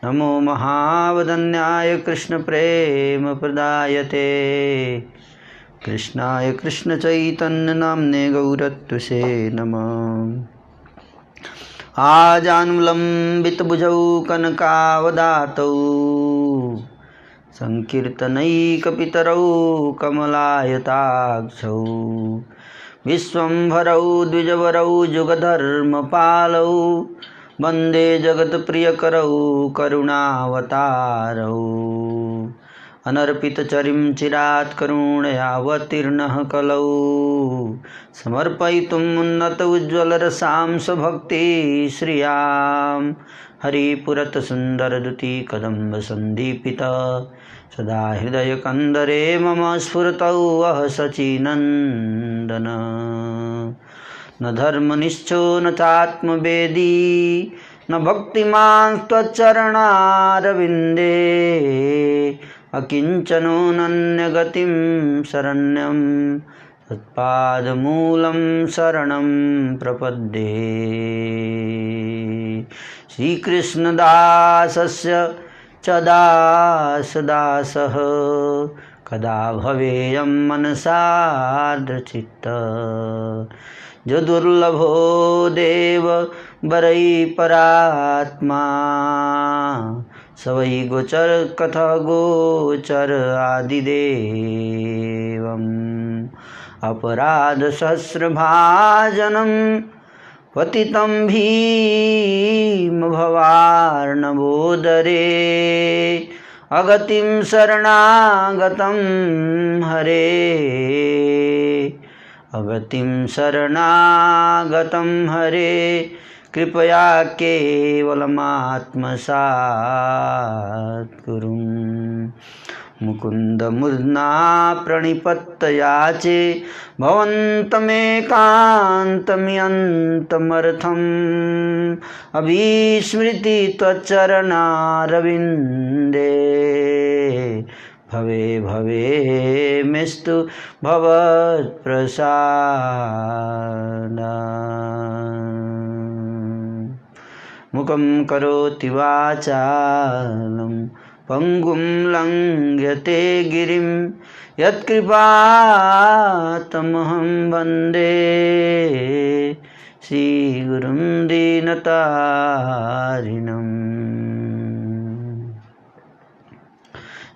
नमो महावदन्याय कृष्णप्रेमप्रदायते कृष्णाय कृष्णचैतन्यनाम्ने गौरत्वसे नमः। आजानुलम्बितभुजौ कनकावदातौ संकीर्तनैकपितरौ कमलायताक्षौ विश्वम्भरौ द्विजवरौ जुगधर्मपालौ वन्दे जगत्प्रियकरौ करुणावतारौ अनर्पितचरिं चिरात् करुणयावतीर्णः कलौ समर्पयितुम् उन्नत उज्ज्वलरसां स्वभक्ति श्रियां हरिपुरतसुन्दरद्युति कदम्बसन्दीपित सदा हृदयकन्दरे मम स्फुरतौ वः सचिनन्दन न धर्मनिश्चो न चात्मवेदी न भक्तिमान् त्वच्चरणारविन्दे अकिञ्चनो नन्यगतिं शरण्यं तत्पादमूलं शरणं प्रपद्ये। श्रीकृष्णदासस्य च दासदासः कदा भवेयं मनसार्द्रचित्तः जो दुर्लभो देव बरई परात्मा सवै गोचर कथा गोचर आदिदेवम् अपराध सहस्रभाजनं पतितं भीम भवार्णवोदरे अगतिं शरणागतं हरे अगतिं शरणागतं हरे कृपया केवलमात्मसात् कुरुं मुकुन्द मुद्ना प्रणिपत्तयाचे भवन्तमेकान्तमियन्तमर्थम् अभिस्मृति त्वच्चरणारविन्दे भवे भवे मेस्तु भवत्प्रसादात्। मुखं करोति वाचालं पंगुं लंघ्यते गिरिं यत्कृपातमहं वन्दे श्रीगुरुं दीनतारिणम्।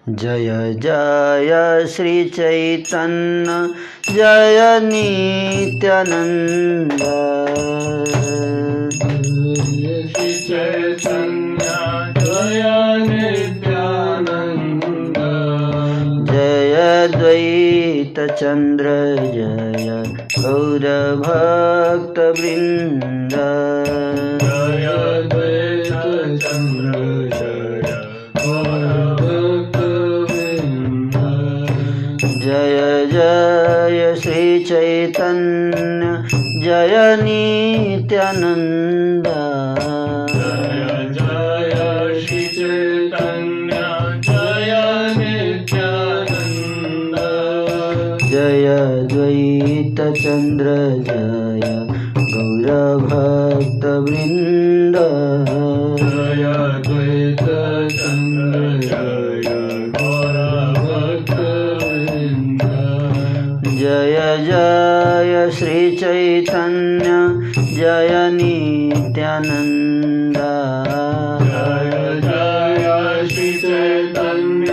जय जय श्री चैतन्य जय नित्यानंद श्री चैतन्य जय नित्यानंद जय द्वैत चंद्र जय गौरभक्तवृंद जय द्वैत चंद्र जय गौरभक्तवृंद जय जय श्री चैतन्य जय नित्यानंद जय जय श्री चैतन्य जय नित्यानंद जय द्वैत चंद्र जय गौरभक्तवृंद जय द्वैत चंद्र जय गौरभक्तवृंद जय जय श्री चैतन्य जय नित्यानंद जय जय श्री चैतन्य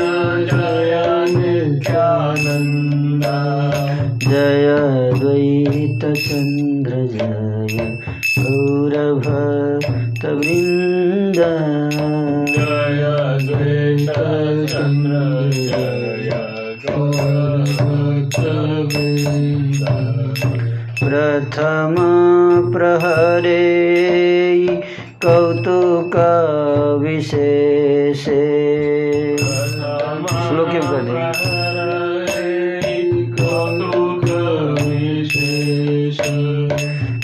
जय नित्यानंद जय द्वैत चंद्र जय गौरभक्तवृंद जय द्वैत चंद्र जय गौरभक्तवृंद प्रथम प्रहरे कौतुक विशेषे श्लोक कर देंगे।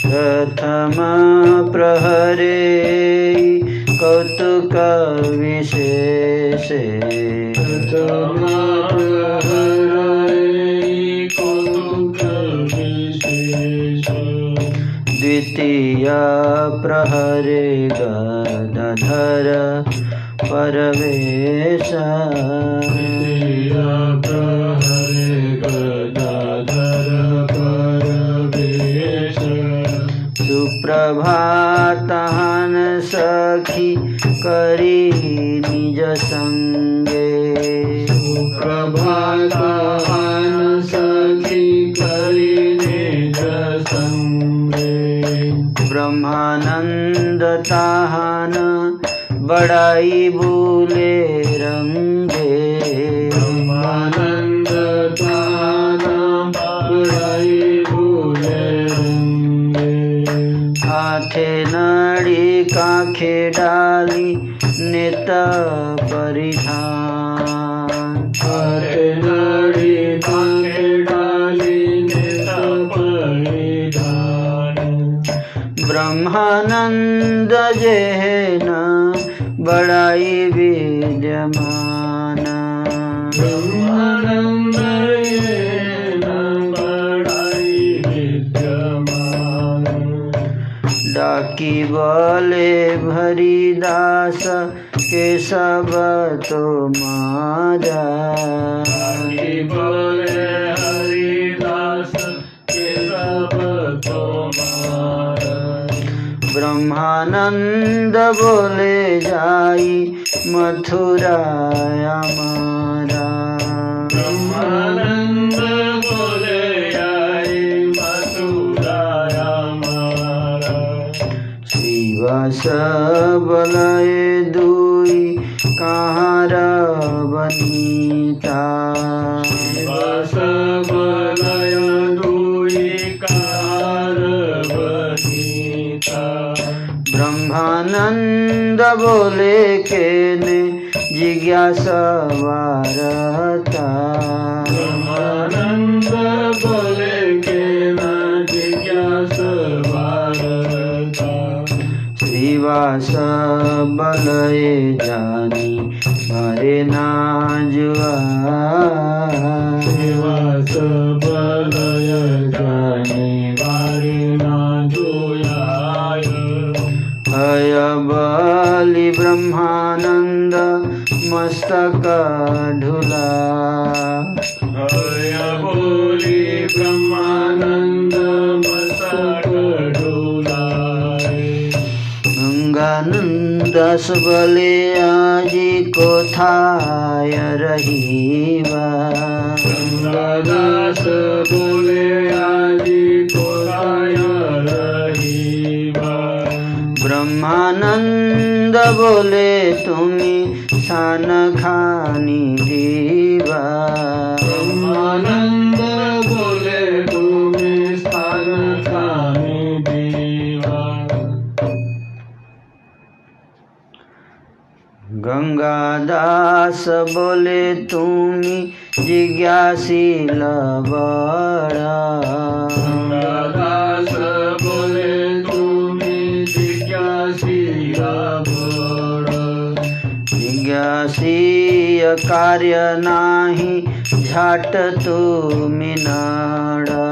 प्रथम प्रहरे कौतुक विशेषे द्वितीय प्रहरे गदाधर परवेश द्वितीय प्रहरे गदाधर परवेश सुप्रभातहन सखी करी निज संगे सुप्रभातहन सखी करी निज संगे ब्रह्मानंद ताहन बड़ाई बोले रंगे ब्रह्मानंद ताहन बड़ाई बोले रंगे हाथे नड़ी काखे डाली नेत परिधान हाथे नड़ी काखे डाली नेत परिधान ब्रह्मानंद जेन बड़ाई विद्यमान ब्रह्मानंद येन बड़ाई विद्यमान डाकी बोले भरी दास के सब तो मारा हरि बोले हरिदास के सब तुम्हारा ब्रह्मानंद बोले जाई मथुरा हमारा ब्रह्मानंद बोले आई मथुरा हमारा श्रीवास बलय दुई कहाँ बनीता शिवास बलय दुई कार बनीता ब्रह्मानंद बोले केने जिज्ञासा वारता ब्रह्मानंद बोले के न जिज्ञास भारता श्रीवास बलय जानी मारे ना जुआ शिवास बलय जाने बारे ना जोयाय हय बलि ब्रह्मानंद मस्तक ढुला हय बोली ब्रह्मानंद मस्तक ढोलाय गंगानंद सबले आजी कोथाय रहीवा गंगादास बोले आजी कोराय रहीबा ब्रह्मानंद बोले तुम्ही सान खानी दीवा ब्रह्मानंद बोले तुम्हें स्थान खाने दीवा गंगादास बोले तुम्ही जिज्ञासील बड़ा गंगादास बोले तुम्हें जिज्ञासीला बड़ा जिज्ञासीय कार्य नाही झाट तुम्ही नाड़ा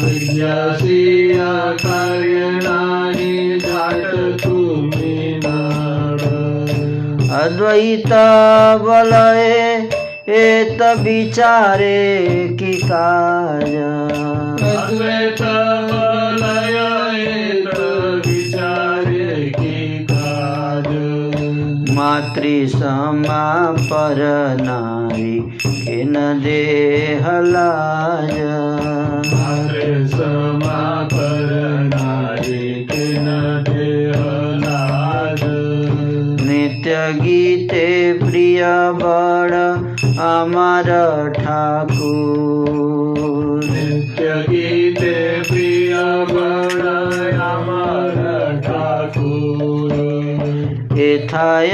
जिज्ञासीया कार्य नाही झाट तुम्ही नाड अद्वैत बलय एत विचारे की काज अद्वैत बलय एत विचारे की काज मातृ समा पर नारी के न देह लाज मातृ समा पर नारी के न देह लाज नित्य गीते प्रिय बड़ अमर ठाकुर नित्य गीते प्रिय बड़ अमर ठाकुर एथाय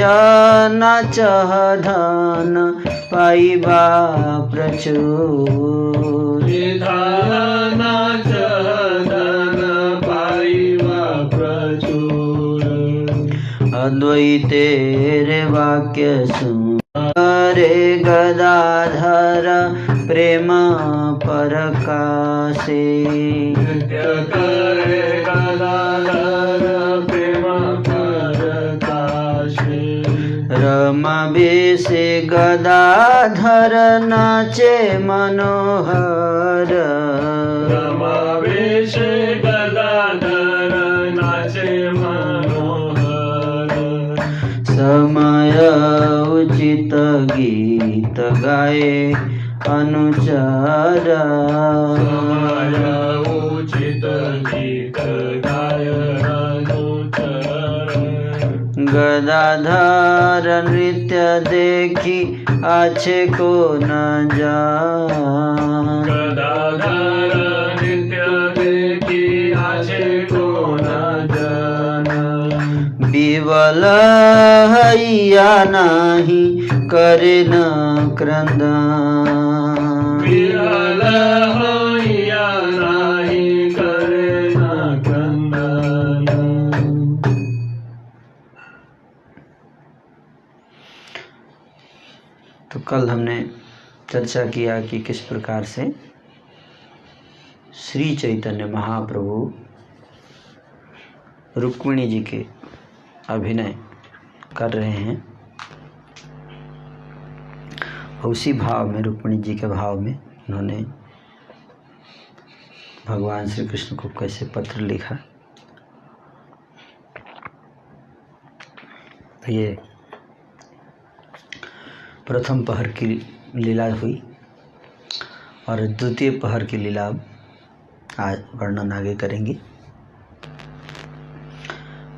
न चह धन पाइबा प्रचुर विधान धन पाइबा प्रचुर अद्वैतेर वाक्य सुन रे गदाधर प्रेम परकाशे नित्य करे गदाधर प्रेम परकाशे रमावेशे गदाधर नाचे मनोहर। रमावेशे गदाधर नाचे मनोहर। समय उचित गीत गाए अनुचर। समय उचित गीत गाय अनुचर। गदाधर नृत्य देखी आछे को न जान। गदाधर नृत्य देखी आछे को न जान। विवल हैया नाही करे न क्रंदन। विरल हैया नाही करे न क्रंदन। तो कल हमने चर्चा किया कि किस प्रकार से श्री चैतन्य महाप्रभु रुक्मिणी जी के अभिनय कर रहे हैं। उसी भाव में, रुक्मिणी जी के भाव में उन्होंने भगवान श्री कृष्ण को कैसे पत्र लिखा। तो ये प्रथम पहर की लीला हुई और द्वितीय पहर की लीला आज वर्णन आगे करेंगे।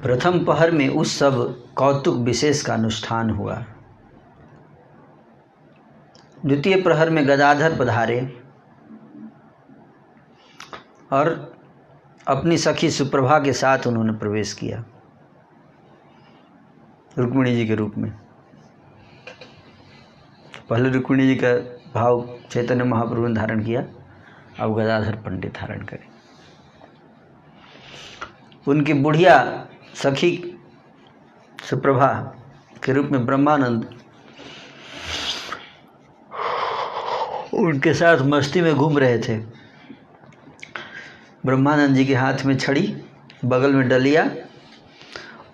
प्रथम पहर में उस सब कौतुक विशेष का अनुष्ठान हुआ। द्वितीय प्रहर में गदाधर पधारे और अपनी सखी सुप्रभा के साथ उन्होंने प्रवेश किया रुक्मिणी जी के रूप में। पहले रुक्मिणी जी का भाव चैतन्य महाप्रभु ने धारण किया, अब गदाधर पंडित धारण करें। उनकी बुढ़िया सखी सुप्रभा के रूप में ब्रह्मानंद उनके साथ मस्ती में घूम रहे थे। ब्रह्मानंद जी के हाथ में छड़ी, बगल में डलिया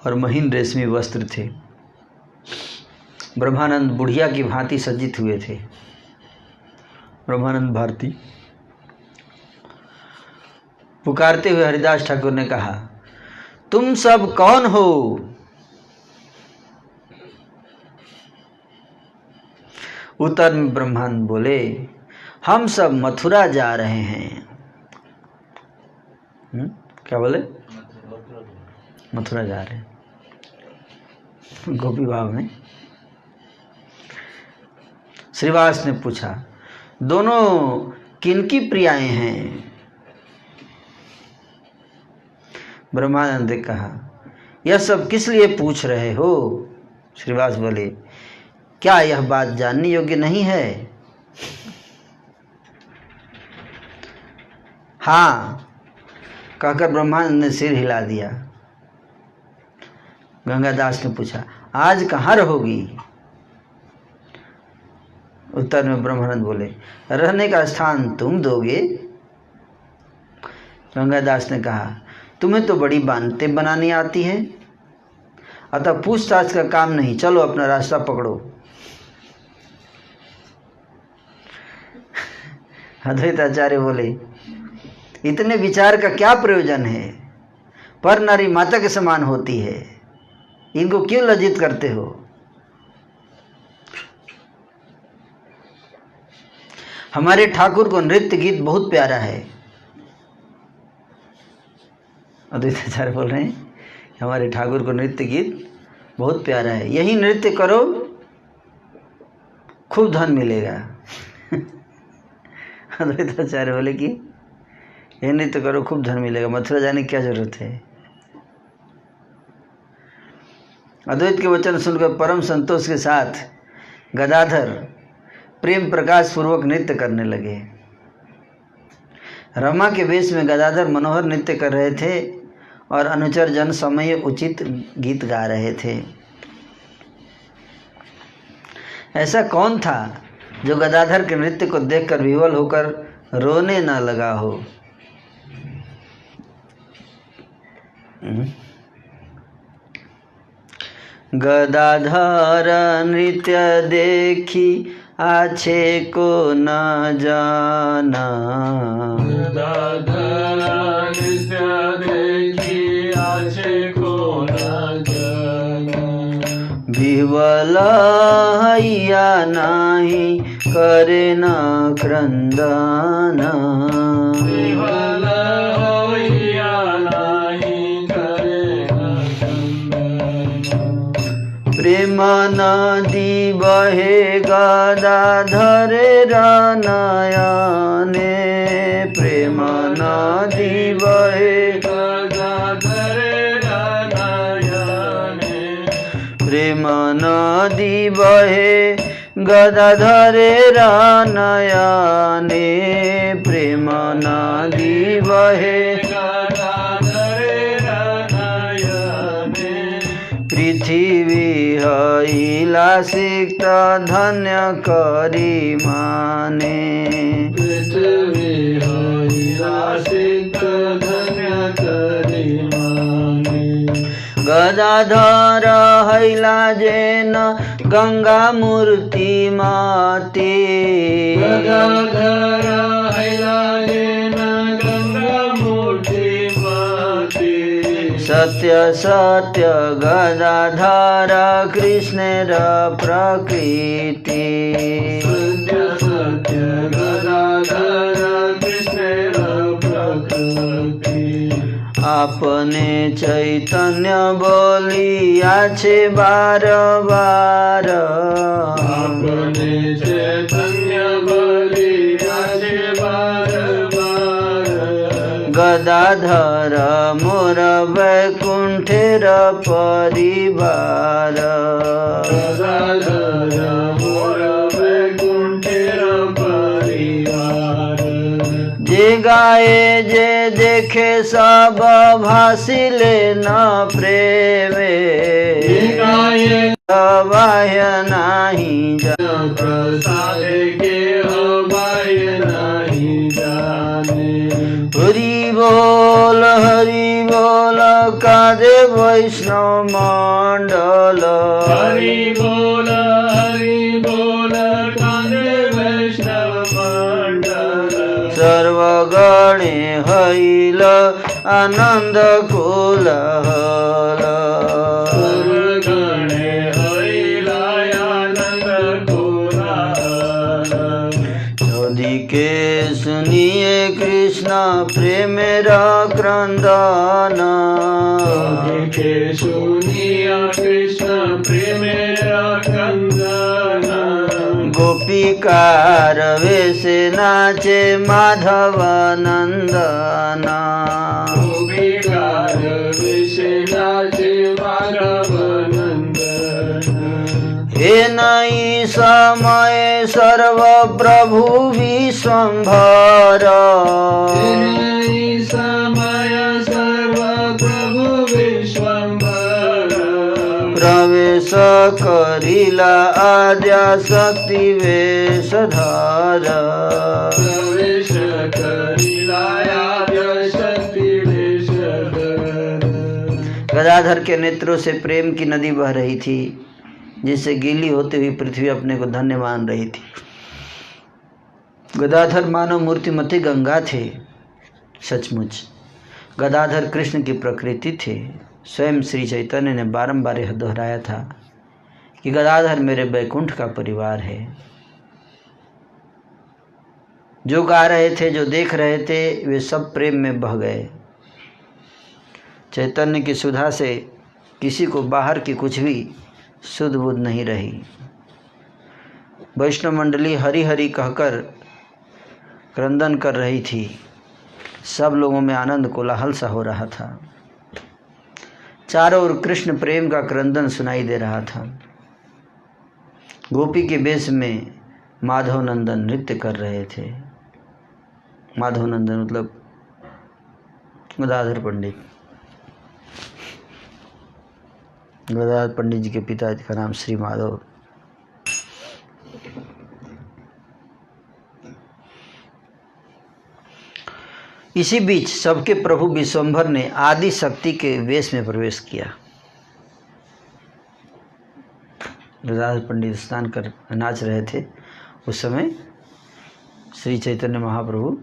और महीन रेशमी वस्त्र थे। ब्रह्मानंद बुढ़िया की भांति सज्जित हुए थे। ब्रह्मानंद भारती पुकारते हुए हरिदास ठाकुर ने कहा, तुम सब कौन हो? उत्तर में ब्रह्मानंद बोले, हम सब मथुरा जा रहे हैं। क्या बोले? मथुरा जा रहे हैं, गोपी भाव में। श्रीवास ने पूछा, दोनों किनकी प्रियाएं हैं? ब्रह्मानंद ने कहा, यह सब किस लिए पूछ रहे हो? श्रीवास बोले, क्या यह बात जानने योग्य नहीं है? हाँ कहकर ब्रह्मानंद ने सिर हिला दिया। गंगादास ने पूछा, आज कहाँ रहोगी? उत्तर में ब्रह्मानंद बोले, रहने का स्थान तुम दोगे। गंगादास ने कहा, तुम्हें तो बड़ी बातें बनानी आती है, अतः पूछताछ का काम नहीं, चलो अपना रास्ता पकड़ो। अद्वैताचार्य बोले, इतने विचार का क्या प्रयोजन है? पर नारी माता के समान होती है, इनको क्यों लज्जित करते हो? हमारे ठाकुर को नृत्य गीत बहुत प्यारा है। अद्वैताचार्य बोल रहे हैं, हमारे ठाकुर को नृत्य गीत बहुत प्यारा है, यही नृत्य करो, खूब धन मिलेगा। अद्वैताचार्य बोले कि यही नृत्य करो, खूब धन मिलेगा, मथुरा जाने की क्या जरूरत है? अद्वैत के वचन सुनकर परम संतोष के साथ गदाधर प्रेम प्रकाश पूर्वक नृत्य करने लगे। रमा के वेश में गदाधर मनोहर नृत्य कर रहे थे और अनुचर जन समय उचित गीत गा रहे थे। ऐसा कौन था जो गदाधर के नृत्य को देखकर विवल होकर रोने न लगा हो? गदाधर नृत्य देखी आछे को न जाना। गदाधर नृत्य देखी आछे को न जाना। विह्वल हैया नाही करे न क्रंदन। विह्वल हैया नाही करे न क्रंदन। प्रेम नदी बहे गदाधर नयने। प्रेम नदी बहे गदाधर नयने। प्रेम नदी बहे गदाधर नयने। प्रेम नदी बहे गदाधर नयने। पृथ्वी हईला सिक्त धन्य करी माने। पृथ्वी हईला सिक्त धन्य करी माने। गदाधर हैला जेन गंगा मूर्ति माते। गदाधर हैला जेन गंगा मूर्ति माते। सत्य सत्य गदाधर कृष्णेर प्रकृति। सत्य सत्य गदाधर कृष्णेर प्रकृति। आपने चैतन्य बोली आछे बार बार। आपने चैतन्य बोली आछे बार बार। गदाधर मोर वैकुंठेर परिवार। गदाधर मोर वैकुंठेर परिवार। जे गाए जे देखे सब भासिले न प्रेमे। जे गाए बाह्य नाही जाने। प्रसाद के बाह्य नहीं जाने। हरि बोल कादे वैष्णव मंडल। हरि बोल कांदे वैष्णव मंडल। सर्वगणे हैल आनंद कोलाहल। सर्वगणे हैला आनंद कोलाहल। चौदिके सुनिए कृष्ण प्रेमेरा क्रंदन। के सुनिया कृष्ण प्रेमेरा क्रंदन। गोपिकार वेशे नाचे माधव नंदन। गोपिकार वेशे नाचे माधव नंदन। हे नई समय सर्व प्रभु विश्वंभर। समय सर्व प्रभु विश्वंभर। प्रवेश करिला आद्या शक्ति वेशधर। प्रवेश करिला आद्या शक्ति वेशधर। गदाधर के नेत्रों से प्रेम की नदी बह रही थी, जिससे गीली होते हुई पृथ्वी अपने को धन्य मान रही थी। गदाधर मानव मूर्तिमती गंगा थे। सचमुच गदाधर कृष्ण की प्रकृति थे। स्वयं श्री चैतन्य ने बारंबार यह दोहराया था कि गदाधर मेरे बैकुंठ का परिवार है। जो गा रहे थे, जो देख रहे थे, वे सब प्रेम में बह गए। चैतन्य की सुधा से किसी को बाहर की कुछ भी सुध बुध नहीं रही। वैष्णव मंडली हरि हरि कहकर क्रंदन कर रही थी। सब लोगों में आनंद कोलाहल सा हो रहा था। चारों ओर कृष्ण प्रेम का क्रंदन सुनाई दे रहा था। गोपी के वेश में माधव नंदन नृत्य कर रहे थे। माधव नंदन मतलब गदाधर पंडित। गदाधर पंडित जी के पिता का नाम श्री माधव। इसी बीच सबके प्रभु विश्वंभर ने आदि शक्ति के वेश में प्रवेश किया। गदाधर पंडित स्नान कर नाच रहे थे, उस समय श्री चैतन्य महाप्रभु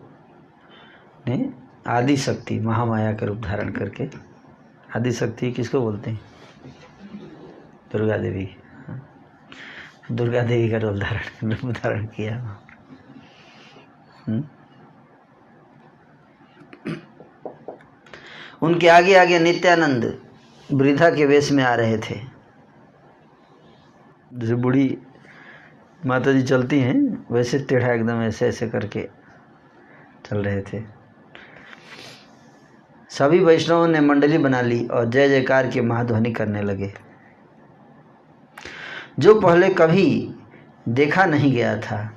ने आदि शक्ति महामाया का रूप धारण करके, आदि शक्ति किसको बोलते हैं? दुर्गा देवी, दुर्गा देवी का रूप धारण किया। उनके आगे आगे नित्यानंद वृद्धा के वेश में आ रहे थे। जैसे बूढ़ी माता जी चलती हैं वैसे टेढ़ा एकदम ऐसे ऐसे करके चल रहे थे। सभी वैष्णवों ने मंडली बना ली और जय जयकार की महाध्वनि करने लगे। जो पहले कभी देखा नहीं गया था,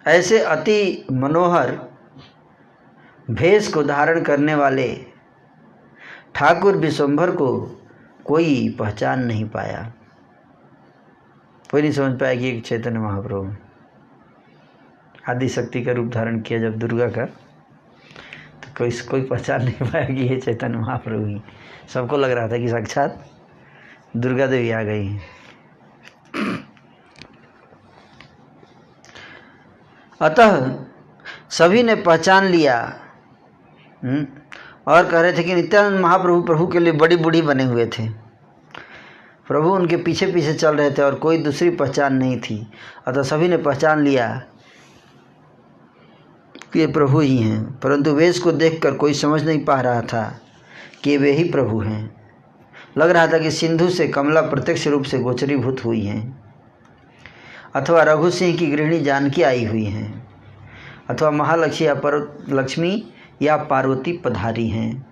ऐसे अति मनोहर भेष को धारण करने वाले ठाकुर विश्वंभर को कोई पहचान नहीं पाया। कोई नहीं समझ पाया कि एक चैतन्य महाप्रभु आदि शक्ति का रूप धारण किया जब दुर्गा का, तो कोई पहचान नहीं पाया कि ये चैतन्य महाप्रभु ही। सबको लग रहा था कि साक्षात दुर्गा देवी आ गई हैं। अतः सभी ने पहचान लिया और कह रहे थे कि नित्यानंद महाप्रभु प्रभु के लिए बड़ी बूढ़ी बने हुए थे। प्रभु उनके पीछे पीछे चल रहे थे और कोई दूसरी पहचान नहीं थी। अतः सभी ने पहचान लिया कि ये प्रभु ही हैं, परंतु वेश को देखकर कोई समझ नहीं पा रहा था कि वे ही प्रभु हैं। लग रहा था कि सिंधु से कमला प्रत्यक्ष रूप से गोचरीभूत हुई हैं, अथवा रघु सिंह की गृहिणी जानकी आई हुई हैं, अथवा महालक्ष्मी या पार्वती पधारी हैं,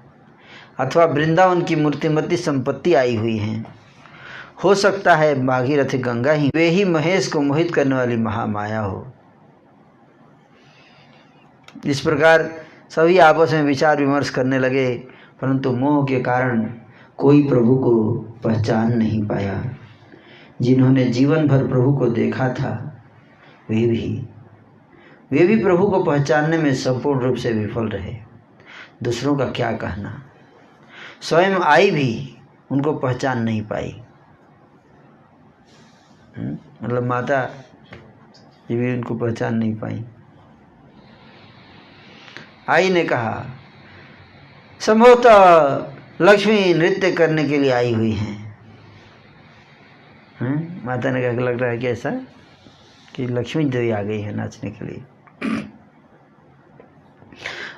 अथवा वृंदावन की मूर्तिमती संपत्ति आई हुई हैं। हो सकता है भागीरथ गंगा ही वे ही महेश को मोहित करने वाली महामाया हो। इस प्रकार सभी आपस में विचार विमर्श करने लगे, परंतु मोह के कारण कोई प्रभु को पहचान नहीं पाया। जिन्होंने जीवन भर प्रभु को देखा था वे भी प्रभु को पहचानने में संपूर्ण रूप से विफल रहे। दूसरों का क्या कहना, स्वयं आई भी उनको पहचान नहीं पाई। मतलब माता ये भी उनको पहचान नहीं पाई। आई ने कहा संभवतः लक्ष्मी नृत्य करने के लिए आई हुई हैं। माता ने कहा लग रहा है कि ऐसा कि लक्ष्मी देवी आ गई है नाचने के लिए,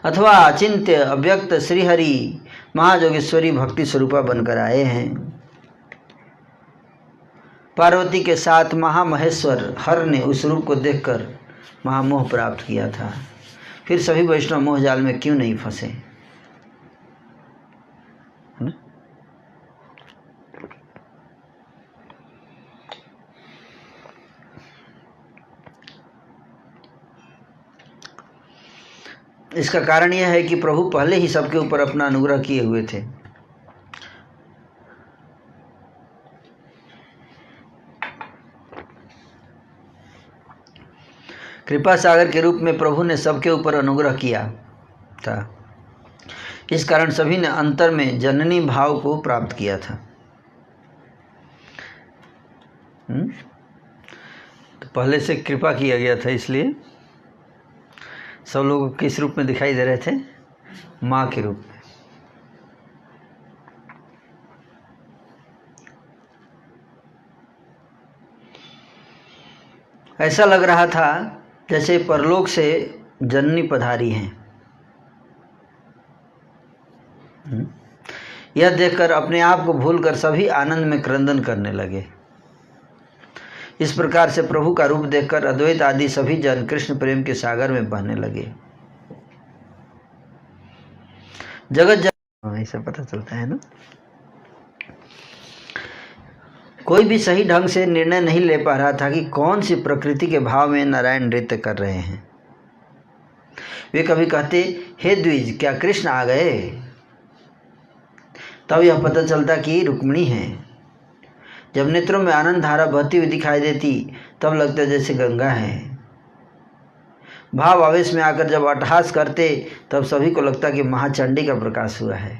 अथवा अचिंत्य अव्यक्त श्रीहरि महाजोगेश्वरी भक्ति स्वरूपा बनकर आए हैं। पार्वती के साथ महामहेश्वर हर ने उस रूप को देखकर महामोह प्राप्त किया था। फिर सभी वैष्णव मोह जाल में क्यों नहीं फंसे? इसका कारण यह है कि प्रभु पहले ही सबके ऊपर अपना अनुग्रह किए हुए थे। कृपा सागर के रूप में प्रभु ने सबके ऊपर अनुग्रह किया था। इस कारण सभी ने अंतर में जननी भाव को प्राप्त किया था। तो पहले से कृपा किया गया था, इसलिए सब लोग किस रूप में दिखाई दे रहे थे? माँ के रूप में। ऐसा लग रहा था जैसे परलोक से जननी पधारी हैं। यह देखकर अपने आप को भूलकर सभी आनंद में क्रंदन करने लगे। इस प्रकार से प्रभु का रूप देखकर अद्वैत आदि सभी जन कृष्ण प्रेम के सागर में बहने लगे। जगत ऐसा पता चलता है ना। कोई भी सही ढंग से निर्णय नहीं ले पा रहा था कि कौन सी प्रकृति के भाव में नारायण नृत्य कर रहे हैं। वे कभी कहते, हे द्विज, क्या कृष्ण आ गए? तब यह पता चलता कि रुक्मिणी है। जब नेत्रों में आनंद धारा बहती हुई दिखाई देती तब लगता जैसे गंगा है। भाव आवेश में आकर जब अट्टहास करते तब सभी को लगता कि महाचंडी का प्रकाश हुआ है।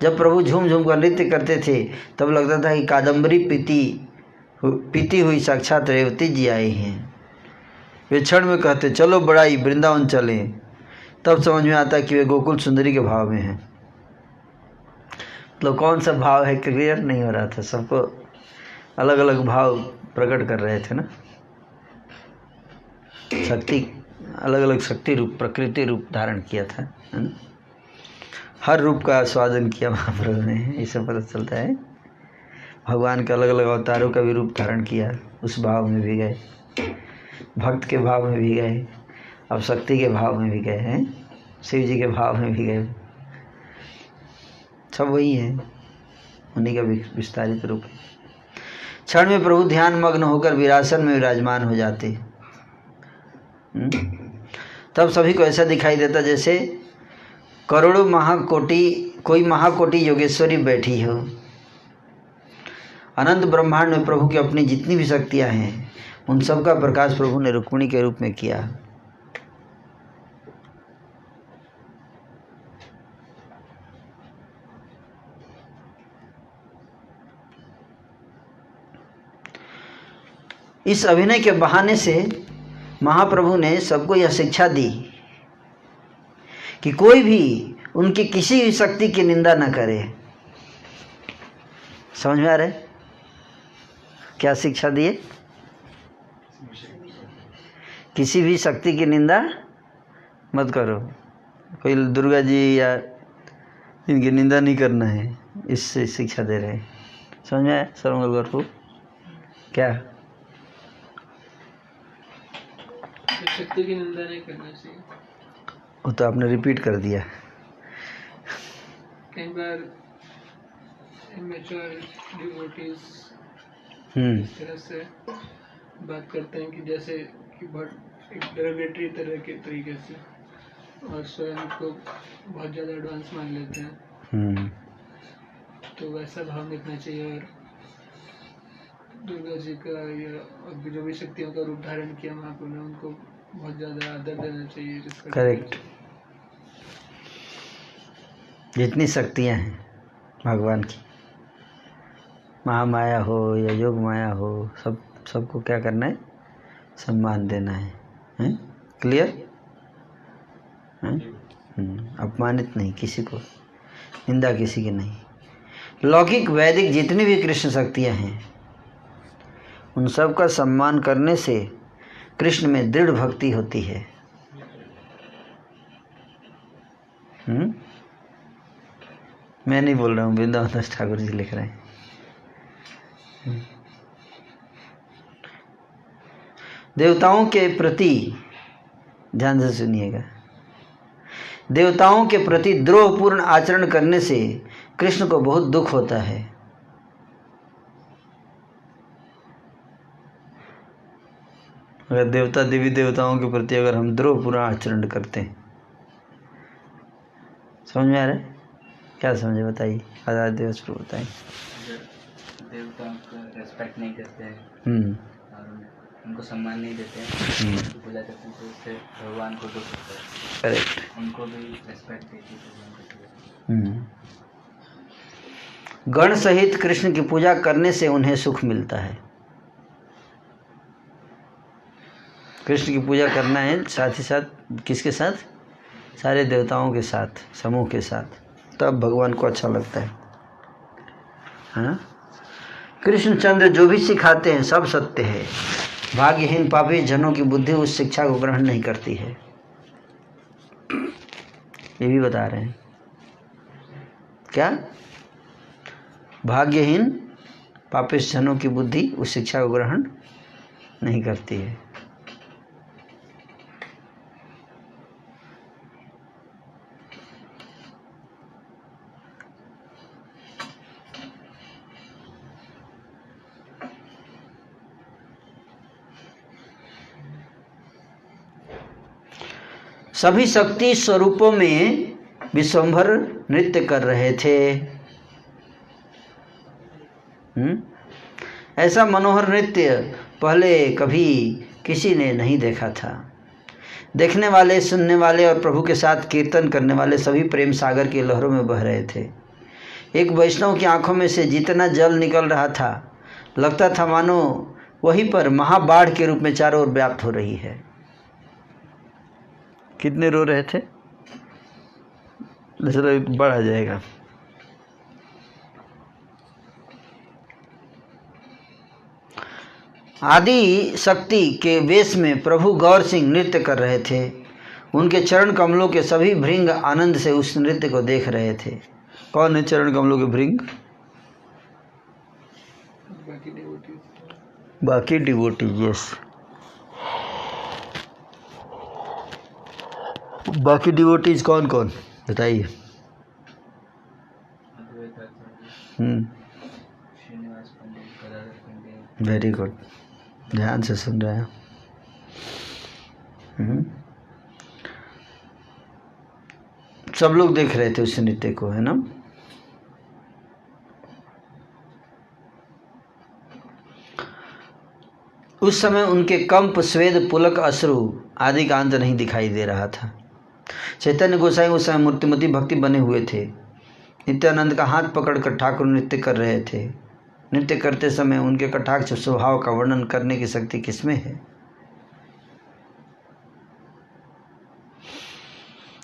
जब प्रभु झूम झूम कर नृत्य करते थे तब लगता था कि कादम्बरी पीती हुई साक्षात रेवती जी आई हैं। वे क्षण में कहते चलो बड़ाई वृंदावन चलें। तब समझ में आता कि वे गोकुल सुंदरी के भाव में हैं। तो कौन सा भाव है क्लियर नहीं हो रहा था, सबको अलग अलग भाव प्रकट कर रहे थे ना। शक्ति अलग अलग शक्ति रूप प्रकृति रूप धारण किया था, है ना? हर रूप का आस्वादन किया महाप्रभु ने, इससे पता चलता है। भगवान के अलग अलग अवतारों का भी रूप धारण किया, उस भाव में भी गए, भक्त के भाव में भी गए, अब शक्ति के भाव में भी गए हैं, शिव जी के भाव में भी गए, सब वही है, उन्हीं का विस्तारित रूप है। क्षण में प्रभु ध्यान मग्न होकर विरासन में विराजमान हो जाते। तब सभी को ऐसा दिखाई देता जैसे करोड़ों कोई महाकोटि योगेश्वरी बैठी हो। अनंत ब्रह्मांड में प्रभु की अपनी जितनी भी शक्तियां हैं उन सब का प्रकाश प्रभु ने रुक्मिणी के रूप में किया। इस अभिनय के बहाने से महाप्रभु ने सबको यह शिक्षा दी कि कोई भी उनकी किसी भी शक्ति की निंदा न करे। समझ में आ रहा है क्या शिक्षा दिए? किसी भी शक्ति की निंदा मत करो। कोई दुर्गा जी या इनकी निंदा नहीं करना है, इससे शिक्षा दे रहे हैं। समझ में आया सर्वमंगल गौरव? क्या शक्ति की निंदा नहीं करना चाहिए? वो तो आपने रिपीट कर दिया। कई बार इमेच्योर डिवोटीज इस तरह से बात करते हैं कि जैसे कि बहुत एक डेरिवेटरी तरह के तरीके से, और स्वयं को बहुत ज़्यादा एडवांस मान लेते हैं। तो वैसा भाव दिखना चाहिए। और दुर्गा जी का या जो भी शक्तियों का रूप धारण किया महाप्रभु ने, उनको बहुत ज़्यादा आदर देना चाहिए। करेक्ट। जितनी शक्तियाँ हैं भगवान की, महामाया हो या योग माया हो, सबको क्या करना है? सम्मान देना है, हैं? क्लियर? अपमानित नहीं किसी को, निंदा किसी की नहीं। लौकिक वैदिक जितनी भी कृष्ण शक्तियाँ हैं उन सब का सम्मान करने से कृष्ण में दृढ़ भक्ति होती है। मैं नहीं बोल रहा हूँ, वृंदावन दास ठाकुर जी लिख रहे हैं। देवताओं के प्रति ध्यान से सुनिएगा, देवताओं के प्रति द्रोहपूर्ण आचरण करने से कृष्ण को बहुत दुख होता है। अगर देवता देवी देवताओं के प्रति अगर हम द्रोहपूर्ण आचरण करते हैं, समझ में आ रहा है? क्या समझे बताइए, आजाद दिवस पर बताइए। देवताओं का रेस्पेक्ट नहीं करते हैं और उनको सम्मान नहीं देते हैं, उनकी पूजा करते हैं, तो उससे भगवान को दुख होता है। करेक्ट। उनको भी रेस्पेक्ट देती है। गण सहित कृष्ण की पूजा करने से उन्हें सुख मिलता है। कृष्ण की पूजा करना है, साथ ही साथ किसके साथ? सारे देवताओं के साथ, समूह के साथ, तब भगवान को अच्छा लगता है। हाँ, कृष्णचंद्र जो भी सिखाते हैं सब सत्य है। भाग्यहीन पापी जनों की बुद्धि उस शिक्षा को ग्रहण नहीं करती है, ये भी बता रहे हैं। क्या? भाग्यहीन पापिष्ठ जनों की बुद्धि उस शिक्षा को ग्रहण नहीं करती है। सभी शक्ति स्वरूपों में विश्वंभर नृत्य कर रहे थे। ऐसा मनोहर नृत्य पहले कभी किसी ने नहीं देखा था। देखने वाले, सुनने वाले और प्रभु के साथ कीर्तन करने वाले सभी प्रेम सागर की लहरों में बह रहे थे। एक वैष्णव की आंखों में से जितना जल निकल रहा था, लगता था मानो वहीं पर महाबाढ़ के रूप में चारों ओर व्याप्त हो रही है। कितने रो रहे थे? चलो बढ़ा जाएगा। आदि शक्ति के वेश में प्रभु गौर सिंह नृत्य कर रहे थे। उनके चरण कमलों के सभी भृंग आनंद से उस नृत्य को देख रहे थे। कौन है चरण कमलों के भृंग? बाकी डिवोटीज। यस, बाकी डिवोटीज कौन कौन बताइए? वेरी गुड, ध्यान से सुन रहे हैं। सब लोग देख रहे थे उस नृत्य को, है ना? उस समय उनके कंप, स्वेद, पुलक, अश्रु आदि का अंत नहीं दिखाई दे रहा था। चैतन्य गोसाई उस समय मूर्तिमती भक्ति बने हुए थे। नित्यानंद का हाथ पकड़कर ठाकुर नृत्य कर रहे थे। नृत्य करते समय उनके कटाक्ष स्वभाव का वर्णन करने की शक्ति किसमें है?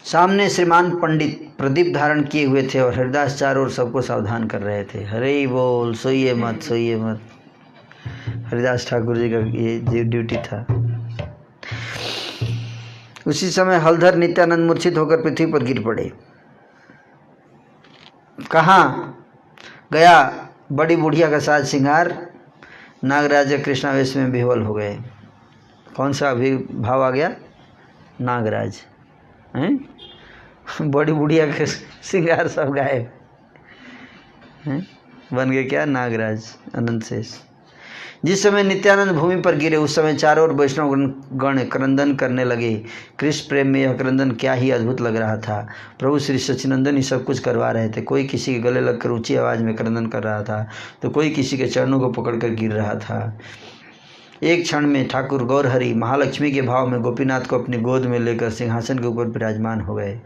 सामने श्रीमान पंडित प्रदीप धारण किए हुए थे और हरिदास चारों ओर सबको सावधान कर रहे थे। हरे बोल, सोइए मत, सोइए मत। हरिदास ठाकुर जी का ये ड्यूटी था। उसी समय हलधर नित्यानंद मूर्छित होकर पृथ्वी पर गिर पड़े। कहाँ गया बड़ी बुढ़िया का साज श्रृंगार? नागराज कृष्णावेश में विह्वल हो गए। कौन सा अभी भाव आ गया? नागराज हैं? बड़ी बुढ़िया के श्रृंगार सब गायब हैं? बन गए क्या? नागराज, अनंत शेष। जिस समय नित्यानंद भूमि पर गिरे उस समय चारों ओर वैष्णव गण क्रंदन करने लगे। कृष्ण प्रेम में यह क्रंदन क्या ही अद्भुत लग रहा था। प्रभु श्री सच्चिनंदन ही सब कुछ करवा रहे थे। कोई किसी के गले लगकर ऊंची आवाज़ में क्रंदन कर रहा था तो कोई किसी के चरणों को पकड़कर गिर रहा था। एक क्षण में ठाकुर गौरहरि महालक्ष्मी के भाव में गोपीनाथ को अपनी गोद में लेकर सिंहासन के ऊपर विराजमान हो गए।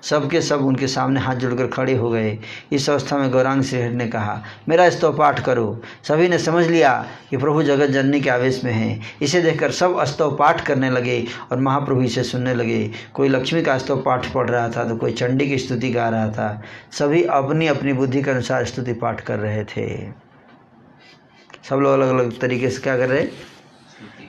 सबके सब उनके सामने हाथ जोड़कर खड़े हो गए। इस अवस्था में गौरांग श्रीहरि ने कहा, मेरा स्तव पाठ करो। सभी ने समझ लिया कि प्रभु जगत जननी के आवेश में हैं। इसे देखकर सब स्तव पाठ करने लगे और महाप्रभु इसे सुनने लगे। कोई लक्ष्मी का स्तव पाठ पढ़ रहा था तो कोई चंडी की स्तुति गा रहा था। सभी अपनी अपनी बुद्धि के अनुसार स्तुति पाठ कर रहे थे। सब लोग अलग अलग तरीके से क्या कर रहे?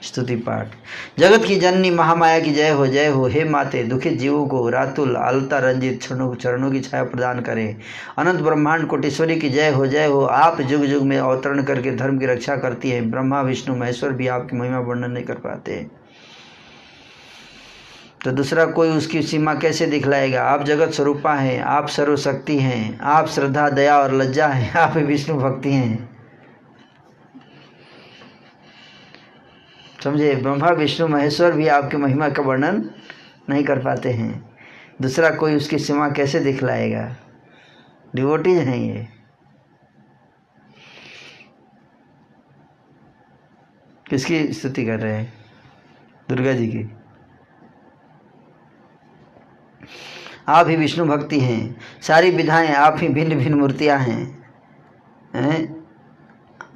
स्तुति पाठ। जगत की जननी महामाया की जय हो, जय हो। हे माते, दुखित जीवों को रातुल आलता रंजित चरणों की छाया प्रदान करें। अनंत ब्रह्मांड कोटीश्वरी की जय हो, जय हो। आप जुग जुग में अवतरण करके धर्म की रक्षा करती हैं। ब्रह्मा विष्णु महेश्वर भी आपकी महिमा वर्णन नहीं कर पाते, तो दूसरा कोई उसकी सीमा कैसे दिखलाएगा? आप जगत स्वरूपा हैं, आप सर्वशक्ति हैं, आप श्रद्धा, दया और लज्जा हैं, आप विष्णु भक्ति हैं। समझे? ब्रह्मा विष्णु महेश्वर भी आपकी महिमा का वर्णन नहीं कर पाते हैं। दूसरा कोई उसकी सीमा कैसे दिखलाएगा? डिवोटीज हैं ये। किसकी स्तुति कर रहे हैं? दुर्गा जी की। आप ही विष्णु भक्ति हैं। सारी विधाएं आप ही भिन्न भिन्न मूर्तियां हैं।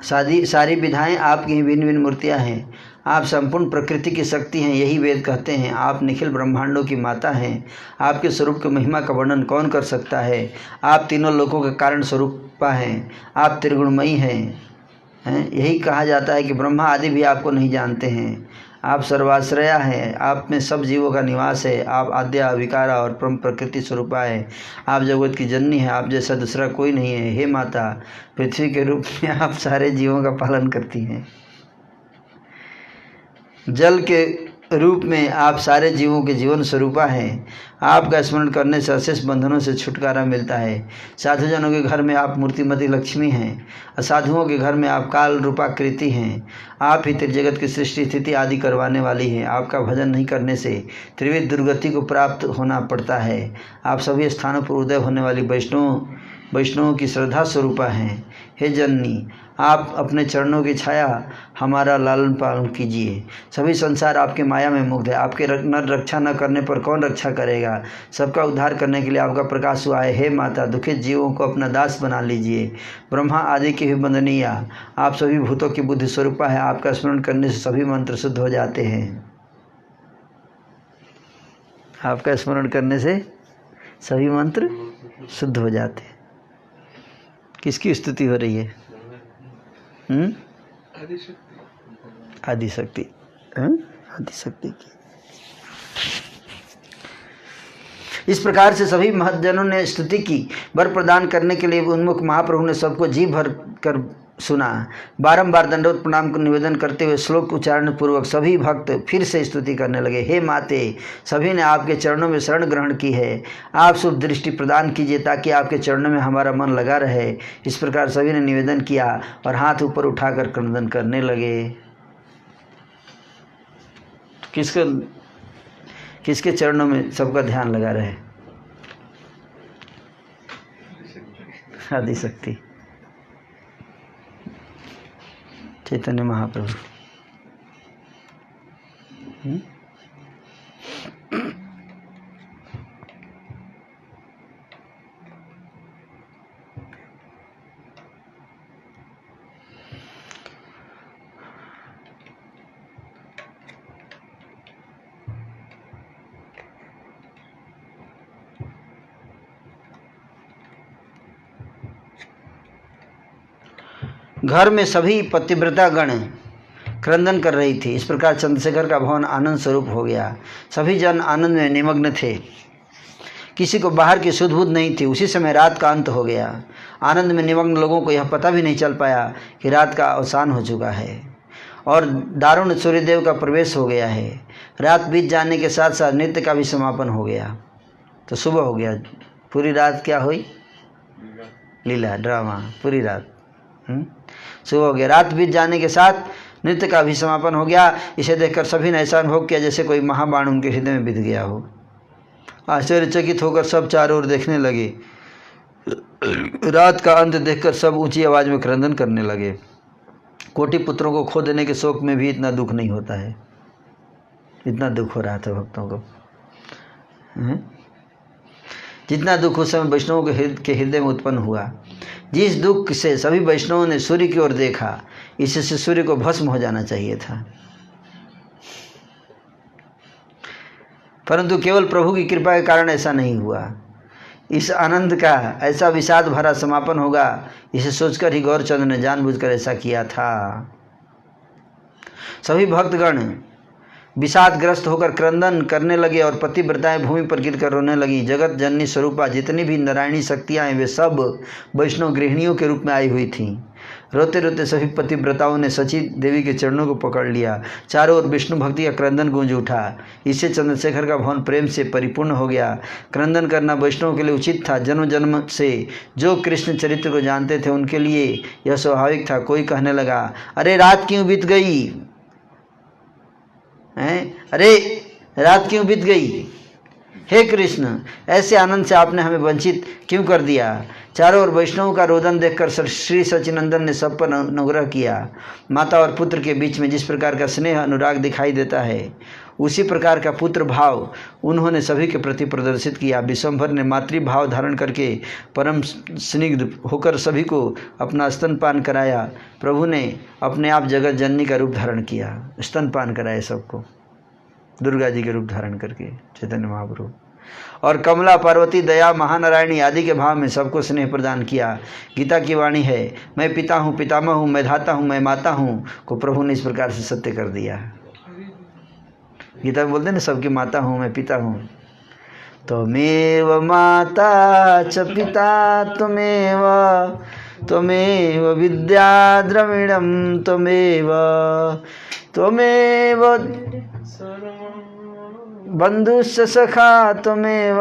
सारी विधाएं आपकी ही भिन्न भिन्न मूर्तियां हैं। आप संपूर्ण प्रकृति की शक्ति हैं, यही वेद कहते हैं। आप निखिल ब्रह्मांडों की माता हैं। आपके स्वरूप की महिमा का वर्णन कौन कर सकता है? आप तीनों लोकों के कारण स्वरूपा हैं। आप त्रिगुणमयी हैं। यही कहा जाता है कि ब्रह्मा आदि भी आपको नहीं जानते हैं। आप सर्वाश्रया हैं। आप में सब जीवों का निवास है। आप आद्या, विकारा और परम प्रकृति स्वरूपा है। आप जगत की जननी है। आप जैसा दूसरा कोई नहीं है। हे माता, पृथ्वी के रूप में आप सारे जीवों का पालन करती हैं। जल के रूप में आप सारे जीवों के जीवन स्वरूपा हैं। आपका स्मरण करने से अशेष बंधनों से छुटकारा मिलता है। साधुजनों के घर में आप मूर्तिमती लक्ष्मी हैं। असाधुओं के घर में आप काल रूपाकृति हैं। आप ही त्रिजगत की सृष्टि स्थिति आदि करवाने वाली हैं। आपका भजन नहीं करने से त्रिविध दुर्गति को प्राप्त होना पड़ता है। आप सभी स्थानों पर उदय होने वाली वैष्णव वैष्णवों की श्रद्धा स्वरूपा हैं। हे जननी, आप अपने चरणों की छाया हमारा लालन पालन कीजिए। सभी संसार आपके माया में मुग्ध है। आपके रक्षा न करने पर कौन रक्षा करेगा। सबका उद्धार करने के लिए आपका प्रकाश हुआ है। हे माता, दुखित जीवों को अपना दास बना लीजिए। ब्रह्मा आदि की भी वंदनीय, आप सभी भूतों की बुद्धि स्वरूपा है। आपका स्मरण करने से सभी मंत्र शुद्ध हो जाते हैं। आपका स्मरण करने से सभी मंत्र शुद्ध हो जाते हैं। किसकी स्तुति हो रही है? आदिशक्ति। आदिशक्ति की। इस प्रकार से सभी महज्जनों ने स्तुति की। वर प्रदान करने के लिए उन्मुख महाप्रभु ने सबको जी भर कर सुना। बारंबार दंडवत प्रणाम को निवेदन करते हुए श्लोक उच्चारण पूर्वक सभी भक्त फिर से स्तुति करने लगे। हे माते, सभी ने आपके चरणों में शरण ग्रहण की है। आप शुभ दृष्टि प्रदान कीजिए ताकि आपके चरणों में हमारा मन लगा रहे। इस प्रकार सभी ने निवेदन किया और हाथ ऊपर उठाकर क्रंदन करने लगे। किसके चरणों में सबका ध्यान लगा रहे? आदिशक्ति, चैतन्य महाप्रभु। घर में सभी पतिव्रता गण क्रंदन कर रही थी। इस प्रकार चंद्रशेखर का भवन आनंद स्वरूप हो गया। सभी जन आनंद में निमग्न थे। किसी को बाहर की सुध बुध नहीं थी। उसी समय रात का अंत हो गया। आनंद में निमग्न लोगों को यह पता भी नहीं चल पाया कि रात का अवसान हो चुका है और दारुण सूर्यदेव का प्रवेश हो गया है। रात बीत जाने के साथ साथ नृत्य का भी समापन हो गया। तो सुबह हो गया। पूरी रात क्या हुई? लीला, ड्रामा, पूरी रात। सुबह हो गया। रात बीत जाने के साथ नृत्य का भी समापन हो गया। इसे देखकर सभी ने ऐसा अनुभव किया जैसे कोई महाबाण उनके हृदय में बीत गया हो। आश्चर्यचकित होकर सब चारों ओर देखने लगे। रात का अंत देखकर सब ऊंची आवाज में क्रंदन करने लगे। कोटि पुत्रों को खो देने के शोक में भी इतना दुख नहीं होता है। इतना दुख हो रहा था भक्तों को। जितना दुख उस समय वैष्णवों के हृदय में उत्पन्न हुआ। जिस दुख से सभी वैष्णवों ने सूर्य की ओर देखा, इससे सूर्य को भस्म हो जाना चाहिए था, परंतु केवल प्रभु की कृपा के कारण ऐसा नहीं हुआ। इस आनंद का ऐसा विषाद भरा समापन होगा, इसे सोचकर ही गौरचंद्र ने जानबूझकर ऐसा किया था। सभी भक्तगण विषादग्रस्त होकर क्रंदन करने लगे और पतिव्रताएं भूमि पर गिरकर रोने लगी। जगत जननी स्वरूपा जितनी भी नारायणी शक्तियां हैं वे सब वैष्णव गृहिणियों के रूप में आई हुई थीं। रोते रोते सभी पतिव्रताओं ने सची देवी के चरणों को पकड़ लिया। चारों ओर विष्णु भक्ति का क्रंदन गूंज उठा। इससे चंद्रशेखर का भवन प्रेम से परिपूर्ण हो गया। क्रंदन करना वैष्णव के लिए उचित था। जन्म जन्म से जो कृष्ण चरित्र को जानते थे उनके लिए यह स्वाभाविक था। कोई कहने लगा, अरे रात क्यों बीत गई? अरे रात क्यों बीत गई? हे कृष्ण, ऐसे आनंद से आपने हमें वंचित क्यों कर दिया? चारों ओर वैष्णव का रोदन देखकर श्री सच्चिनंदन ने सब पर अनुग्रह किया। माता और पुत्र के बीच में जिस प्रकार का स्नेह अनुराग दिखाई देता है, उसी प्रकार का पुत्र भाव उन्होंने सभी के प्रति प्रदर्शित किया। विश्वंभर ने मातृभाव धारण करके परम स्निग्ध होकर सभी को अपना स्तनपान कराया। प्रभु ने अपने आप जगत जननी का रूप धारण किया, स्तनपान कराया सबको, दुर्गा जी के रूप धारण करके चैतन्य महाप्रभु। और कमला, पार्वती, दया, महानारायणी आदि के भाव में सबको स्नेह प्रदान किया। गीता की वाणी है, मैं पिता हूँ, पितामह हूँ, मैं धाता हूँ, मैं माता हूँ को प्रभु ने इस प्रकार से सत्य कर दिया। गीता में बोलते ना, सबकी माता हूँ, मैं पिता हूँ। त्वमेव माता च पिता त्वमेव, त्वमेव विद्या द्रविणं त्वमेव, त्वमेव बंधुश्च सखा त्वमेव,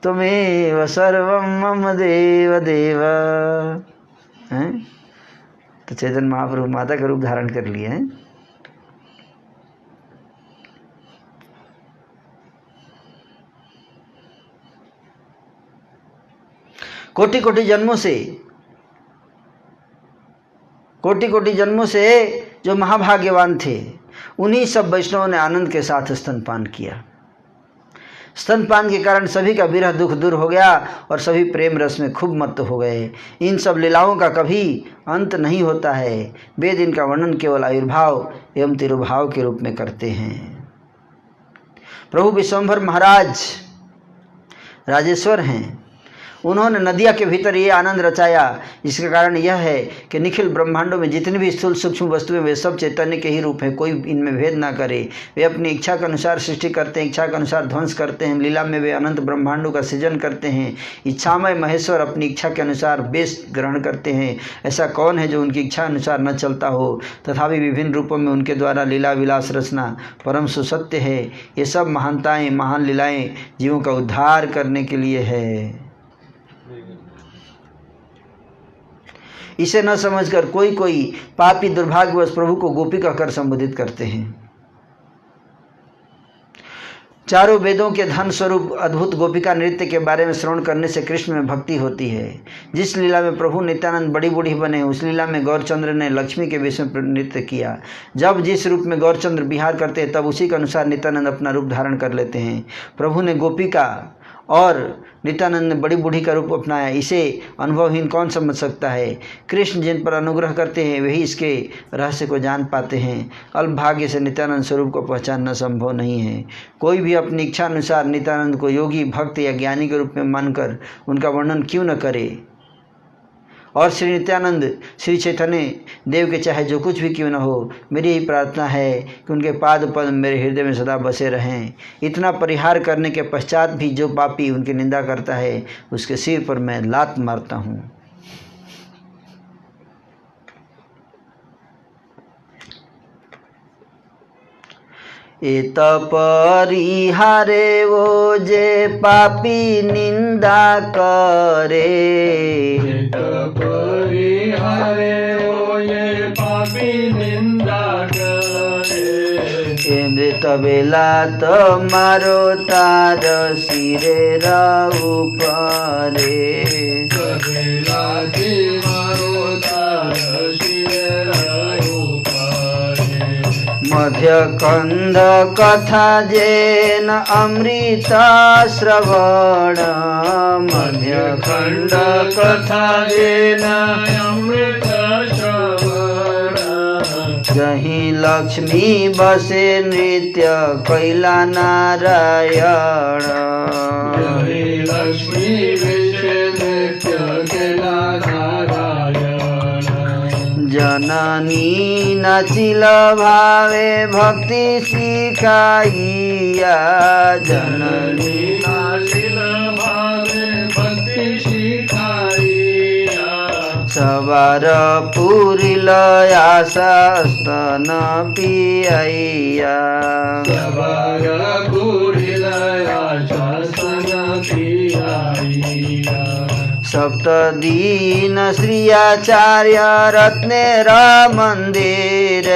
त्वमेव सर्वं मम देव देव। तो चैतन्य महाप्रभु माता का रूप धारण कर लिए हैं। कोटि कोटि जन्मों से जो महाभाग्यवान थे, उन्हीं सब वैष्णवों ने आनंद के साथ स्तनपान किया। स्तनपान के कारण सभी का विरह दुख दूर हो गया और सभी प्रेम रस में खूब मत्त हो गए। इन सब लीलाओं का कभी अंत नहीं होता है। वेद इनका वर्णन केवल आयुर्भाव एवं तिरुभाव के रूप में करते हैं। प्रभु विश्वंभर महाराज राजेश्वर हैं। उन्होंने नदिया के भीतर ये आनंद रचाया। इसका कारण यह है कि निखिल ब्रह्मांडों में जितनी भी स्थूल सूक्ष्म वस्तुएं वे सब चैतन्य के ही रूप हैं, कोई इनमें भेद ना करे। वे अपनी इच्छा के अनुसार सृष्टि करते हैं, इच्छा के अनुसार ध्वंस करते हैं। लीला में वे अनंत ब्रह्मांडों का सृजन करते हैं। इच्छामय महेश्वर अपनी इच्छा के अनुसार वेश ग्रहण करते हैं। ऐसा कौन है जो उनकी इच्छा अनुसार न चलता हो? तथापि विभिन्न रूपों में उनके द्वारा लीला विलास रचना परम सुसत्य है। ये सब महानताएं, महान लीलाएं जीवों का उद्धार करने के लिए है। इसे न समझकर कोई पापी दुर्भाग्यवश प्रभु को गोपी कहकर संबोधित करते हैं। चारों वेदों के धन स्वरूप अद्भुत गोपिका नृत्य के बारे में श्रवण करने से कृष्ण में भक्ति होती है। जिस लीला में प्रभु नित्यानंद बड़ी बूढ़ी बने, उस लीला में गौरचंद्र ने लक्ष्मी के वेश में नृत्य किया। जब जिस रूप में गौरचंद्र विहार करते हैं, तब उसी के अनुसार नित्यानंद अपना रूप धारण कर लेते हैं। प्रभु ने गोपिका और नित्यानंद ने बड़ी बूढ़ी का रूप अपनाया। इसे अनुभवहीन कौन समझ सकता है? कृष्ण जिन पर अनुग्रह करते हैं वही इसके रहस्य को जान पाते हैं। अल्पभाग्य से नित्यानंद स्वरूप को पहचानना संभव नहीं है। कोई भी अपनी इच्छा अनुसार नित्यानंद को योगी, भक्त या ज्ञानी के रूप में मानकर उनका वर्णन क्यों न करे। और श्री नित्यानंद श्री चैतन्य देव के चाहे जो कुछ भी क्यों न हो, मेरी यही प्रार्थना है कि उनके पाद पद्म मेरे हृदय में सदा बसे रहें। इतना परिहार करने के पश्चात भी जो पापी उनकी निंदा करता है, उसके सिर पर मैं लात मारता हूँ। एत परिहारे वो जे पापी निंदा करे, परिहारे वो ये पापी निंदा करे। मृत बेला तो मारो तार सिरे ऊपरे, मध्य कंद कथा जेन अमृत श्रवण, मध्य खंड कथा जेन अमृत श्रवण। जहीं लक्ष्मी बसे नृत्य कैला नारायण, जहीं लक्ष्मी बसे नृत्य कैला नारायण। जननी नाचिल भावे भक्ति सिखाइया, जननी नाचिल भावे भक्ति सिखाइया। सवार पूरिल आशा स्तन पियाइया, सवार पूरिल आशा स्तन पियाइया। सप्तदीन श्री आचार्य रत्नेर मंदिर,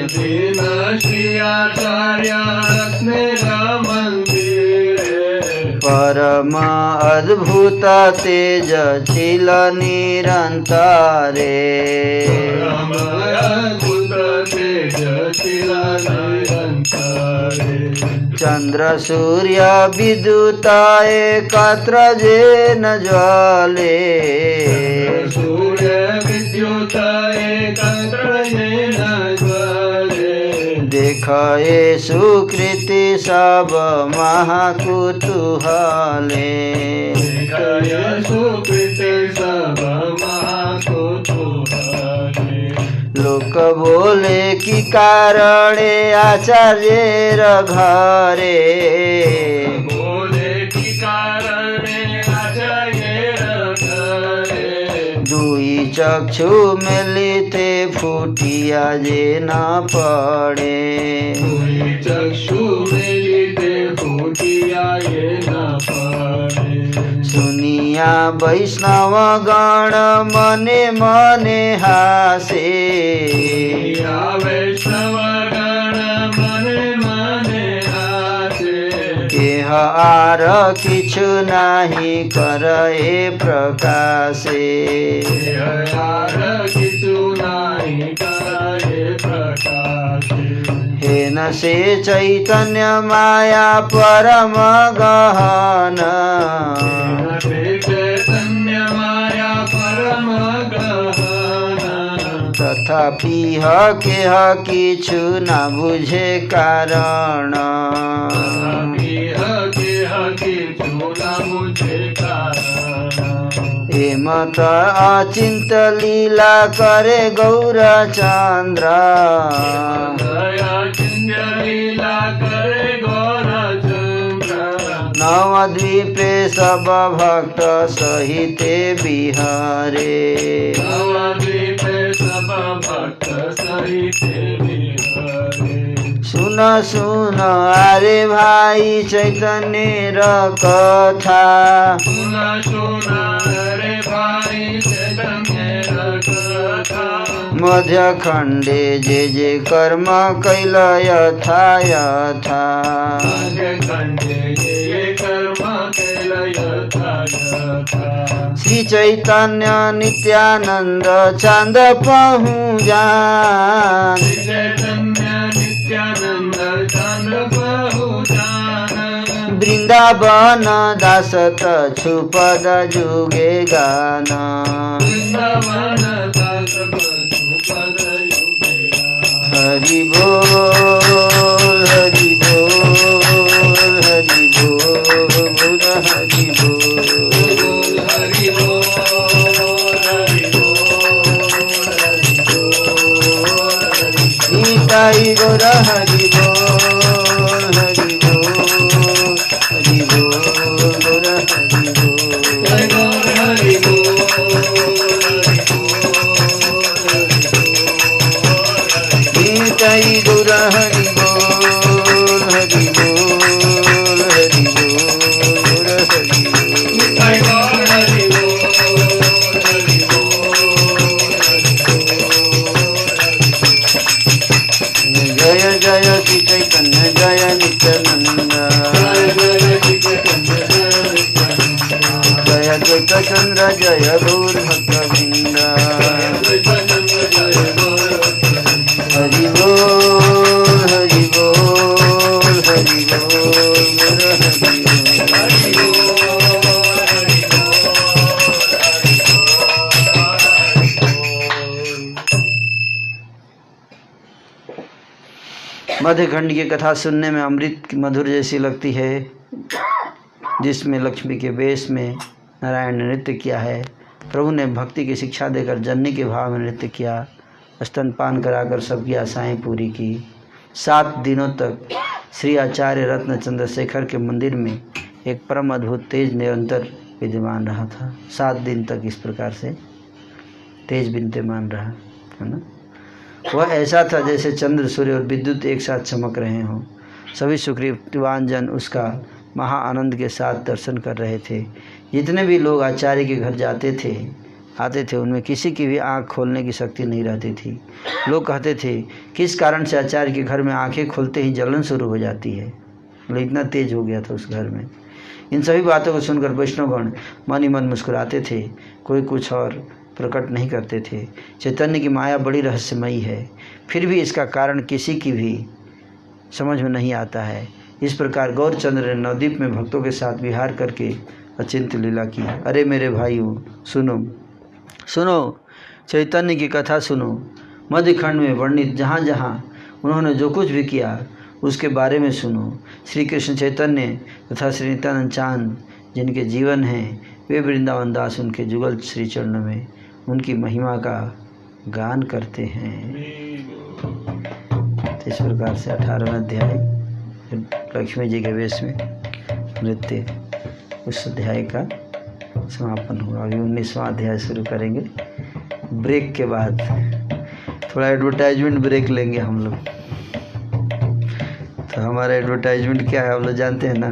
दीन श्री आचार्य रत्नेर मंदिर। परम अद्भुत तेज छिल निरंतरे, परम अद्भुत तेज छिल निरंतरे। चंद्र सूर्य विद्युत एकत्र जेन ज्वले, सूर्य विद्युत एकत्र जेन ज्वले। देखे सुकृति सब महाकुतूहले, देखे सुकृति सब महाकुतूहले। लोक बोले कि कारणे आचार्येर घरे, बोले कि कारणे आचार्येर घरे। दुई चक्षु मिलिते फुटिया जे न पड़े, दुई चक्षु मिलिते फुटिया ये न पड़े। सुनिया वैष्णव गण मने मने हासे, वैष्णव गण मने मने हासे। केह आर किछु नाही करे प्रकाशे हेन से चैतन्य माया परम गहन तथापि केह किछु न बुझे कारण हेमत अचिंत लीला करे गौरचंद्र नवद्वीपे सब भक्त सहिते बिहारे सुन सुन अरे भाई चैतन्य र कथा मध्य खंडे जे कर्म कैल यथा यथा श्री चैतन्य नित्यानंद चांद पहुँ जान वृंदावन दासत छुपद जुगे गाना हरि बोल हरि बोल हरि बोल हरि बोल हरि निताई गौर हरि बोल हरि बोल हरि बोल गौर हरि बोल हरि निताई गौर हरि बोल हरि बोल हरि बोल हरि जय जय श्री चैतन्य जय नित्यानंद जय द्वैत चंद्र जय गौर भक्तवृंद हरि बोल हरि बोल हरि बोल हरि मध्यखंड की कथा सुनने में अमृत की मधुर जैसी लगती है, जिसमें लक्ष्मी के वेश में नारायण ने नृत्य किया है। प्रभु ने भक्ति की शिक्षा देकर जननी के भाव में नृत्य किया, स्तनपान कराकर सबकी आशाएं पूरी की। 7 दिनों तक श्री आचार्य रत्न चंद्रशेखर के मंदिर में एक परम अद्भुत तेज निरंतर विद्यमान रहा था। 7 दिन तक इस प्रकार से तेज विद्यमान रहा, है ना। वह ऐसा था जैसे चंद्र सूर्य और विद्युत एक साथ चमक रहे हों। सभी सुकृतिवान जन उसका महा आनंद के साथ दर्शन कर रहे थे। जितने भी लोग आचार्य के घर आते थे उनमें किसी की भी आँख खोलने की शक्ति नहीं रहती थी। लोग कहते थे किस कारण से आचार्य के घर में आँखें खोलते ही जलन शुरू हो जाती है, मतलब इतना तेज हो गया था उस घर में। इन सभी बातों को सुनकर वैष्णवगण मन ही मन मुस्कुराते थे, कोई कुछ और प्रकट नहीं करते थे। चैतन्य की माया बड़ी रहस्यमयी है, फिर भी इसका कारण किसी की भी समझ में नहीं आता है। इस प्रकार गौरचंद्र ने नवद्वीप में भक्तों के साथ विहार करके अचिंत्य लीला की। अरे मेरे भाइयों, सुनो चैतन्य की कथा सुनो। मध्यखंड में वर्णित जहाँ जहाँ उन्होंने जो कुछ भी किया उसके बारे में सुनो। श्री कृष्ण चैतन्य तथा श्री नित्यानंद चांद जिनके जीवन हैं, वे वृंदावन दास उनके जुगल श्री चरणों में उनकी महिमा का गान करते हैं। इस प्रकार से 18वां अध्याय लक्ष्मी जी के वेश में नृत्य, उस अध्याय का समापन हुआ। अभी 19वां अध्याय शुरू करेंगे। ब्रेक के बाद थोड़ा एडवर्टाइजमेंट ब्रेक लेंगे हम लोग। तो हमारा एडवर्टाइजमेंट क्या है आप लोग जानते हैं ना।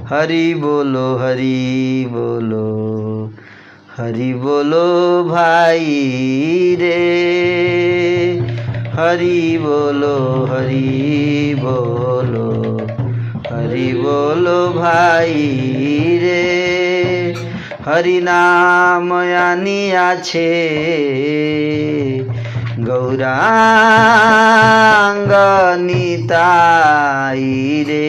हरि बोलो हरि बोलो, हरि बोलो भाई रे, हरि बोलो हरि बोलो, हरि हरि बोलो भाई रे हरि नाम आनिया छे गौरांग निताई रे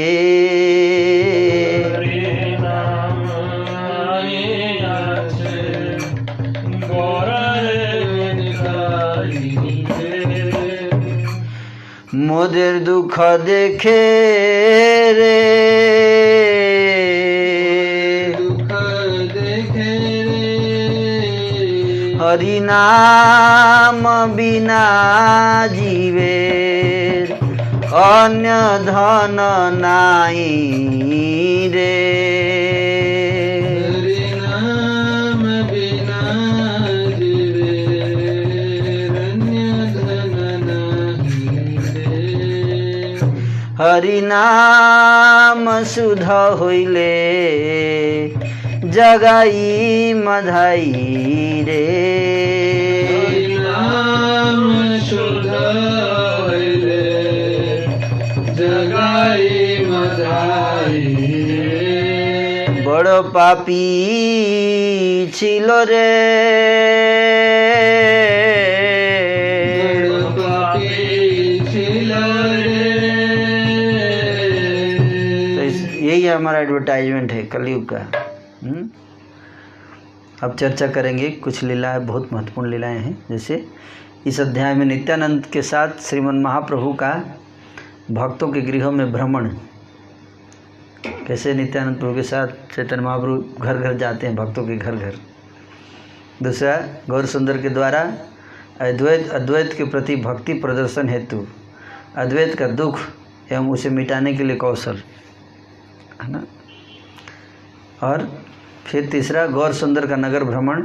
मोदेर दुख देखे रे हरि नाम बिना जीवेर अन्य धन नाई रे हरि नाम सुध होइले जगाई मधाई रे नाम शुद्ध होइले जगाई मधाई बड़ पापी छिलो रे यही हमारा एडवर्टाइजमेंट है कलयुग का। अब चर्चा करेंगे कुछ लीलाएं, बहुत महत्वपूर्ण लीलाएं हैं। जैसे इस अध्याय में नित्यानंद के साथ श्रीमन महाप्रभु का भक्तों के गृहों में भ्रमण, कैसे नित्यानंद प्रभु के साथ चैतन्य महाप्रभु घर घर जाते हैं, भक्तों के घर घर। दूसरा, गौर सुंदर के द्वारा अद्वैत के प्रति भक्ति प्रदर्शन हेतु अद्वैत का दुख एवं उसे मिटाने के लिए कौशल, है ना। और फिर तीसरा, गौर सुंदर का नगर भ्रमण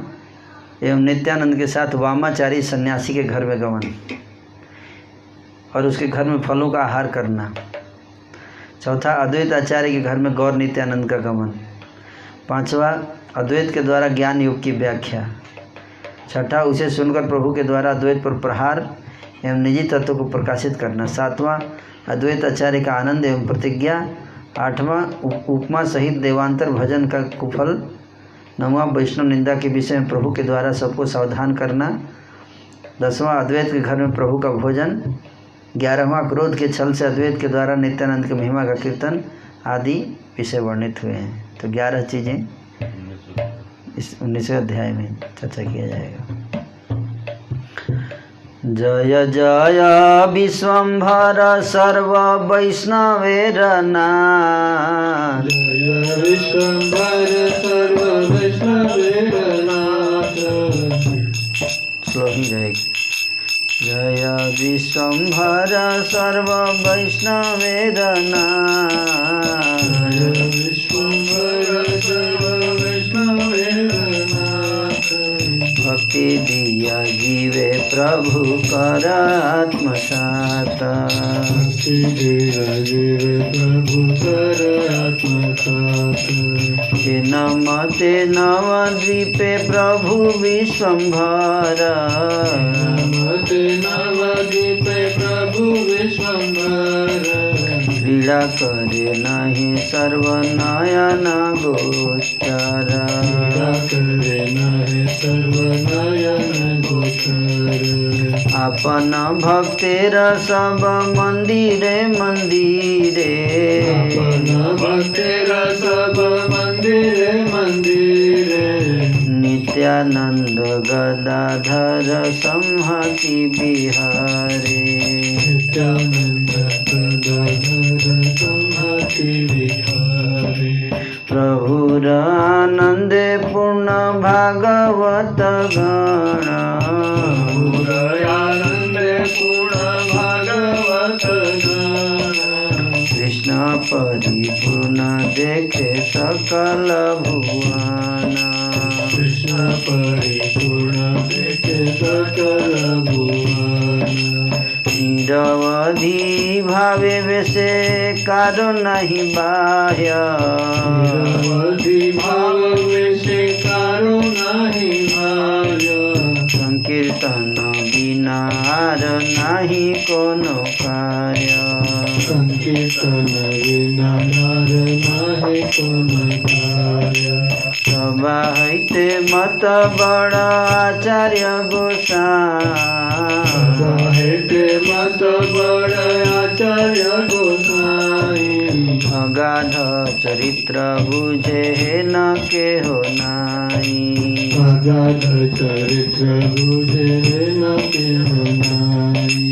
एवं नित्यानंद के साथ वामाचारी सन्यासी के घर में गमन और उसके घर में फलों का आहार करना। चौथा, अद्वैत आचार्य के घर में गौर नित्यानंद का गमन। पांचवा, अद्वैत के द्वारा ज्ञान योग की व्याख्या। छठा, उसे सुनकर प्रभु के द्वारा अद्वैत पर प्रहार एवं निजी तत्व को प्रकाशित करना। सातवां, अद्वैत आचार्य का आनंद एवं प्रतिज्ञा। आठवां, उपमा सहित देवांतर भजन का कुफल। नौवां, वैष्णव निंदा के विषय में प्रभु के द्वारा सबको सावधान करना। 10वां, अद्वैत के घर में प्रभु का भोजन। 11वां, क्रोध के छल से अद्वैत के द्वारा नित्यानंद की महिमा का कीर्तन आदि विषय वर्णित हुए हैं। तो 11 चीज़ें इस 19वें अध्याय में चर्चा किया जाएगा। जय जय विश्वम्भर सर्व वैष्णवेर नाथ, जय विश्वम्भर सर्व वैष्णवेर नाथ। स्लो ही रहेगी। जय विश्वम्भर सर्व वैष्णवेर नाथ, जय विश्वम्भर सर्व वैष्णवेर नाथ। भक्ति दिया जीवे प्रभु कर आत्मसात, भक्ति दिया जीवे प्रभु कर आत्मसात। हे नमते नवद्वीपे प्रभु विश्वम्भर, नमते नवद्वीपे प्रभु विश्वम्भर। क्रीड़ा करे नहीं सर्वनयन गोचर, क्रीड़ा करे नहीं सर्वनयन गोचर। अपन भक्तेर सब मंदिरे मंदिरे, अपन भक्तेर सब मंदिरे मंदिरे। नित्यानंद गदाधर संहति बिहारे, नित्यानंद गदाधर संहति बिहारे। प्रभुर आनंद पूर्ण भागवत गण, प्रभुर आनंद पूर्ण भागवत गण। कृष्ण परिपूर्ण देखे सकल भुवन, कृष्ण परिपूर्ण देखे सकल भुवन। निरवधि भावे वैसे कारो नहीं बाह्य, निरवधि भाव वैसे कारो नहीं बाह्य। संकीर्तन बिना आर नहीं कोनो कार्य, कीर्तन बिना नार नाहि तुम गाय। सभा हईते मत बड़ आचार्य गोसाई, मत बड़ आचार्य गोसाई। अगाध चरित्र बुझे न के हो नाई, अगाध चरित्र बुझे न के हो नाई।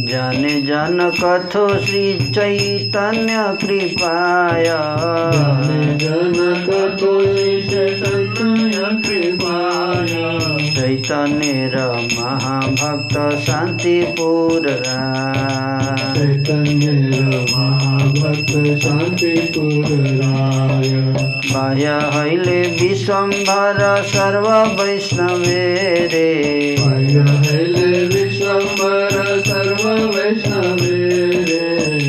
जाने जन कथो श्री चैतन्य कृपाय, जाने जन कथो श्री चैतन्य कृपाय। चैतन्य महाभक्त शांतिपुर राय, चैतन्य महाभक्त शांतिपुर राय। बाह्य हईले विश्वम्भर सर्व वैष्णवे रे, बाह्य हईले विश्वम्भर सर्व वैष्णवे रे।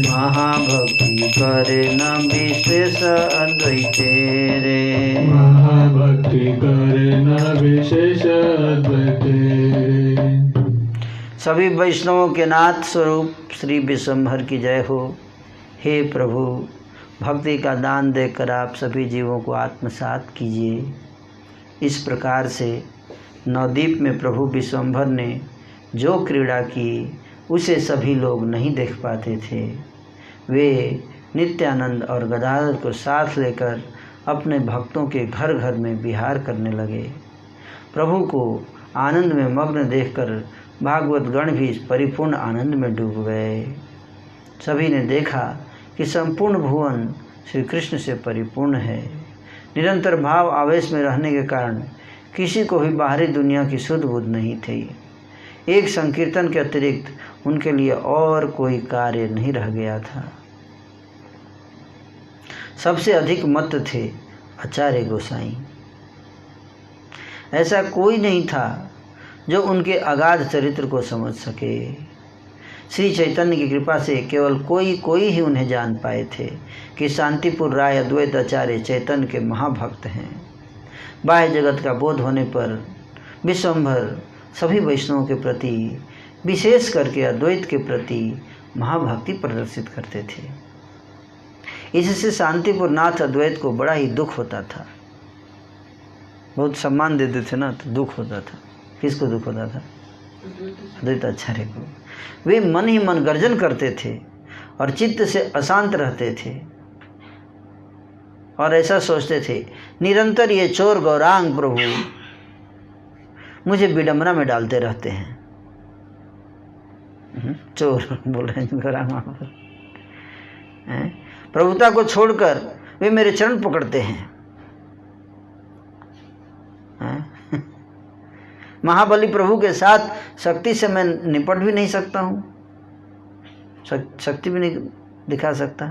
महाभक्ति करे न विशेष अद्वैते रे, महाभक्ति करे न विशेष अद्वैते। सभी वैष्णवों के नाथ स्वरूप श्री विश्वम्भर की जय हो। हे प्रभु, भक्ति का दान देकर आप सभी जीवों को आत्मसात कीजिए। इस प्रकार से नवद्वीप में प्रभु विश्वम्भर ने जो क्रीड़ा की उसे सभी लोग नहीं देख पाते थे। वे नित्यानंद और गदाधर को साथ लेकर अपने भक्तों के घर घर में विहार करने लगे। प्रभु को आनंद में मग्न देखकर भागवत गण भी परिपूर्ण आनंद में डूब गए। सभी ने देखा कि संपूर्ण भुवन श्री कृष्ण से परिपूर्ण है। निरंतर भाव आवेश में रहने के कारण किसी को भी बाहरी दुनिया की सुध बुध नहीं थी। एक संकीर्तन के अतिरिक्त उनके लिए और कोई कार्य नहीं रह गया था। सबसे अधिक मत्त थे आचार्य गोसाई। ऐसा कोई नहीं था जो उनके अगाध चरित्र को समझ सके। श्री चैतन्य की कृपा से केवल कोई ही उन्हें जान पाए थे कि शांतिपुर राय अद्वैत आचार्य चैतन्य के महाभक्त हैं। बाह्य जगत का बोध होने पर विश्वम्भर सभी वैष्णवों के प्रति, विशेष करके अद्वैत के प्रति महाभक्ति प्रदर्शित करते थे। इससे शांतिपुर नाथ अद्वैत को बड़ा ही दुख होता था। बहुत सम्मान देते थे ना, तो दुख होता था। किसको दुख होता था? अद्वैत आचार्य को। वे मन ही मन गर्जन करते थे और चित्त से अशांत रहते थे और ऐसा सोचते थे, निरंतर ये चोर गौरांग प्रभु मुझे विडंबना में डालते रहते हैं। चोर बोल रहे हैं गौरांग हैं। प्रभुता को छोड़कर वे मेरे चरण पकड़ते हैं। महाबली प्रभु के साथ शक्ति से मैं निपट भी नहीं सकता हूँ, शक्ति भी नहीं दिखा सकता।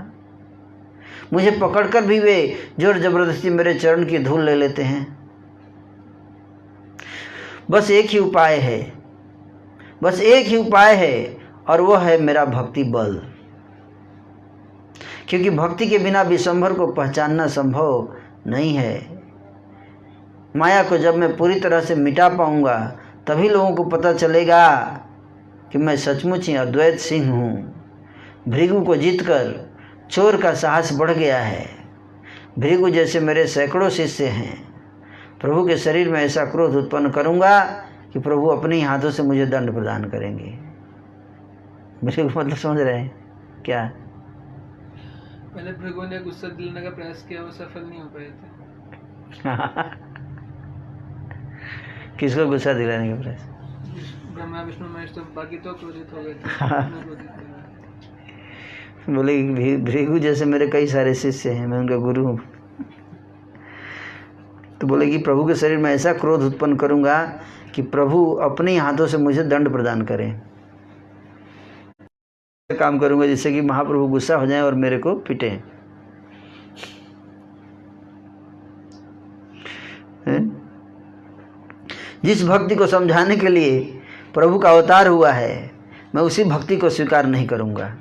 मुझे पकड़कर भी वे जोर जबरदस्ती मेरे चरण की धूल ले लेते हैं। बस एक ही उपाय है और वह है मेरा भक्ति बल। क्योंकि भक्ति के बिना विश्वम्भर को पहचानना संभव नहीं है। माया को जब मैं पूरी तरह से मिटा पाऊंगा तभी लोगों को पता चलेगा कि मैं सचमुच ही अद्वैत सिंह हूँ। भृगु को जीतकर चोर का साहस बढ़ गया है। भृगु जैसे मेरे सैकड़ों शिष्य हैं। प्रभु के शरीर में ऐसा क्रोध उत्पन्न करूंगा कि प्रभु अपने ही हाथों से मुझे दंड प्रदान करेंगे। भृगु मतलब समझ रहे हैं क्या? पहले भृगु ने गुस्सा दिलाने का प्रयास किया, वो सफल नहीं हो पाए थे। किसको गुस्सा दिलाने का प्रयास? ब्रह्मा विष्णु महेश, तो बाकी तो क्रोधित हो गए थे। बोले भृगु जैसे मेरे कई सारे शिष्य हैं, मैं उनका गुरु हूँ। तो बोले कि प्रभु के शरीर में ऐसा क्रोध उत्पन्न करूंगा कि प्रभु अपने ही हाथों से मुझे दंड प्रदान करें। काम करूंगा जिससे कि महाप्रभु गुस्सा हो जाएं और मेरे को पिटें। जिस भक्ति को समझाने के लिए प्रभु का अवतार हुआ है, मैं उसी भक्ति को स्वीकार नहीं करूंगा।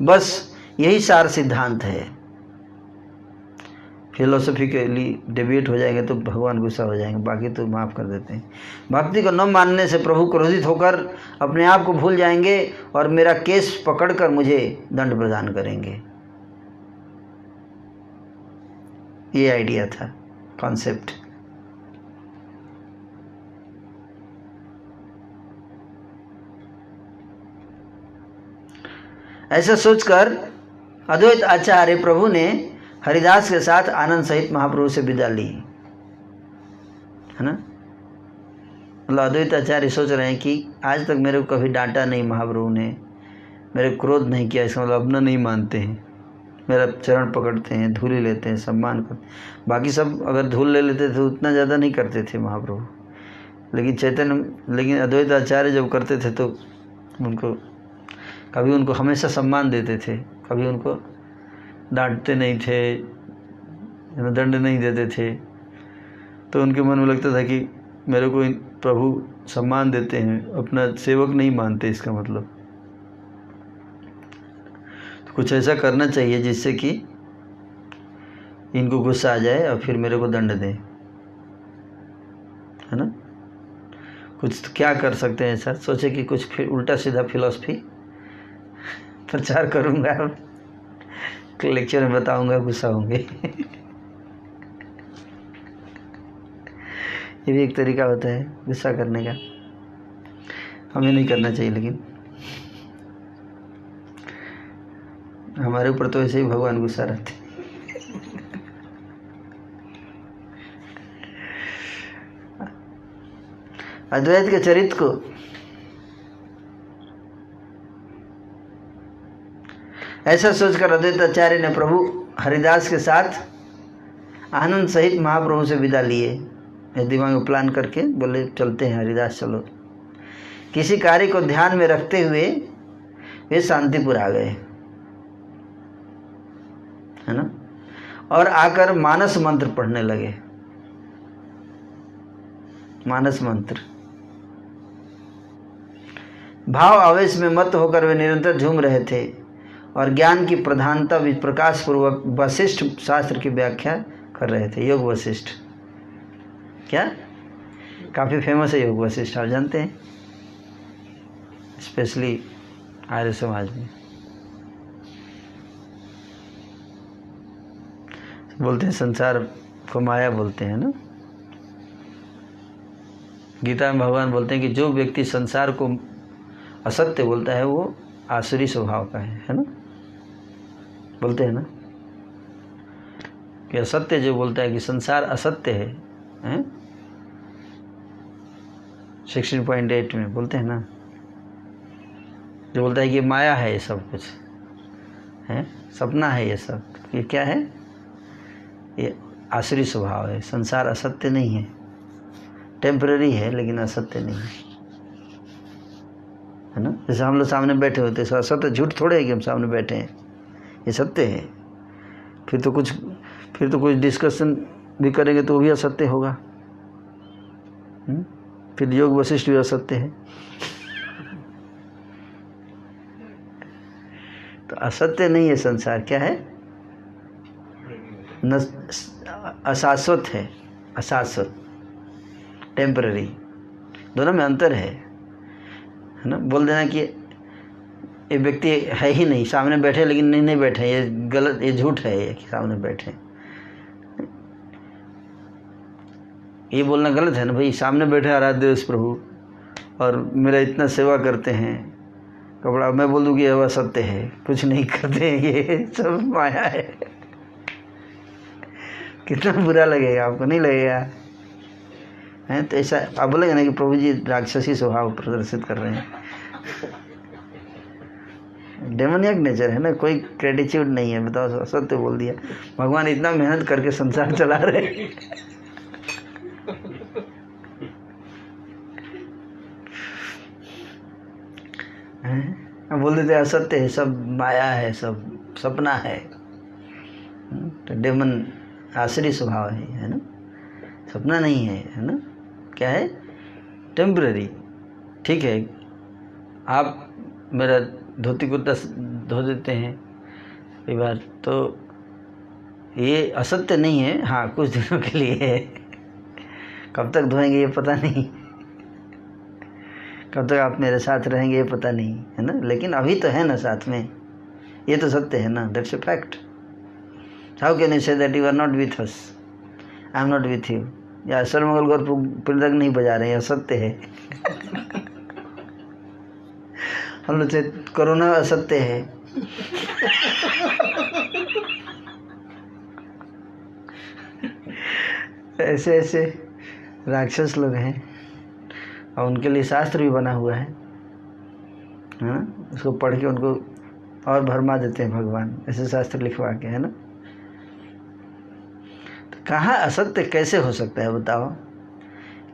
बस यही सार सिद्धांत है। फिलोसफिकली डिबेट हो जाएंगे तो भगवान गुस्सा हो जाएंगे, बाकी तो माफ़ कर देते हैं। भक्ति को न मानने से प्रभु क्रोधित होकर अपने आप को भूल जाएंगे और मेरा केस पकड़कर मुझे दंड प्रदान करेंगे। ये आइडिया था, कॉन्सेप्ट। ऐसा सोचकर अद्वैत आचार्य प्रभु ने हरिदास के साथ आनंद सहित महाप्रभु से विदा ली, है ना। मतलब अद्वैत आचार्य सोच रहे हैं कि आज तक मेरे को कभी डांटा नहीं महाप्रभु ने, मेरे क्रोध नहीं किया, इसका मतलब अपना नहीं मानते हैं, मेरा चरण पकड़ते हैं, धूल लेते हैं, सम्मान करते। बाकी सब अगर धूल ले लेते थे उतना ज़्यादा नहीं करते थे महाप्रभु, लेकिन अद्वैत आचार्य जब करते थे तो कभी उनको हमेशा सम्मान देते थे, कभी उनको डांटते नहीं थे, दंड नहीं देते थे। तो उनके मन में लगता था कि मेरे को प्रभु सम्मान देते हैं, अपना सेवक नहीं मानते, इसका मतलब तो कुछ ऐसा करना चाहिए जिससे कि इनको गुस्सा आ जाए और फिर मेरे को दंड दें, है ना। कुछ तो क्या कर सकते हैं ऐसा, सोचे कि कुछ फिर उल्टा सीधा फिलॉसफी प्रचार करूँगा, लेक्चर में बताऊँगा, गुस्सा होंगे। ये भी एक तरीका होता है गुस्सा करने का, हमें नहीं करना चाहिए, लेकिन हमारे ऊपर तो ऐसे ही भगवान गुस्सा रहते। अद्वैत के चरित्र को ऐसा सोचकर अद्वैत आचार्य ने प्रभु हरिदास के साथ आनंद सहित महाप्रभु से विदा लिए। दिमाग में प्लान करके बोले चलते हैं हरिदास, चलो। किसी कार्य को ध्यान में रखते हुए वे शांतिपुर आ गए, है ना, और आकर मानस मंत्र पढ़ने लगे। मानस मंत्र, भाव आवेश में मत होकर वे निरंतर झूम रहे थे और ज्ञान की प्रधानता प्रकाश पूर्वक वशिष्ठ शास्त्र की व्याख्या कर रहे थे। योग वशिष्ठ, क्या काफ़ी फेमस है योग वशिष्ठ, आप जानते हैं, स्पेशली आर्य समाज में बोलते हैं, संसार को माया बोलते हैं ना। गीता में भगवान बोलते हैं कि जो व्यक्ति संसार को असत्य बोलता है वो आसुरी स्वभाव का है ना। बोलते हैं ना कि असत्य जो बोलता है कि संसार असत्य है 16.8 में बोलते हैं ना, जो बोलता है कि माया है ये सब कुछ है, सपना है ये सब, ये क्या है, ये आसुरी स्वभाव है। संसार असत्य नहीं है, टेम्पररी है लेकिन असत्य नहीं है ना। जैसे हम लोग सामने बैठे होते हैं, असत्य झूठ थोड़े है कि हम सामने बैठे हैं, ये सत्य है। फिर तो कुछ डिस्कशन भी करेंगे तो वो भी असत्य होगा। फिर योग वशिष्ठ भी असत्य है। तो असत्य नहीं है संसार, क्या है, अशाश्वत है, अशाश्वत, टेम्पररी, दोनों में अंतर है ना। बोल देना कि ये व्यक्ति है ही नहीं, सामने बैठे लेकिन नहीं बैठे, ये गलत, ये झूठ है, ये कि सामने बैठे, ये बोलना गलत है ना भाई। सामने बैठे आराध्य प्रभु और मेरा इतना सेवा करते हैं, कपड़ा, मैं बोल दूँ कि यह सत्य है, कुछ नहीं करते हैं, ये सब माया है, कितना बुरा लगेगा, आपको नहीं लगेगा है। तो ऐसा आप बोलेंगे ना कि प्रभु जी राक्षसी स्वभाव प्रदर्शित कर रहे हैं, डेमोनियक नेचर है ना, कोई ग्रेटिट्यूड नहीं है। बताओ, सत्य बोल दिया, भगवान इतना मेहनत करके संसार चला रहे हैं, बोल देते असत्य है, सब माया है, सब सपना है। तो डेमन आसुरी स्वभाव है ना, सपना नहीं है ना, क्या है, टेम्पररी। ठीक है, आप मेरा धोती कुर्ता धो देते हैं कई बार, तो ये असत्य नहीं है, हाँ कुछ दिनों के लिए है, कब तक धोएंगे ये पता नहीं, कब तक आप मेरे साथ रहेंगे ये पता नहीं, है ना, लेकिन अभी तो है ना साथ में, ये तो सत्य है ना, that's a fact. How can you say that you are not with us, I am not with you, या सर्वमंगल गौर पृथक नहीं बजा रहे हैं, असत्य है। हम लोग से कोरोना असत्य है। ऐसे ऐसे राक्षस लोग हैं और उनके लिए शास्त्र भी बना हुआ है ना, उसको पढ़ के उनको और भरमा देते हैं भगवान, ऐसे शास्त्र लिखवा के, है ना। तो कहाँ असत्य कैसे हो सकता है बताओ,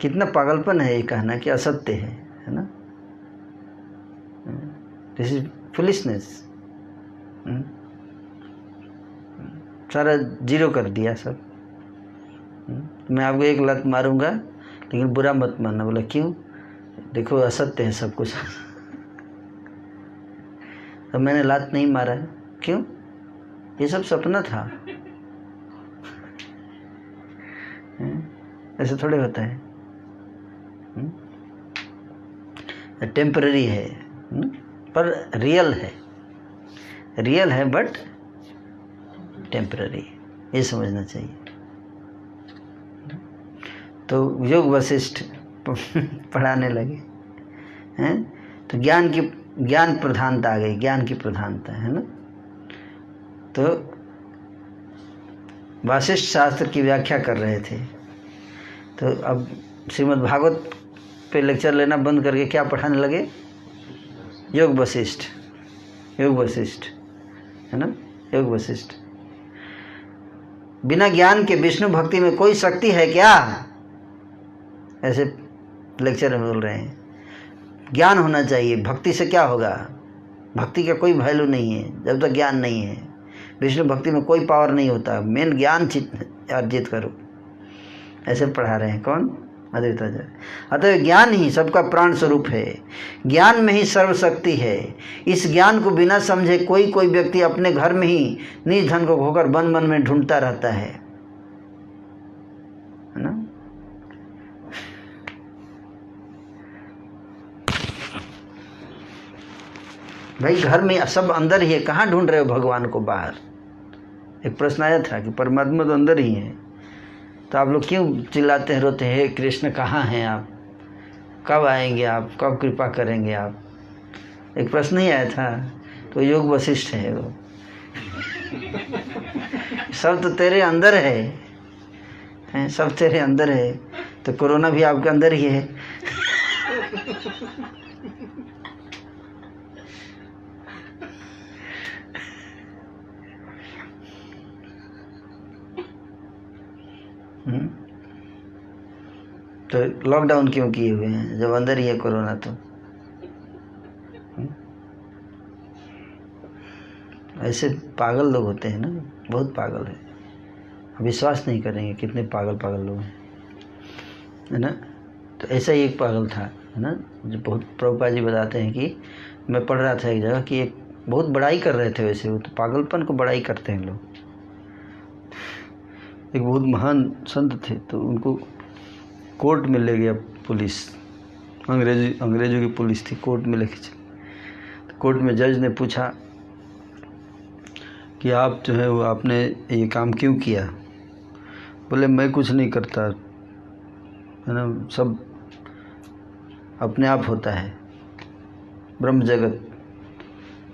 कितना पागलपन है ये कहना कि असत्य है ना। This is foolishness. सारा जीरो कर दिया सब। मैं आपको एक लत मारूंगा लेकिन बुरा मत मानना। बोला क्यों? देखो असत्य है सब कुछ। तो मैंने लात नहीं मारा। क्यों? ये सब सपना था। ऐसे थोड़े होता है। टेम्पररी है पर रियल है, रियल है बट टेम्पररी, ये समझना चाहिए। तो योग वशिष्ठ पढ़ाने लगे हैं तो ज्ञान प्रधानता आ गई, ज्ञान की प्रधानता, है ना। तो वशिष्ठ शास्त्र की व्याख्या कर रहे थे, तो अब श्रीमद् भागवत पे लेक्चर लेना बंद करके क्या पढ़ाने लगे? योग वशिष्ठ, योग वशिष्ठ, है ना, योग वशिष्ठ। बिना ज्ञान के विष्णु भक्ति में कोई शक्ति है क्या? ऐसे लेक्चर में बोल रहे हैं। ज्ञान होना चाहिए, भक्ति से क्या होगा? भक्ति का कोई वैल्यू नहीं है जब तक ज्ञान नहीं है। विष्णु भक्ति में कोई पावर नहीं होता, मेन ज्ञान अर्जित करो। ऐसे पढ़ा रहे हैं कौन? अद्वैत आचार्य। अतः ज्ञान ही सबका प्राण स्वरूप है, ज्ञान में ही सर्वशक्ति है। इस ज्ञान को बिना समझे कोई व्यक्ति अपने घर में ही निज धन को खोकर वन वन में ढूंढता रहता है ना। भाई घर में सब अंदर ही है, कहाँ ढूंढ रहे हो भगवान को बाहर? एक प्रश्न आया था कि परमात्मा तो अंदर ही है, तो आप लोग क्यों चिल्लाते हैं, रोते हैं, कृष्ण कहाँ हैं आप, कब आएंगे आप, कब कृपा करेंगे आप? एक प्रश्न ही आया था। तो योग वशिष्ठ है वो। सब तो तेरे अंदर है, सब तेरे अंदर है, तो कोरोना भी आपके अंदर ही है। तो लॉकडाउन क्यों किए हुए हैं जब अंदर ही है कोरोना? तो ऐसे पागल लोग होते हैं ना, बहुत पागल है, विश्वास नहीं करेंगे कितने पागल लोग हैं, है ना। तो ऐसा ही एक पागल था, है ना, जो बहुत प्रभुपाद जी बताते हैं कि मैं पढ़ रहा था एक जगह कि एक बहुत बड़ाई कर रहे थे, वैसे वो तो पागलपन को बड़ाई करते हैं लोग। एक बहुत महान संत थे, तो उनको कोर्ट में ले गया पुलिस, अंग्रेजों की पुलिस थी, कोर्ट में लेके चले। तो कोर्ट में जज ने पूछा कि आप जो है वो आपने ये काम क्यों किया? बोले मैं कुछ नहीं करता, है ना, सब अपने आप होता है, ब्रह्म जगत,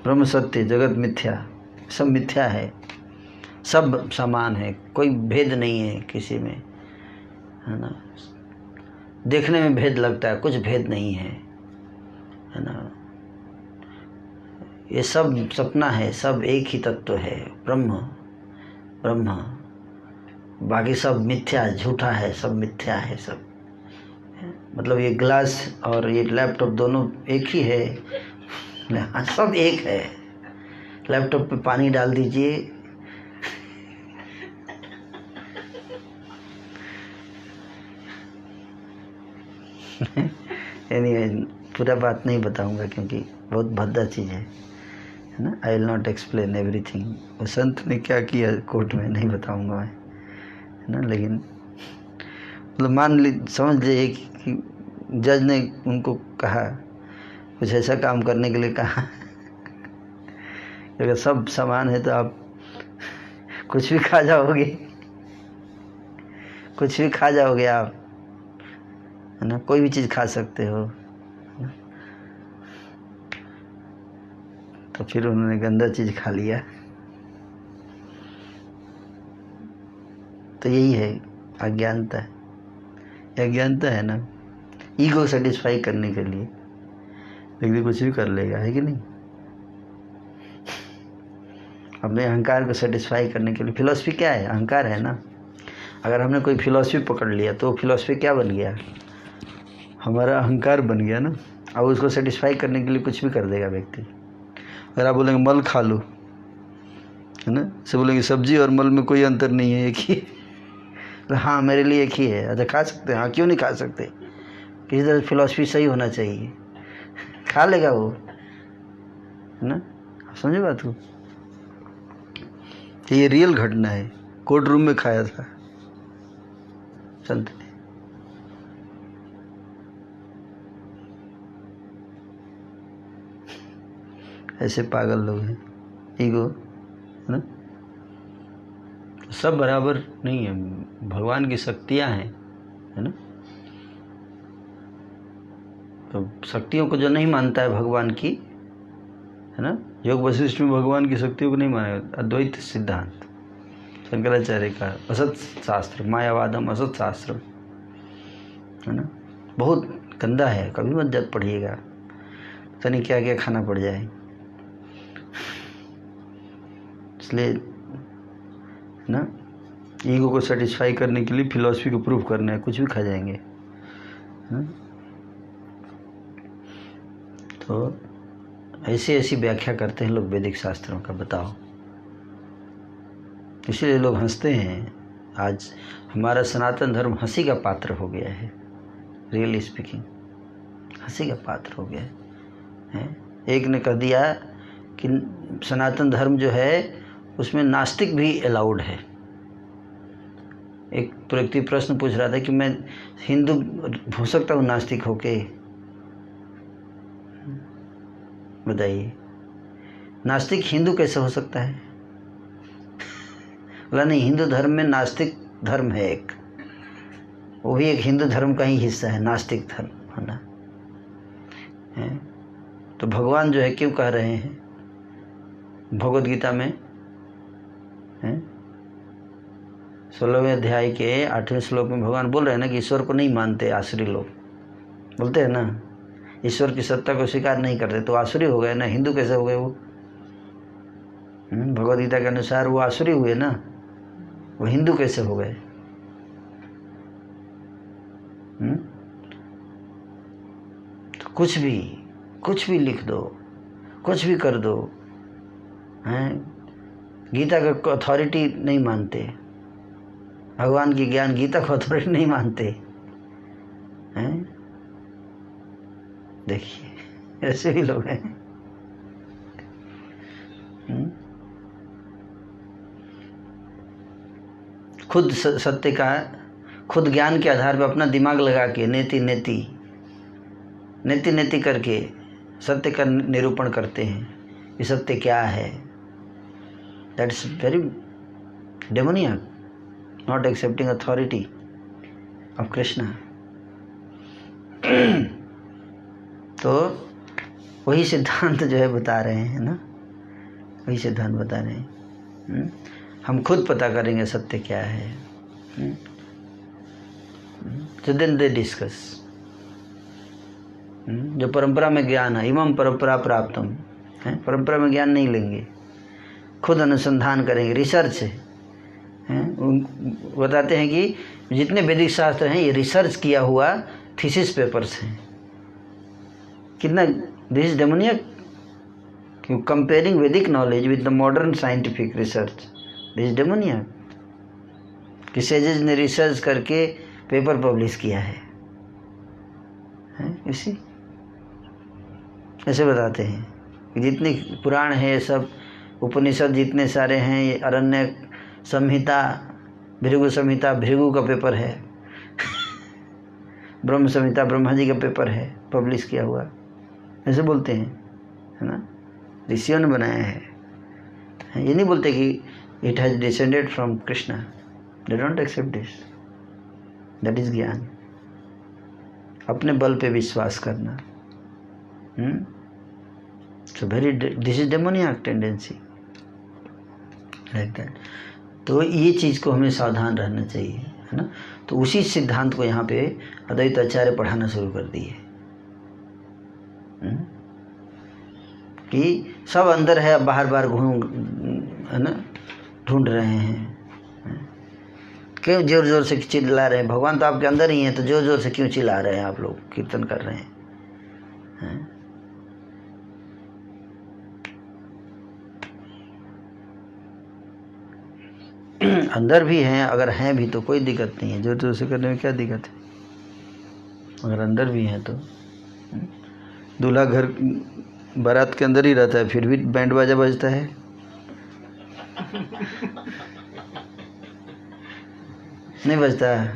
ब्रह्म सत्य, जगत मिथ्या, सब मिथ्या है, सब समान है, कोई भेद नहीं है किसी में, है ना। देखने में भेद लगता है, कुछ भेद नहीं है ना। ये सब सपना है, सब एक ही तत्व है, ब्रह्म ब्रह्म, बाकी सब मिथ्या, झूठा है, सब मिथ्या है सब। मतलब ये ग्लास और ये लैपटॉप दोनों एक ही है, सब एक है। लैपटॉप पे पानी डाल दीजिए, anyway, पूरा बात नहीं बताऊंगा क्योंकि बहुत भद्दा चीज़ है है ना। I will not explain everything. वो संत ने क्या किया कोर्ट में नहीं बताऊंगा मैं, है ना। लेकिन मतलब समझ लीजिए कि जज ने उनको कहा, कुछ ऐसा काम करने के लिए कहा अगर सब समान है तो आप कुछ भी खा जाओगे, कुछ भी खा जाओगे आप, है ना। कोई भी चीज़ खा सकते हो, है ना? तो फिर उन्होंने गंदा चीज़ खा लिया। तो यही है अज्ञानता। अज्ञानता है ना, ईगो सेटिस्फाई करने के लिए व्यक्ति कुछ भी कर लेगा, है कि नहीं। अपने अहंकार को सेटिस्फाई करने के लिए फिलॉसफी क्या है, अहंकार है ना। अगर हमने कोई फिलॉसफी पकड़ लिया तो फिलॉसफी क्या बन गया, हमारा अहंकार बन गया ना। अब उसको सेटिस्फाई करने के लिए कुछ भी कर देगा व्यक्ति। अगर आप बोलेंगे मल खा लो, है ना, से बोलेंगे सब्जी और मल में कोई अंतर नहीं है, एक ही है। तो हाँ मेरे लिए एक ही है। अच्छा खा सकते हैं, हाँ क्यों नहीं खा सकते, किसी तरह फिलॉसफी सही होना चाहिए, खा लेगा वो, है ना। समझे बात को। तो ये रियल घटना है, कोर्ट रूम में खाया था संत ने। ऐसे पागल लोग हैं, ईगो, है ना। सब बराबर नहीं है, भगवान की शक्तियाँ हैं, है ना। तो शक्तियों को जो नहीं मानता है भगवान की, है ना, योग वशिष्ठ में भगवान की शक्तियों को नहीं मानेगा। अद्वैत सिद्धांत शंकराचार्य का असत शास्त्र, मायावादम असत शास्त्र, है ना, बहुत गंदा है, कभी मत जब पढ़िएगा, पता नहीं क्या क्या खाना पड़ जाए। इसलिए ना, ईगो को सेटिस्फाई करने के लिए फिलॉसफी को प्रूव करना है, कुछ भी खा जाएंगे, है? तो ऐसी व्याख्या करते हैं लोग वैदिक शास्त्रों का, बताओ। इसलिए लोग हंसते हैं। आज हमारा सनातन धर्म हंसी का पात्र हो गया है, रियली स्पीकिंग हंसी का पात्र हो गया है। एक ने कह दिया कि सनातन धर्म जो है उसमें नास्तिक भी अलाउड है। एक व्यक्ति प्रश्न पूछ रहा था कि मैं हिंदू हो सकता हूँ नास्तिक होके, बताइए नास्तिक हिंदू कैसे हो सकता है। बोला नहीं, हिंदू धर्म में नास्तिक धर्म है एक, वो भी एक हिंदू धर्म का ही हिस्सा है, नास्तिक धर्म होना है। तो भगवान जो है क्यों कह रहे हैं भगवद गीता में, 16वें अध्याय के 8वें श्लोक में भगवान बोल रहे हैं ना कि ईश्वर को नहीं मानते आसुरी लोग, बोलते हैं ना, ईश्वर की सत्ता को स्वीकार नहीं करते, तो आसुरी हो गए ना, हिंदू कैसे हो गए वो। भगवद गीता के अनुसार वो आसुरी हुए ना, वो हिंदू कैसे हो गए। तो कुछ भी लिख दो, कुछ भी कर दो, हैं, गीता का अथॉरिटी नहीं मानते, भगवान की ज्ञान गीता को अथॉरिटी नहीं मानते हैं। देखिए ऐसे भी लोग हैं। खुद सत्य का, खुद ज्ञान के आधार पर अपना दिमाग लगा के नेति करके सत्य का निरूपण करते हैं कि सत्य क्या है। That is very demoniac, not accepting authority of Krishna. तो वही सिद्धांत जो है बता रहे हैं ना, वही सिद्धांत बता रहे हैं। हम खुद पता करेंगे सत्य क्या है। तो देन दे डिस्कस। जो परंपरा में ज्ञान है, इमम परंपरा प्राप्तम है, परंपरा में ज्ञान नहीं लेंगे, खुद अनुसंधान करेंगे, रिसर्च है। बताते हैं कि जितने वैदिक शास्त्र हैं ये रिसर्च किया हुआ थीसिस पेपर्स हैं। कितना this is demoniac, comparing Vedic knowledge with the modern scientific research, this is demoniac. कि सेजेस ने रिसर्च करके पेपर पब्लिश किया है, इसी ऐसे बताते हैं। जितने पुराण है ये सब, उपनिषद जितने सारे हैं, ये अरण्य संहिता, भृगु संहिता भृगु का पेपर है, ब्रह्म संहिता ब्रह्मा जी का पेपर है, पब्लिश किया हुआ, ऐसे बोलते हैं, है ना, ऋषियों ने बनाया है। ये नहीं बोलते कि it has descended from Krishna, they don't accept this, that is ज्ञान, अपने बल पे विश्वास करना। So very, this is demoniac tendency like that. तो ये चीज़ को हमें सावधान रहना चाहिए, है ना। तो उसी सिद्धांत को यहाँ पे अद्वैत आचार्य पढ़ाना शुरू कर दिए कि सब अंदर है, बाहर बाहर घूम, है ना, ढूंढ रहे हैं, क्यों जोर जोर से चिल्ला रहे हैं, भगवान तो आपके अंदर ही हैं, तो जोर जोर से क्यों चिल्ला रहे हैं आप लोग, कीर्तन कर रहे हैं, अंदर भी हैं, अगर हैं भी तो कोई दिक्कत नहीं है, जोर जोर से करने में क्या दिक्कत है, अगर अंदर भी हैं तो। दूल्हा घर बारात के अंदर ही रहता है, फिर भी बैंड बाजा बजता है, नहीं बजता है,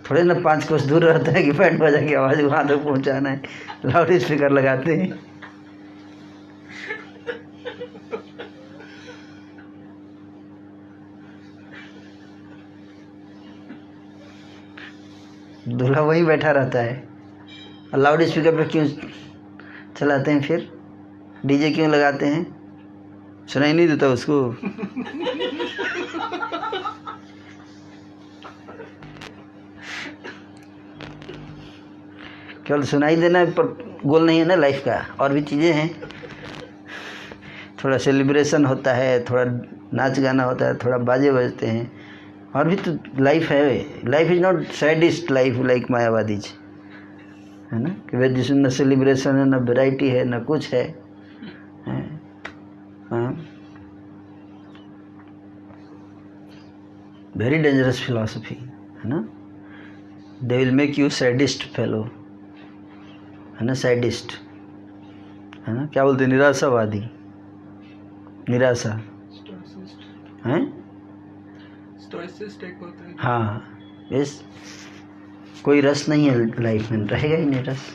थोड़े ना 5 कोस दूर रहता है कि बैंड बाजा की आवाज़ वहाँ तक पहुँचाना है, लाउड स्पीकर लगाते हैं। दूल्हा वहीं बैठा रहता है, और लाउड स्पीकर पे क्यों चलाते हैं, फिर डीजे क्यों लगाते हैं, सुनाई नहीं देता उसको। केवल सुनाई देना पर गोल नहीं है ना लाइफ का, और भी चीज़ें हैं, थोड़ा सेलिब्रेशन होता है, थोड़ा नाच गाना होता है, थोड़ा बाजे बजते हैं, और भी तो लाइफ है। Life is not sadist life like Mayavadis, है ना, कि जिसमें न सेलिब्रेशन है, न वैरायटी है, न कुछ है, वेरी डेंजरस फिलॉसफी, है ना। They will make you sadist fellow, है ना, सैडिस्ट, है ना, क्या बोलते हैं, निराशावादी, निराशा हैं, स्टोइसिस्ट एक होता है। हाँ, इस कोई रस नहीं है लाइफ में, रहेगा ही नहीं रस,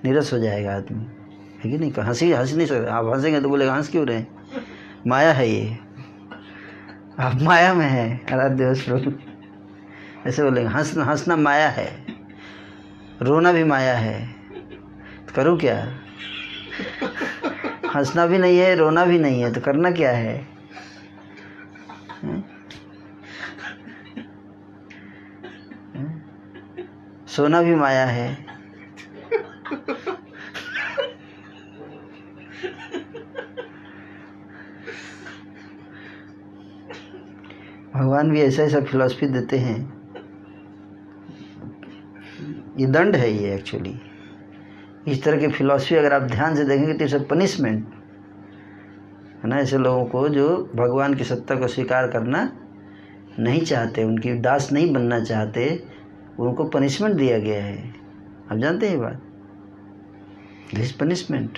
निरस हो जाएगा आदमी, है कि नहीं। हंस नहीं सकते आप, हंसेंगे तो बोलेगा हंस क्यों रहे, माया है ये, आप माया में है, आराध्य प्रभु ऐसे बोलेंगे, हंसना माया है, रोना भी माया है, तो करूँ क्या, हंसना भी नहीं है, रोना भी नहीं है, तो करना क्या है, सोना भी माया है, भगवान भी ऐसा ऐसा फिलॉसफी देते हैं, ये दंड है ये एक्चुअली। इस तरह की फिलॉसफी अगर आप ध्यान से देखेंगे तो इसे पनिशमेंट है ना, ऐसे लोगों को जो भगवान की सत्ता को स्वीकार करना नहीं चाहते, उनकी दास नहीं बनना चाहते, उनको पनिशमेंट दिया गया है। आप जानते हैं ये बात, दिस पनिशमेंट।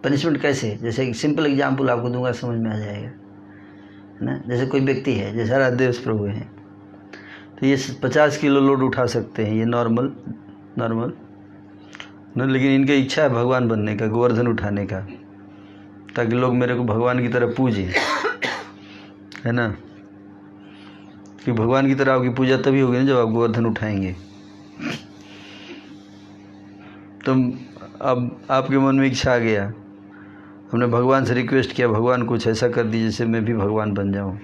पनिशमेंट कैसे, जैसे एक सिंपल एग्जाम्पल आपको दूंगा, समझ में आ जाएगा, है ना। जैसे कोई व्यक्ति है, जैसे आराध्य प्रभु हैं, तो ये 50 किलो लोड उठा सकते हैं, ये नॉर्मल ना, लेकिन इनकी इच्छा है भगवान बनने का, गोवर्धन उठाने का, ताकि लोग मेरे को भगवान की तरह पूजें, है ना, कि भगवान की तरह आपकी पूजा तभी होगी ना जब आप गोवर्धन उठाएंगे। तो अब आपके मन में इच्छा आ गया, हमने भगवान से रिक्वेस्ट किया, भगवान कुछ ऐसा कर दीजिए जिससे मैं भी भगवान बन जाऊं,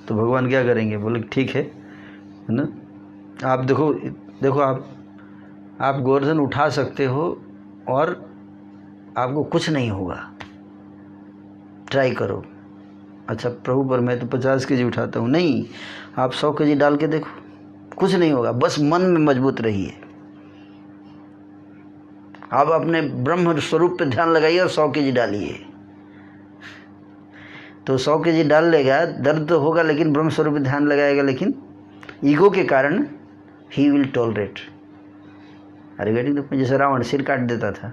तो भगवान क्या करेंगे, बोले ठीक है ना, आप देखो आप गोवर्धन उठा सकते हो और आपको कुछ नहीं होगा, ट्राई करो। अच्छा प्रभु, पर मैं तो 50 केजी उठाता हूँ। नहीं, आप 100 केजी डाल के देखो, कुछ नहीं होगा, बस मन में मजबूत रहिए। आप अपने ब्रह्म स्वरूप पे ध्यान लगाइए और 100 केजी डालिए, तो 100 केजी डाल लेगा, दर्द तो होगा, लेकिन ब्रह्म स्वरूप पे ध्यान लगाएगा, लेकिन ईगो के कारण ही will tolerate, are you getting the point? जैसे रावण सिर काट देता था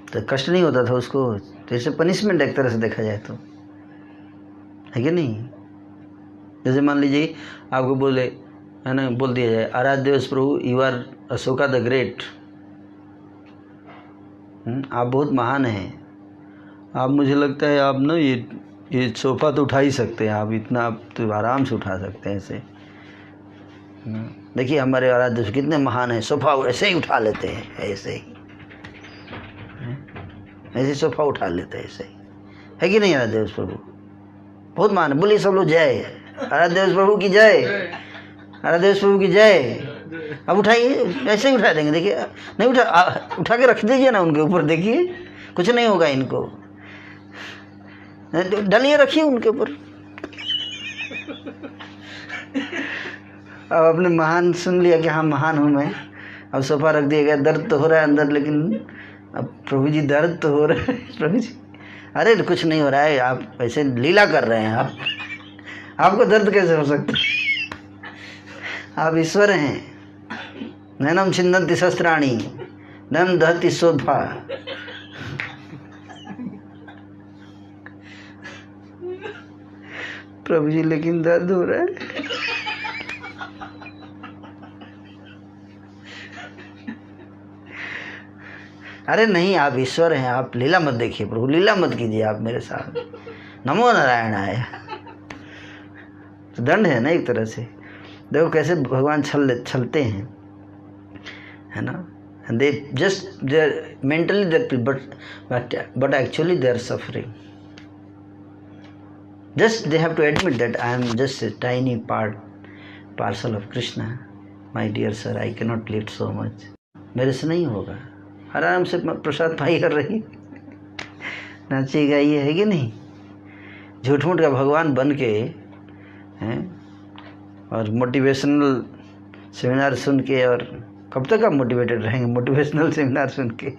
तो कष्ट नहीं होता था उसको, तो इसे पनिशमेंट एक तरह से देखा जाए तो, है कि नहीं? जैसे मान लीजिए आपको बोले, है ना, बोल दिया जाए आराध्य प्रभु you are Ashoka the great, आप बहुत महान हैं, आप मुझे लगता है आप ना ये सोफ़ा तो उठा ही सकते हैं, आप इतना आप तो आराम से उठा सकते हैं ऐसे। देखिए हमारे आराध्य कितने महान हैं, सोफ़ा ऐसे ही उठा लेते हैं, ऐसे ही ऐसे सोफ़ा उठा लेते हैं ऐसे ही, है कि नहीं? आराध्य प्रभु बहुत महान है। बोलिए सब लोग जय, आराध्य प्रभु की जय, आराध्य प्रभु की जय। अब उठाइए, ऐसे ही उठा देंगे, देखिए नहीं उठा के रख दीजिए ना उनके ऊपर, देखिए कुछ नहीं होगा इनको, डलिए रखिए उनके ऊपर। अब आपने महान सुन लिया कि हाँ महान हूँ मैं, अब सोफा रख दिया गया, दर्द तो हो रहा है अंदर, लेकिन अब प्रभु जी दर्द तो हो रहा है प्रभु जी, अरे कुछ नहीं हो रहा है, आप ऐसे लीला कर रहे हैं, आपको दर्द कैसे हो सकता है? आप ईश्वर हैं। नैनम छिन्दन्ति शस्त्राणि नैनम दहति शोभा। प्रभु जी लेकिन दर्द हो रहा है। अरे नहीं, आप ईश्वर हैं, आप लीला मत देखिए प्रभु, लीला मत कीजिए आप मेरे साथ। नमो नारायणाय। तो दंड है ना एक तरह से। देखो कैसे भगवान छलते हैं, है ना। They just they are mentally there, but actually they are suffering. Just they have to admit that I am just a tiny parcel of Krishna. My dear sir, I can not lift so much. मेरे से नहीं होगा। आराम से प्रसाद पाई कर रही, नाची गाइए, है कि नहीं। झूठ मूठ का भगवान बन के हैं, और मोटिवेशनल सेमिनार सुन के, और कब तक आप मोटिवेटेड रहेंगे मोटिवेशनल सेमिनार सुन के।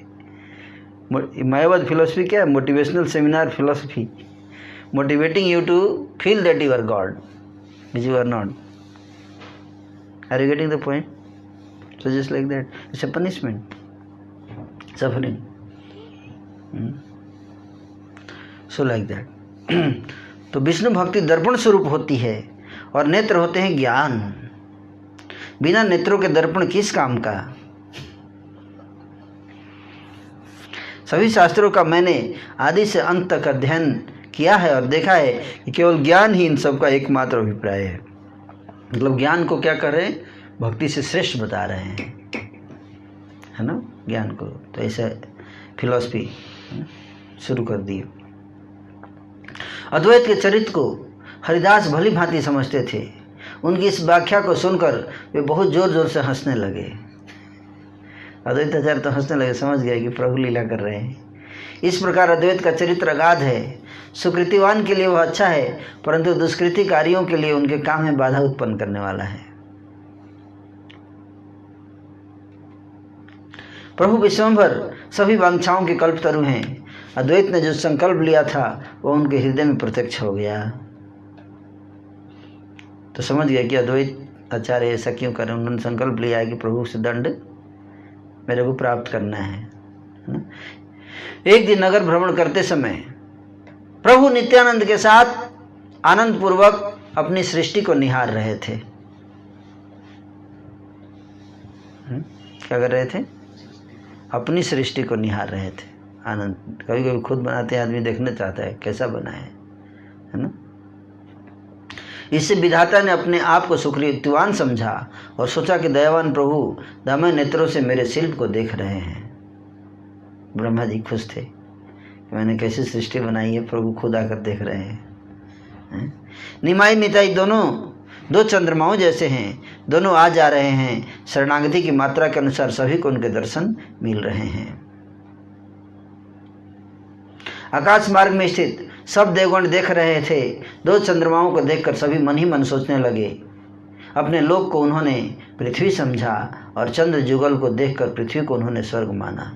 मायावाद फिलोसफी क्या है? Motivational seminar philosophy, motivating you to feel that you are God which you are not. Are you getting the point? So just like that it's a punishment, suffering. So like that. तो विष्णु भक्ति दर्पण स्वरूप होती है और नेत्र होते हैं ज्ञान। बिना नेत्रों के दर्पण किस काम का। सभी शास्त्रों का मैंने आदि से अंत तक अध्ययन किया है और देखा है कि केवल ज्ञान ही इन सब का एकमात्र अभिप्राय है। मतलब ज्ञान को क्या कर रहे हैं? भक्ति से श्रेष्ठ बता रहे हैं, है ना, ज्ञान को। तो ऐसे फिलॉसफी शुरू कर दी। अद्वैत के चरित्र को हरिदास भली भांति समझते थे। उनकी इस व्याख्या को सुनकर वे बहुत जोर जोर से हंसने लगे। अद्वैताचार्य तो हंसने लगे, समझ गए कि प्रभु लीला कर रहे हैं। इस प्रकार अद्वैत का चरित्र अगाध है। सुकृतिवान के लिए वह अच्छा है, परंतु दुष्कृतिकारियों के लिए उनके काम में बाधा उत्पन्न करने वाला है। प्रभु विश्वम्भर सभी वांछाओं के कल्पतरु हैं। अद्वैत ने जो संकल्प लिया था वह उनके हृदय में प्रत्यक्ष हो गया। तो समझ गया कि अद्वैत आचार्य ऐसा क्यों करें। उन्होंने संकल्प लिया है कि प्रभु से दंड मेरे को प्राप्त करना है ना। एक दिन नगर भ्रमण करते समय प्रभु नित्यानंद के साथ आनंद पूर्वक अपनी सृष्टि को निहार रहे थे। क्या कर रहे थे? अपनी सृष्टि को निहार रहे थे। आनंद कभी कभी खुद बनाते हैं, आदमी देखना चाहता है कैसा बना है ना। इससे विधाता ने अपने आप को सुकृतिवान समझा और सोचा कि दयावान प्रभु दमय नेत्रों से मेरे शिल्प को देख रहे हैं। ब्रह्मा जी खुश थे कि मैंने कैसी सृष्टि बनाई है, प्रभु खुद आकर देख रहे हैं। निमाई निताई दोनों दो चंद्रमाओं जैसे हैं, दोनों आ जा रहे हैं। शरणागति की मात्रा के अनुसार सभी को उनके दर्शन मिल रहे हैं। आकाश मार्ग में स्थित सब देवगण देख रहे थे। दो चंद्रमाओं को देखकर सभी मन ही मन सोचने लगे। अपने लोक को उन्होंने पृथ्वी समझा और चंद्र जुगल को देखकर पृथ्वी को उन्होंने स्वर्ग माना।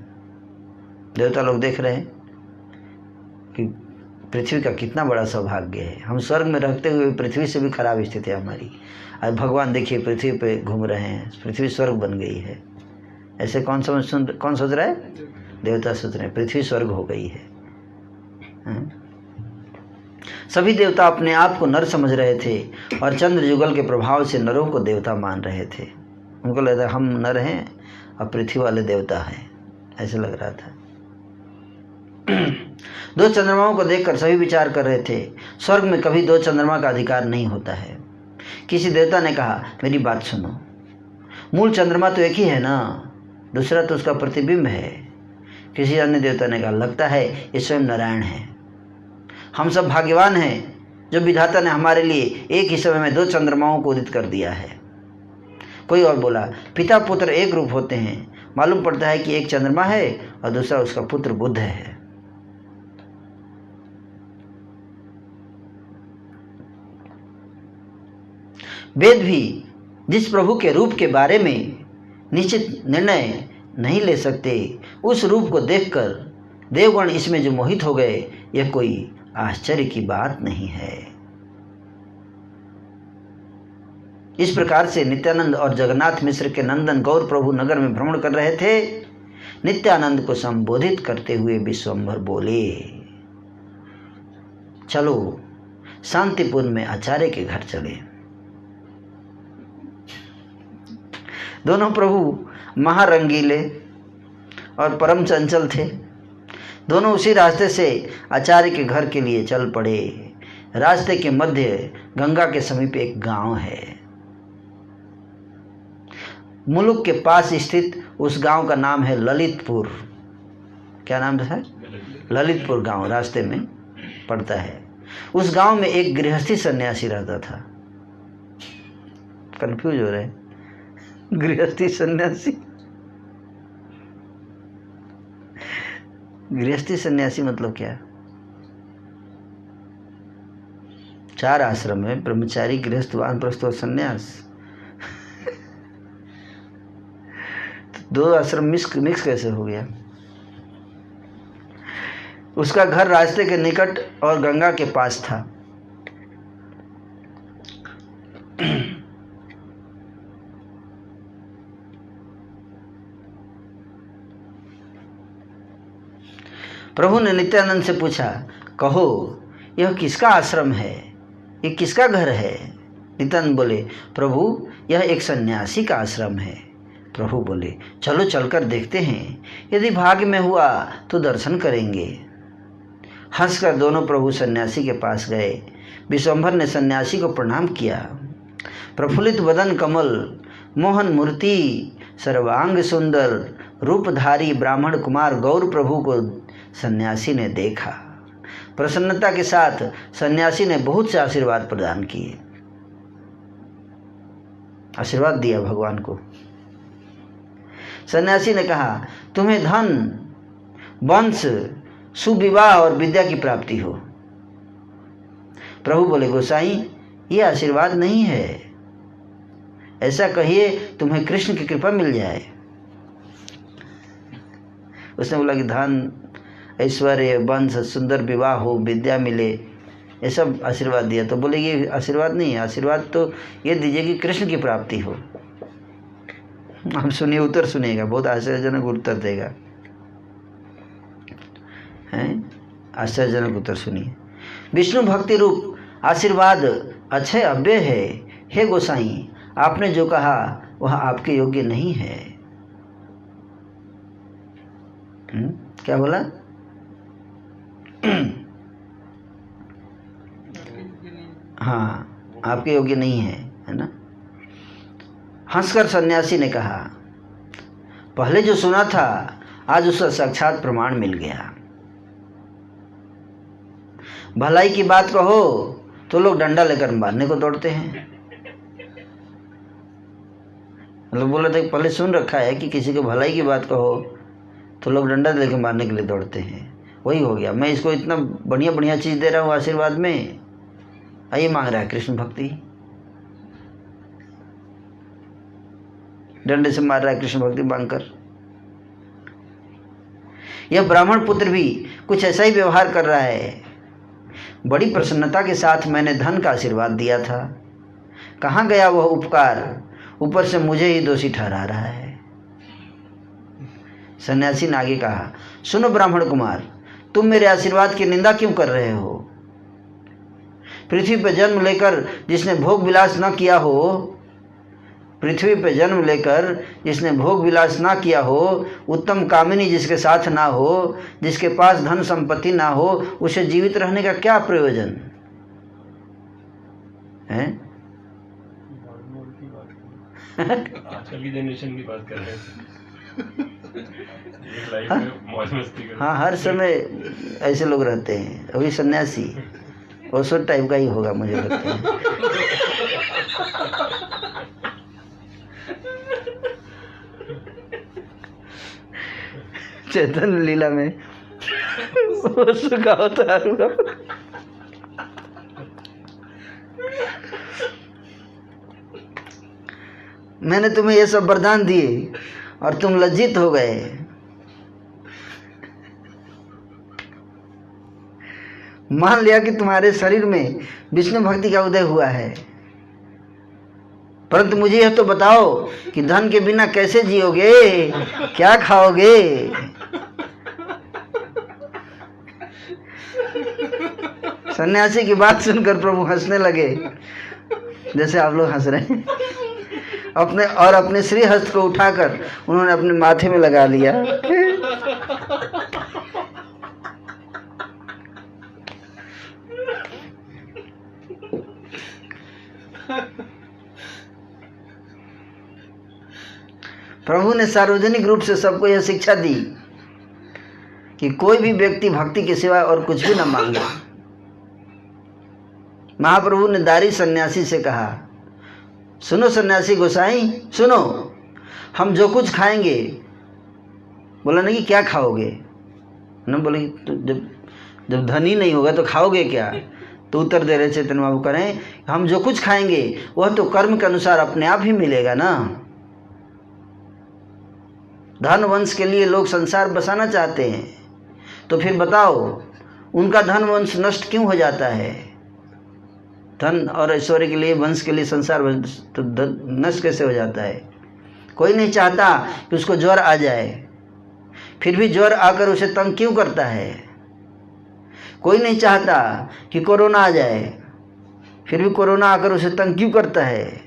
देवता लोग देख रहे हैं कि पृथ्वी का कितना बड़ा सौभाग्य है। हम स्वर्ग में रहते हुए पृथ्वी से भी खराब स्थिति है हमारी। आज भगवान देखिए पृथ्वी पे घूम रहे हैं, पृथ्वी स्वर्ग बन गई है। ऐसे कौन सोच रहा है? देवता सोच रहे हैं पृथ्वी स्वर्ग हो गई है। सभी देवता अपने आप को नर समझ रहे थे और चंद्र युगल के प्रभाव से नरों को देवता मान रहे थे। उनको लगता हम नर हैं और पृथ्वी वाले देवता हैं, ऐसे लग रहा था। दो चंद्रमाओं को देखकर सभी विचार कर रहे थे, स्वर्ग में कभी दो चंद्रमा का अधिकार नहीं होता है। किसी देवता ने कहा, मेरी बात सुनो, मूल चंद्रमा तो एक ही है ना, दूसरा तो उसका प्रतिबिंब है। किसी अन्य देवता ने कहा, लगता है ये स्वयं नारायण है। हम सब भाग्यवान हैं जो विधाता ने हमारे लिए एक ही समय में दो चंद्रमाओं को उदित कर दिया है। कोई और बोला, पिता पुत्र एक रूप होते हैं, मालूम पड़ता है कि एक चंद्रमा है और दूसरा उसका पुत्र बुध है। वेद भी जिस प्रभु के रूप के बारे में निश्चित निर्णय नहीं ले सकते, उस रूप को देखकर देवगण इसमें जो मोहित हो गए, यह कोई आश्चर्य की बात नहीं है। इस प्रकार से नित्यानंद और जगन्नाथ मिश्र के नंदन गौर प्रभु नगर में भ्रमण कर रहे थे। नित्यानंद को संबोधित करते हुए विश्वंभर बोले, चलो शांतिपुर में आचार्य के घर चले। दोनों प्रभु महारंगीले और परम चंचल थे। दोनों उसी रास्ते से आचार्य के घर के लिए चल पड़े। रास्ते के मध्य गंगा के समीप एक गांव है। मुलुक के पास स्थित उस गांव का नाम है ललितपुर। क्या नाम है? ललितपुर गांव रास्ते में पड़ता है। उस गांव में एक गृहस्थी सन्यासी रहता था। कंफ्यूज हो रहे? गृहस्थी सन्यासी, गृहस्थी सन्यासी मतलब क्या? 4 आश्रम है, ब्रह्मचारी, गृहस्थ, वानप्रस्थ और सन्यास। तो 2 आश्रम मिक्स कैसे हो गया? उसका घर रास्ते के निकट और गंगा के पास था। प्रभु ने नित्यानंद से पूछा, कहो यह किसका आश्रम है, ये किसका घर है? नित्यानंद बोले, प्रभु यह एक सन्यासी का आश्रम है। प्रभु बोले, चलो चलकर देखते हैं, यदि भाग्य में हुआ तो दर्शन करेंगे। हंसकर दोनों प्रभु सन्यासी के पास गए। विश्वंभर ने सन्यासी को प्रणाम किया। प्रफुल्लित वदन कमल, मोहन मूर्ति, सर्वांग सुंदर, रूपधारी ब्राह्मण कुमार गौर प्रभु को सन्यासी ने देखा। प्रसन्नता के साथ सन्यासी ने बहुत से आशीर्वाद प्रदान किए। आशीर्वाद दिया भगवान को। सन्यासी ने कहा, तुम्हें धन, वंश, सुविवाह और विद्या की प्राप्ति हो। प्रभु बोले, गोसाई ये आशीर्वाद नहीं है, ऐसा कहिए तुम्हें कृष्ण की कृपा मिल जाए। उसने बोला कि धन, ऐश्वर्य, वंश, सुंदर विवाह हो, विद्या मिले, ये सब आशीर्वाद दिया। तो बोले ये आशीर्वाद नहीं है, आशीर्वाद तो ये दीजिए कि कृष्ण की प्राप्ति हो। आप सुनिए, उत्तर सुनिएगा, बहुत आश्चर्यजनक उत्तर देगा। हैं? आश्चर्यजनक उत्तर सुनिए। विष्णु भक्ति रूप आशीर्वाद अक्षय अव्यय है। हे गोसाई, आपने जो कहा वह आपके योग्य नहीं है। क्या बोला? हाँ, आपके योग्य नहीं है ना? हंसकर सन्यासी ने कहा, पहले जो सुना था आज उसका साक्षात प्रमाण मिल गया। भलाई की बात कहो तो लोग डंडा लेकर मारने को दौड़ते हैं। मतलब बोला था पहले सुन रखा है कि किसी को भलाई की बात कहो तो लोग डंडा लेकर मारने के लिए दौड़ते हैं। वही हो गया। मैं इसको इतना बढ़िया बढ़िया चीज़ दे रहा हूँ आशीर्वाद में, आइए मांग रहा है कृष्ण भक्ति, डंडे से मार रहा है कृष्ण भक्ति मांगकर। यह ब्राह्मण पुत्र भी कुछ ऐसा ही व्यवहार कर रहा है। बड़ी प्रसन्नता के साथ मैंने धन का आशीर्वाद दिया था। कहाँ गया वह उपकार? ऊपर से मुझे ही दोषी ठहरा रहा है। सन्यासी ने आगे कहा, सुनो ब्राह्मण कुमार, तुम मेरे आशीर्वाद की निंदा क्यों कर रहे हो? पृथ्वी पर जन्म लेकर जिसने भोग विलास न किया हो, पृथ्वी पर जन्म लेकर जिसने भोग विलास ना किया हो, उत्तम कामिनी जिसके साथ ना हो, जिसके पास धन संपत्ति ना हो, उसे जीवित रहने का क्या प्रयोजन है? आजकल की जनरेशन की बात कर रहे हैं। लाइफ में मौज मस्ती कर। हाँ, हर समय ऐसे लोग रहते हैं। अभी सन्यासी ओसो टाइप का ही होगा मुझे लगता है। चैतन्य लीला में ओसो का अवतार हुआ। मैंने तुम्हें ये सब वरदान दिए और तुम लज्जित हो गए। मान लिया कि तुम्हारे शरीर में विष्णु भक्ति का उदय हुआ है, परंतु मुझे यह तो बताओ कि धन के बिना कैसे जियोगे, क्या खाओगे? सन्यासी की बात सुनकर प्रभु हंसने लगे, जैसे आप लोग हंस रहे हैं। अपने श्री हस्त को उठाकर उन्होंने अपने माथे में लगा लिया। प्रभु ने सार्वजनिक रूप से सबको यह शिक्षा दी कि कोई भी व्यक्ति भक्ति के सिवा और कुछ भी न मांगे। महाप्रभु ने दारी सन्यासी से कहा, सुनो सन्यासी गोसाई, सुनो, हम जो कुछ खाएंगे। बोला नहीं कि क्या खाओगे? न बोले तो जब धन ही नहीं होगा तो खाओगे क्या? तो उत्तर दे रहे चैतन्य बाबू करें, हम जो कुछ खाएंगे वह तो कर्म के अनुसार अपने आप ही मिलेगा ना। धन वंश के लिए लोग संसार बसाना चाहते हैं, तो फिर बताओ उनका धन वंश नष्ट क्यों हो जाता है? धन और ऐश्वर्य के लिए, वंश के लिए संसार तो नष्ट कैसे हो जाता है? कोई नहीं चाहता कि उसको ज्वर आ जाए, फिर भी ज्वर आकर उसे तंग क्यों करता है? कोई नहीं चाहता कि कोरोना आ जाए, फिर भी कोरोना आकर उसे तंग क्यों करता है?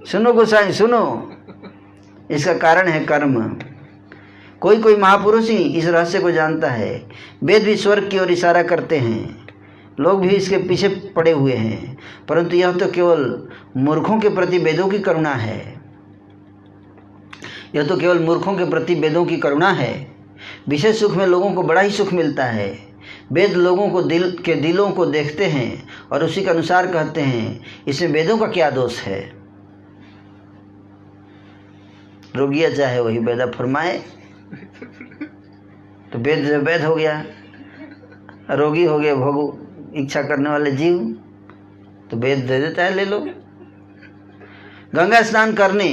सुनो गोसाई सुनो, इसका कारण है कर्म। कोई महापुरुष ही इस रहस्य को जानता है। वेद भी स्वर्ग की ओर इशारा करते हैं, लोग भी इसके पीछे पड़े हुए हैं, परंतु यह तो केवल मूर्खों के प्रति वेदों की करुणा है। यह तो केवल मूर्खों के प्रति वेदों की करुणा है। विशेष सुख में लोगों को बड़ा ही सुख मिलता है। वेद लोगों को दिलों को देखते हैं और उसी के अनुसार कहते हैं। इसमें वेदों का क्या दोष है? रोगिया चाहे वही वेदा फरमाए, तो वेद जब वैध हो गया, रोगी हो गए भोग इच्छा करने वाले जीव, तो वेद दे देता है, ले लो। गंगा स्नान करने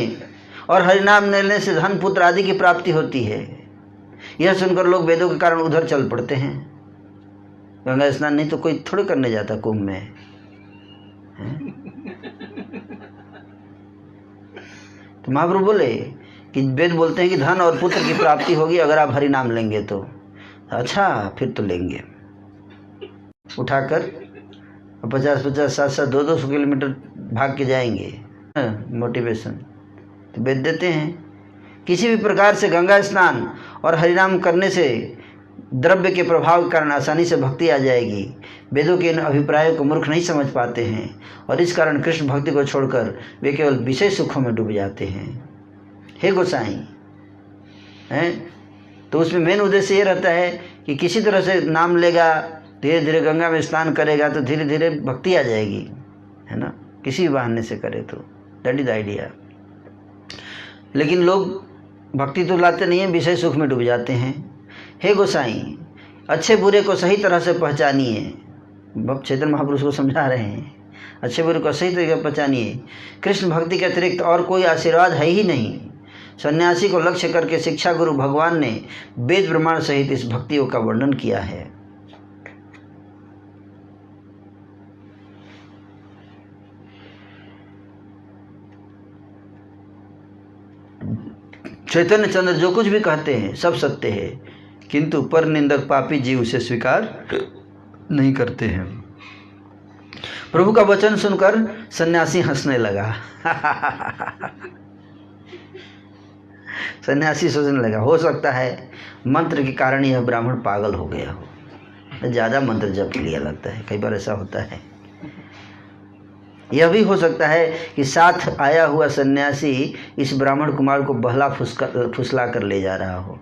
और हरिनाम लेने से धन पुत्र आदि की प्राप्ति होती है। यह सुनकर लोग वेदों के कारण उधर चल पड़ते हैं। गंगा स्नान नहीं तो कोई थोड़े करने जाता कुंभ में। तो महाप्रभु बोले कि वेद बोलते हैं कि धन और पुत्र की प्राप्ति होगी अगर आप हरि नाम लेंगे तो। अच्छा, फिर तो लेंगे। उठाकर 50-50, 700, 200 किलोमीटर भाग के जाएंगे, मोटिवेशन तो वेद देते हैं। किसी भी प्रकार से गंगा स्नान और हरिनाम करने से द्रव्य के प्रभाव के कारण आसानी से भक्ति आ जाएगी। वेदों के इन अभिप्रायों को मूर्ख नहीं समझ पाते हैं और इस कारण कृष्ण भक्ति को छोड़कर वे केवल विषय सुखों में डूब जाते हैं। हे गोसाई हैं, तो उसमें मेन उद्देश्य ये रहता है कि किसी तरह से नाम लेगा, धीरे धीरे गंगा में स्नान करेगा तो धीरे धीरे भक्ति आ जाएगी, है ना, किसी भी बहाने से करे तो। That is idea. लेकिन लोग भक्ति तो लाते नहीं हैं, विषय सुख में डूब जाते हैं। हे गोसाई, अच्छे बुरे को सही तरह से पहचानिए। चैतन्य महापुरुष को समझा रहे हैं, अच्छे बुरे को सही तरीके से पहचानिए। कृष्ण भक्ति के अतिरिक्त और कोई आशीर्वाद है ही नहीं। सन्यासी को लक्ष्य करके शिक्षा गुरु भगवान ने वेद प्रमाण सहित इस भक्ति का वर्णन किया है। चैतन्य चंद्र जो कुछ भी कहते हैं सब सत्य है, किंतु पर निंदक पापी जीव उसे स्वीकार नहीं करते हैं। प्रभु का वचन सुनकर सन्यासी हंसने लगा। सन्यासी सोचने लगा हो सकता है मंत्र के कारण यह ब्राह्मण पागल हो गया हो, ज़्यादा मंत्र जप लिया लगता है, कई बार ऐसा होता है। यह भी हो सकता है कि साथ आया हुआ सन्यासी इस ब्राह्मण कुमार को बहला फुसला कर ले जा रहा हो।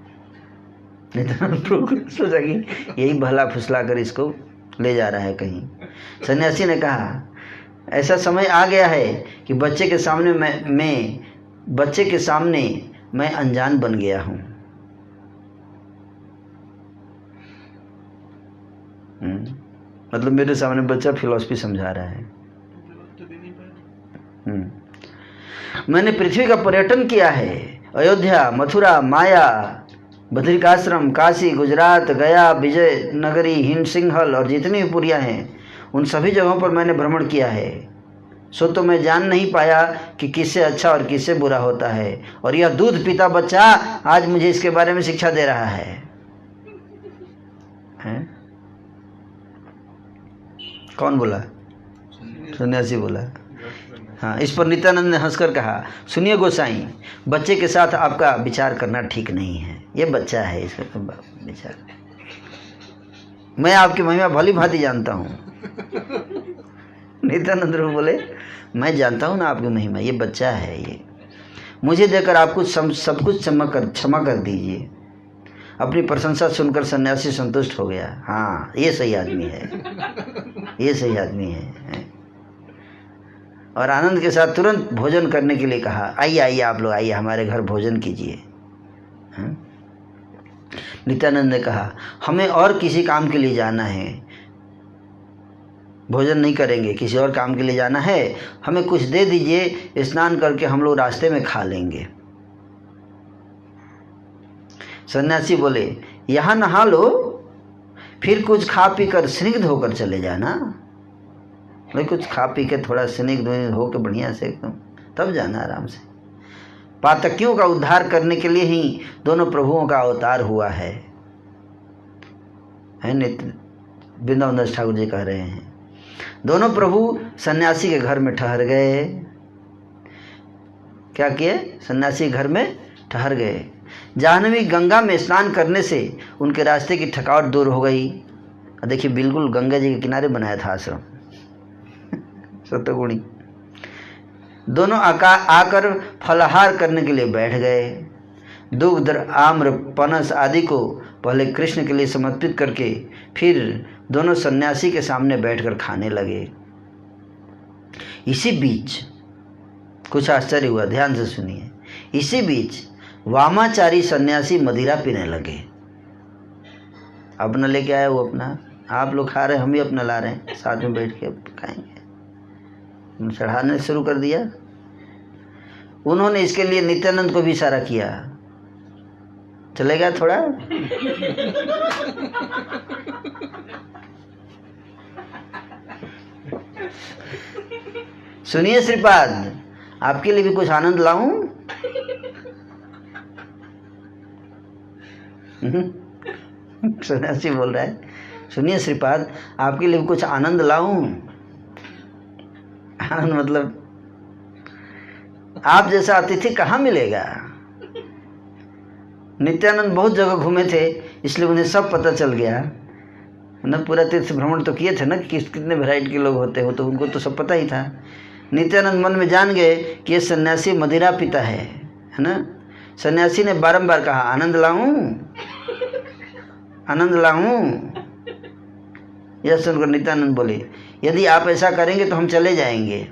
नहीं तो प्रभु सोचा कि यही बहला फुसला कर इसको ले जा रहा है कहीं। सन्यासी ने कहा ऐसा समय आ गया है कि बच्चे के सामने मैं अनजान बन गया हूँ। मतलब मेरे सामने बच्चा फिलॉसफी समझा रहा है। मैंने पृथ्वी का पर्यटन किया है। अयोध्या, मथुरा, माया, बद्रिकाश्रम, काशी, गुजरात, गया, विजय नगरी, हिंद सिंहल और जितनी भी पुरियाँ हैं उन सभी जगहों पर मैंने भ्रमण किया है। सो तो मैं जान नहीं पाया कि किससे अच्छा और किससे बुरा होता है, और यह दूध पीता बच्चा आज मुझे इसके बारे में शिक्षा दे रहा है। कौन बोला? सन्यासी बोला। हाँ, इस पर नित्यानंद ने हंसकर कहा सुनिए गोसाई, बच्चे के साथ आपका विचार करना ठीक नहीं है। ये बच्चा है, इसका विचार। मैं आपकी महिमा भली भांति जानता हूँ। नित्यानंद बोले मैं जानता हूँ ना आपकी महिमा, ये बच्चा है, ये मुझे देकर आप कुछ सब कुछ क्षमा कर दीजिए। अपनी प्रशंसा सुनकर सन्यासी संतुष्ट हो गया। हाँ, ये सही आदमी है, ये सही आदमी है। और आनंद के साथ तुरंत भोजन करने के लिए कहा आइए आइए आप लोग आइए हमारे घर भोजन कीजिए। नित्यानंद ने कहा हमें और किसी काम के लिए जाना है, भोजन नहीं करेंगे, किसी और काम के लिए जाना है, हमें कुछ दे दीजिए, स्नान करके हम लोग रास्ते में खा लेंगे। सन्यासी बोले यहाँ नहा लो, फिर कुछ खा पी कर स्निग्ध होकर चले जाना। भाई कुछ खा पी के थोड़ा स्निग्ध होकर बढ़िया से एकदम तब जाना आराम से। पातकियों का उद्धार करने के लिए ही दोनों प्रभुओं का अवतार हुआ है नित्य वृंदावन दास ठाकुर जी कह रहे हैं। दोनों प्रभु सन्यासी के घर में ठहर गए। क्या किए? सन्यासी घर में ठहर गए। जाह्नवी गंगा में स्नान करने से उनके रास्ते की थकावट दूर हो गई। देखिए बिल्कुल गंगा जी के किनारे बनाया था आश्रम। सतगुणी दोनों आकर फलाहार करने के लिए बैठ गए। दुग्ध, आम्र, पनस आदि को पहले कृष्ण के लिए समर्पित करके फिर दोनों सन्यासी के सामने बैठकर खाने लगे। इसी बीच कुछ आश्चर्य हुआ, ध्यान से सुनिए। इसी बीच वामाचारी सन्यासी मदिरा पीने लगे। अपना लेके आया वो अपना, आप लोग खा रहे हैं, हम भी अपना ला रहे हैं, साथ में बैठ के खाएंगे। चढ़ाने शुरू कर दिया। उन्होंने इसके लिए नित्यानंद को भी इशारा किया, चलेगा थोड़ा। सुनिए श्रीपाद, आपके लिए भी कुछ आनंद लाऊं? सन्यासी बोल रहा है सुनिए श्रीपाद, आपके लिए भी कुछ आनंद लाऊं? आनंद मतलब आप जैसा अतिथि कहाँ मिलेगा। नित्यानंद बहुत जगह घूमे थे, इसलिए उन्हें सब पता चल गया ना। पूरा तीर्थ भ्रमण तो किए थे ना, कितने वैरायटी के लोग होते हो, तो उनको तो सब पता ही था। नित्यानंद मन में जान गए कि ये सन्यासी मदिरा पीता है ना। सन्यासी ने बारंबार कहा आनंद लाऊं, आनंद लाऊं। यह सुनकर नित्यानंद बोले यदि आप ऐसा करेंगे तो हम चले जाएंगे।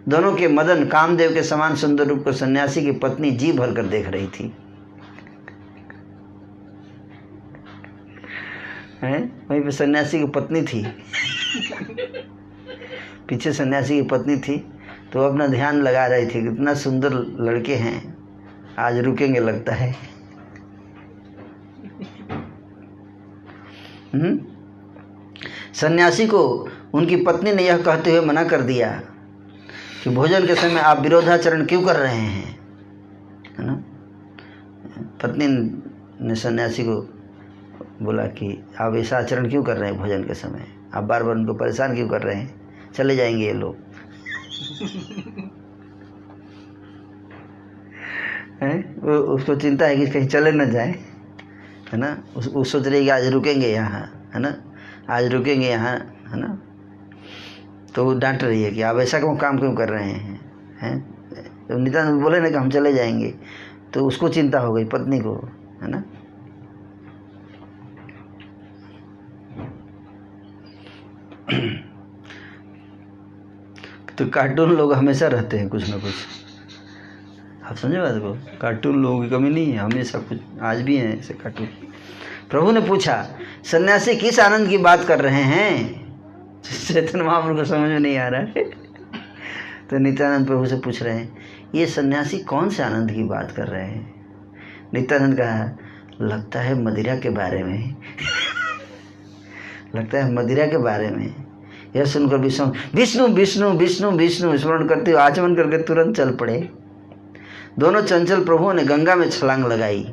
दोनों के मदन कामदेव के समान सुंदर रूप को सन्यासी की पत्नी जी भर कर देख रही थी। वहीं पे सन्यासी की पत्नी थी, पीछे सन्यासी की पत्नी थी, तो अपना ध्यान लगा रही थी कितना सुंदर लड़के हैं, आज रुकेंगे लगता है। सन्यासी को उनकी पत्नी ने यह कहते हुए मना कर दिया कि भोजन के समय आप विरोधाचरण क्यों कर रहे हैं, है ना। पत्नी ने सन्यासी को बोला कि आप ऐसा आचरण क्यों कर रहे हैं भोजन के समय, आप बार बार उनको परेशान क्यों कर रहे हैं, चले जाएंगे ये लोग हैं। वो उसको चिंता है कि कहीं चले न जाए, है ना। उस सोच रही है कि आज रुकेंगे यहाँ, है ना, आज रुकेंगे यहाँ, है ना। तो वो डांट रही है कि आप ऐसा काम क्यों कर रहे हैं। तो नित्यानंद बोले ना कि हम चले जाएंगे, तो उसको चिंता हो गई पत्नी को, है ना। तो कार्टून लोग हमेशा रहते हैं कुछ ना कुछ, आप समझे बात को। कार्टून लोगों की कमी नहीं है, हमेशा कुछ, आज भी हैं ऐसे कार्टून। प्रभु ने पूछा, सन्यासी किस आनंद की बात कर रहे हैं। चैतन्य महाप्रभु को समझ में नहीं आ रहा है। तो नित्यानंद प्रभु से पूछ रहे हैं, ये सन्यासी कौन से आनंद की बात कर रहे हैं। नित्यानंद कहा, लगता है मदिरा के बारे में लगता है मदिरा के बारे में। यह सुनकर विष्णु विष्णु विष्णु विष्णु विष्णु स्मरण करते हुए आचमन करके तुरंत चल पड़े। दोनों चंचल प्रभुओं ने गंगा में छलांग लगाई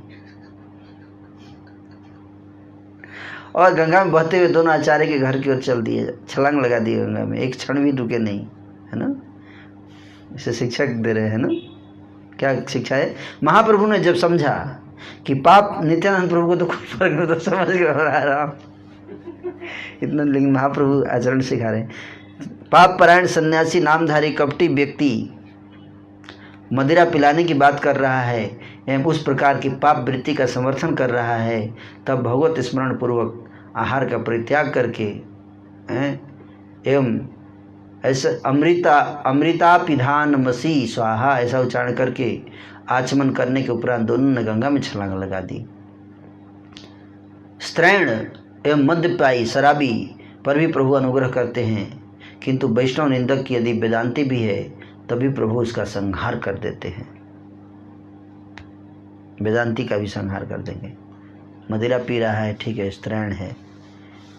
और गंगा में बहते हुए दोनों आचार्य के घर की ओर चल दिए, छलांग लगा दी गंगा में, एक क्षण भी रुके नहीं, है ना। इसे शिक्षा दे रहे हैं ना, क्या शिक्षा है। महाप्रभु ने जब समझा कि पाप, नित्यानंद प्रभु को तो कोई फर्क नहीं, तो समझ के रहा हूँ इतना, लेकिन महाप्रभु आचरण सिखा रहे हैं। पाप परायण सन्यासी नामधारी कपटी व्यक्ति मदिरा पिलाने की बात कर रहा है एवं उस प्रकार की पाप वृत्ति का समर्थन कर रहा है, तब भगवत स्मरण पूर्वक आहार का परित्याग करके एवं ऐसा अमृतापिधान मसी स्वाहा ऐसा उच्चारण करके आचमन करने के उपरांत दोनों ने गंगा में छलांग लगा दी। स्त्रैण एवं मद्यपायी शराबी पर भी प्रभु अनुग्रह करते हैं, किंतु वैष्णव निंदक की यदि वेदांती भी है तभी प्रभु उसका संहार कर देते हैं। वेदांती का भी संहार कर देंगे। मदिरा पी रहा है, ठीक है, स्त्रैण है,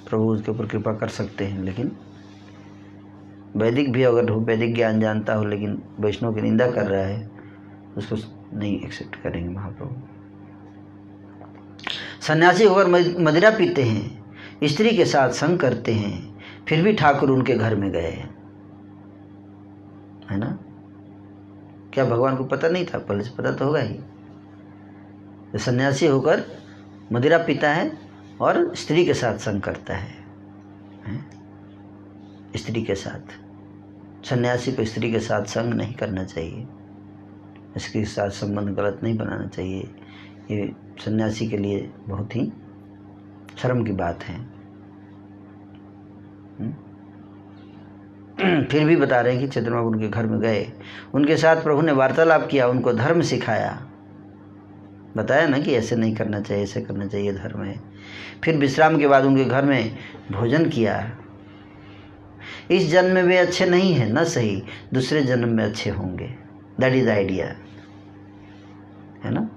प्रभु उसके ऊपर कृपा कर सकते हैं, लेकिन वैदिक भी अगर वैदिक ज्ञान जानता हो लेकिन वैष्णव की निंदा कर रहा है, उसको नहीं एक्सेप्ट करेंगे महाप्रभु। सन्यासी होकर मदिरा पीते हैं, स्त्री के साथ संग करते हैं, फिर भी ठाकुर उनके घर में गए, है ना। क्या भगवान को पता नहीं था, पहले से पता तो होगा ही। तो सन्यासी होकर मदिरा पीता है और स्त्री के साथ संग करता है, स्त्री के साथ। सन्यासी को स्त्री के साथ संग नहीं करना चाहिए, इसके साथ संबंध गलत नहीं बनाना चाहिए। ये सन्यासी के लिए बहुत ही शर्म की बात है। फिर भी बता रहे हैं कि चैतन्य महाप्रभु उनके घर में गए, उनके साथ प्रभु ने वार्तालाप किया, उनको धर्म सिखाया, बताया ना कि ऐसे नहीं करना चाहिए, ऐसे करना चाहिए, धर्म है। फिर विश्राम के बाद उनके घर में भोजन किया। इस जन्म में वे अच्छे नहीं हैं, न सही, दूसरे जन्म में अच्छे होंगे, दैट इज आइडिया, है ना।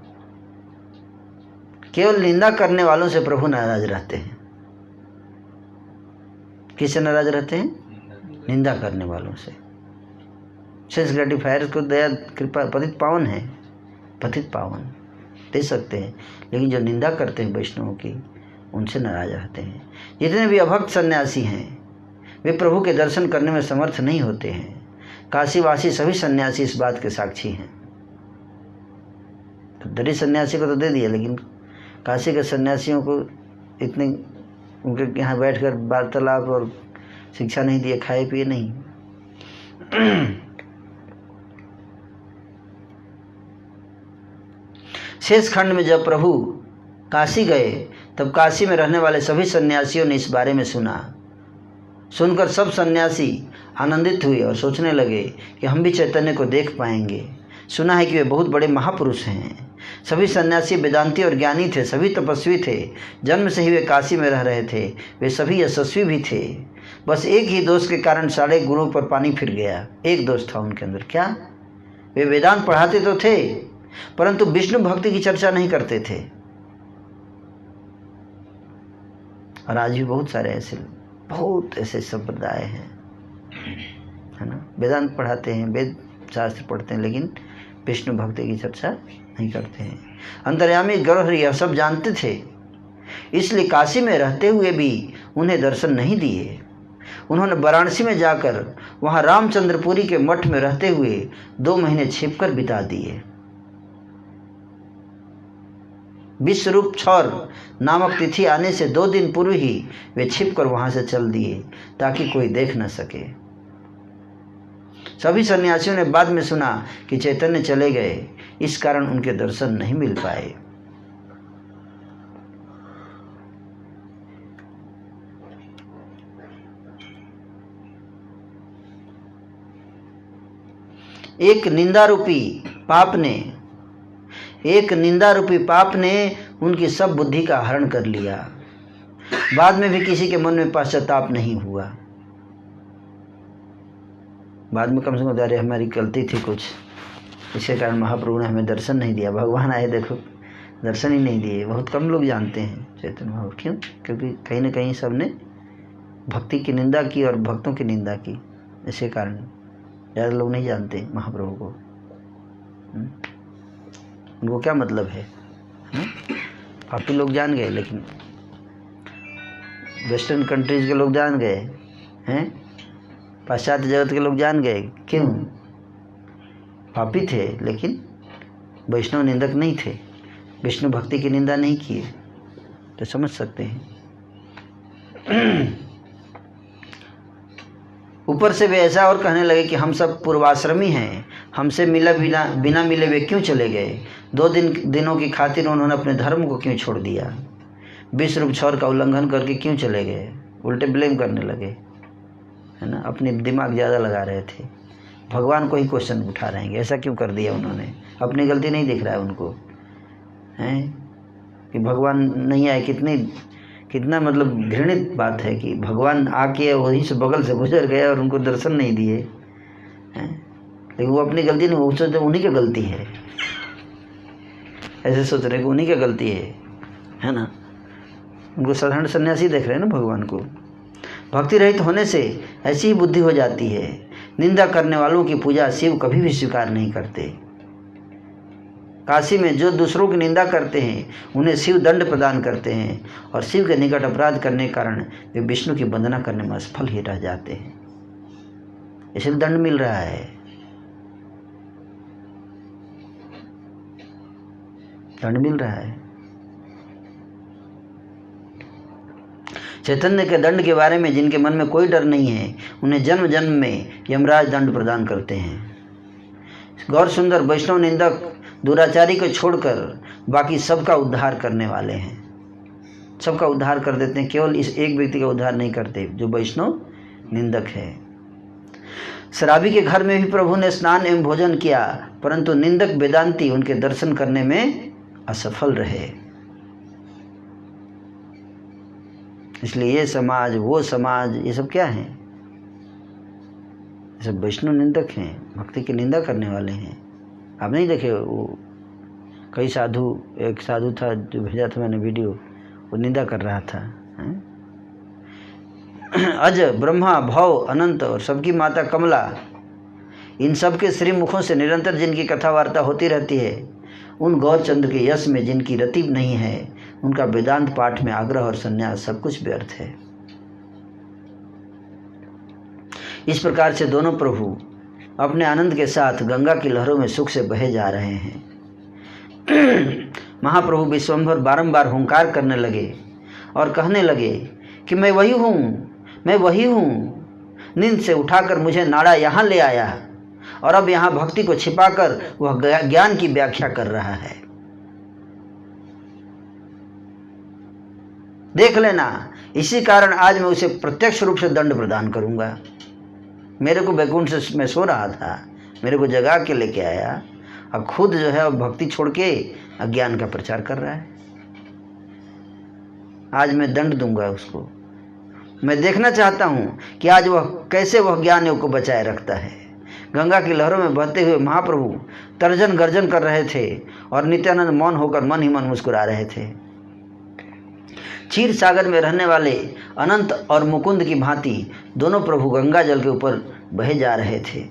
केवल निंदा करने वालों से प्रभु नाराज रहते हैं। किससे नाराज रहते हैं? निंदा करने वालों से। सेंस ग्रेटिफायर को दया कृपा पतित पावन है, पतित पावन दे सकते हैं, लेकिन जो निंदा करते हैं वैष्णवों की, उनसे नाराज रहते हैं। जितने भी अभक्त सन्यासी हैं वे प्रभु के दर्शन करने में समर्थ नहीं होते हैं। काशीवासी सभी सन्यासी इस बात के साक्षी हैं। तो दरी सन्यासी को तो दे दिया, लेकिन काशी के सन्यासियों को इतने उनके यहाँ बैठकर वार्तालाप और शिक्षा नहीं दिए, खाए पिए नहीं। शेष खंड में जब प्रभु काशी गए तब काशी में रहने वाले सभी सन्यासियों ने इस बारे में सुना। सुनकर सब सन्यासी आनंदित हुए और सोचने लगे कि हम भी चैतन्य को देख पाएंगे। सुना है कि वे बहुत बड़े महापुरुष हैं। सभी सन्यासी वेदांती और ज्ञानी थे, सभी तपस्वी थे, जन्म से ही वे काशी में रह रहे थे, वे सभी यशस्वी भी थे। बस एक ही दोष के कारण सारे गुणों पर पानी फिर गया। एक दोष था उनके अंदर, क्या? वे वेदांत पढ़ाते तो थे परंतु विष्णु भक्ति की चर्चा नहीं करते थे। और आज भी बहुत सारे ऐसे संप्रदाय हैं, है ना, वेदांत पढ़ाते हैं, वेद शास्त्र पढ़ते हैं, लेकिन विष्णु भक्ति की चर्चा नहीं करते हैं। अंतर्यामी गौर यह सब जानते थे, इसलिए काशी में रहते हुए भी उन्हें दर्शन नहीं दिए। उन्होंने वाराणसी में जाकर वहाँ रामचंद्रपुरी के मठ में रहते हुए 2 महीने छिपकर बिता दिए। विश्वरूप छौर नामक तिथि आने से 2 दिन पूर्व ही वे छिपकर वहां से चल दिए ताकि कोई देख न सके। सभी सन्यासियों ने बाद में सुना कि चैतन्य चले गए, इस कारण उनके दर्शन नहीं मिल पाए। एक निंदारूपी पाप ने उनकी सब बुद्धि का हरण कर लिया। बाद में भी किसी के मन में पश्चाताप नहीं हुआ। बाद में कम से कम अरे हमारी गलती थी कुछ, इसके कारण महाप्रभु ने हमें दर्शन नहीं दिया। भगवान आए, देखो दर्शन ही नहीं दिए। बहुत कम लोग जानते हैं चैतन्य महाप्रभु। क्यों? क्योंकि कहीं ना कहीं सबने भक्ति की निंदा की और भक्तों की निंदा की, इसी कारण ज़्यादा लोग नहीं जानते महाप्रभु को। उनको क्या मतलब है? काफ़ी लोग जान गए, लेकिन वेस्टर्न कंट्रीज के लोग जान गए हैं, पाश्चात्य जगत के लोग जान गए। क्यों? पापी थे लेकिन वैष्णव निंदक नहीं थे, विष्णु भक्ति की निंदा नहीं किए, तो समझ सकते हैं। ऊपर से वे ऐसा और कहने लगे कि हम सब पूर्वाश्रमी हैं, हमसे बिना मिले वे क्यों चले गए? 2 दिनों की खातिर उन्होंने अपने धर्म को क्यों छोड़ दिया? विश्वरूप छौर का उल्लंघन करके क्यों चले गए? उल्टे ब्लेम करने लगे, है ना, अपने दिमाग ज़्यादा लगा रहे थे, भगवान को ही क्वेश्चन उठा रहे हैं, ऐसा क्यों कर दिया उन्होंने? अपनी गलती नहीं दिख रहा है उनको, हैं कि भगवान नहीं आए। कितना मतलब घृणित बात है कि भगवान आके वहीं से बगल से गुजर गए और उनको दर्शन नहीं दिए हैं। लेकिन वो अपनी गलती नहीं, वो सोचते उन्हीं की गलती है, ऐसे सोच रहे कि उन्हीं की गलती है ना। उनको साधारण सन्यासी देख रहे हैं ना भगवान को। भक्ति रहित होने से ऐसी ही बुद्धि हो जाती है। निंदा करने वालों की पूजा शिव कभी भी स्वीकार नहीं करते। काशी में जो दूसरों की निंदा करते हैं उन्हें शिव दंड प्रदान करते हैं, और शिव के निकट अपराध करने के कारण वे विष्णु की वंदना करने में असफल ही रह जाते हैं। इसलिए दंड मिल रहा है। दंड मिल रहा है। चैतन्य के दंड के बारे में जिनके मन में कोई डर नहीं है, उन्हें जन्म जन्म में यमराज दंड प्रदान करते हैं। गौर सुंदर वैष्णव निंदक दुराचारी को छोड़कर बाकी सबका उद्धार करने वाले हैं, सबका उद्धार कर देते हैं। केवल इस एक व्यक्ति का उद्धार नहीं करते जो वैष्णव निंदक है। शराबी के घर में भी प्रभु ने स्नान एवं भोजन किया, परंतु निंदक वेदांती उनके दर्शन करने में असफल रहे। इसलिए ये समाज, वो समाज, ये सब क्या है? ये सब वैष्णव निंदक हैं, भक्ति की निंदा करने वाले हैं। आप नहीं देखे वो कई साधु, एक साधु था जो भेजा था मैंने वीडियो, वो निंदा कर रहा था। अज, ब्रह्मा, भव, अनंत और सबकी माता कमला, इन सब के श्रीमुखों से निरंतर जिनकी कथा वार्ता होती रहती है, उन गौरचंद्र के यश में जिनकी रति नहीं है, उनका वेदांत पाठ में आग्रह और संन्यास सब कुछ व्यर्थ है। इस प्रकार से दोनों प्रभु अपने आनंद के साथ गंगा की लहरों में सुख से बहे जा रहे हैं। महाप्रभु विश्वम्भर बारंबार हुंकार करने लगे और कहने लगे कि मैं वही हूँ, मैं वही हूँ। नींद से उठाकर मुझे नाड़ा यहाँ ले आया और अब यहाँ भक्ति को छिपाकर वह ज्ञान की व्याख्या कर रहा है। देख लेना, इसी कारण आज मैं उसे प्रत्यक्ष रूप से दंड प्रदान करूंगा। मेरे को बैकुंठ से मैं सो रहा था, मेरे को जगा के लेके आया, अब खुद जो है भक्ति छोड़ के अज्ञान का प्रचार कर रहा है। आज मैं दंड दूंगा उसको। मैं देखना चाहता हूँ कि आज वह कैसे वह ज्ञान योग को बचाए रखता है। गंगा की लहरों में बहते हुए महाप्रभु तर्जन गर्जन कर रहे थे और नित्यानंद मौन होकर मन ही मन मुस्कुरा रहे थे। क्षीर सागर में रहने वाले अनंत और मुकुंद की भांति दोनों प्रभु गंगा जल के ऊपर बहे जा रहे थे।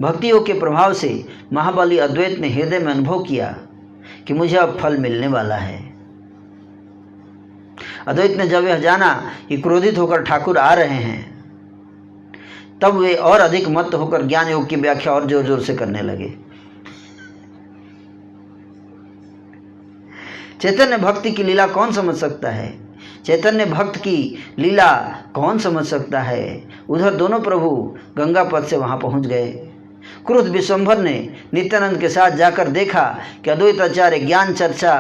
भक्ति योग के प्रभाव से महाबली अद्वैत ने हृदय में अनुभव किया कि मुझे अब फल मिलने वाला है। अद्वैत ने जब यह जाना कि क्रोधित होकर ठाकुर आ रहे हैं, तब वे और अधिक मत्त होकर ज्ञान योग की व्याख्या और जोर जोर से करने लगे। चैतन्य भक्ति की लीला कौन समझ सकता है? चैतन्य भक्त की लीला कौन समझ सकता है? उधर दोनों प्रभु गंगा पथ से वहां पहुंच गए। क्रुद्ध विश्वंभर ने नित्यानंद के साथ जाकर देखा कि अद्वैताचार्य ज्ञान चर्चा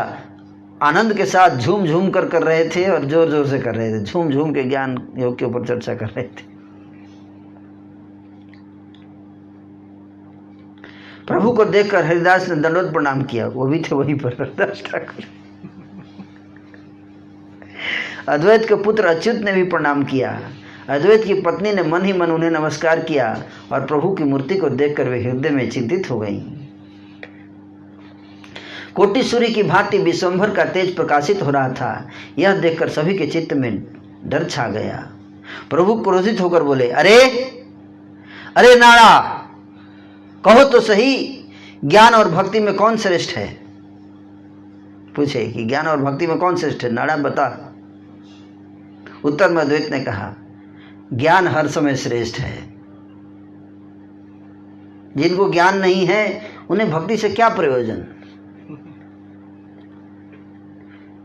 आनंद के साथ झूम झूम कर रहे थे और जोर जोर से कर रहे थे। झूम झूम के ज्ञान योग के ऊपर चर्चा कर रहे थे। प्रभु को देखकर हरिदास ने दंडवत प्रणाम किया। वो भी थे वहीं पर, हरिदास ठाकुर। अद्वैत के पुत्र अच्युत ने भी प्रणाम किया। अद्वैत की पत्नी ने मन ही मन उन्हें नमस्कार किया और प्रभु की मूर्ति को देखकर वे हृदय में चिंतित हो गईं। कोटि सूर्य की भांति विश्वंभर का तेज प्रकाशित हो रहा था। यह देखकर सभी के चित्त में डर छा गया। प्रभु क्रोधित होकर बोले, अरे अरे नाड़ा, कहो तो सही, ज्ञान और भक्ति में कौन श्रेष्ठ है? पूछे कि ज्ञान और भक्ति में कौन श्रेष्ठ है, नाड़ा बता। उत्तर में अद्वैत ने कहा, ज्ञान हर समय श्रेष्ठ है। जिनको ज्ञान नहीं है उन्हें भक्ति से क्या प्रयोजन?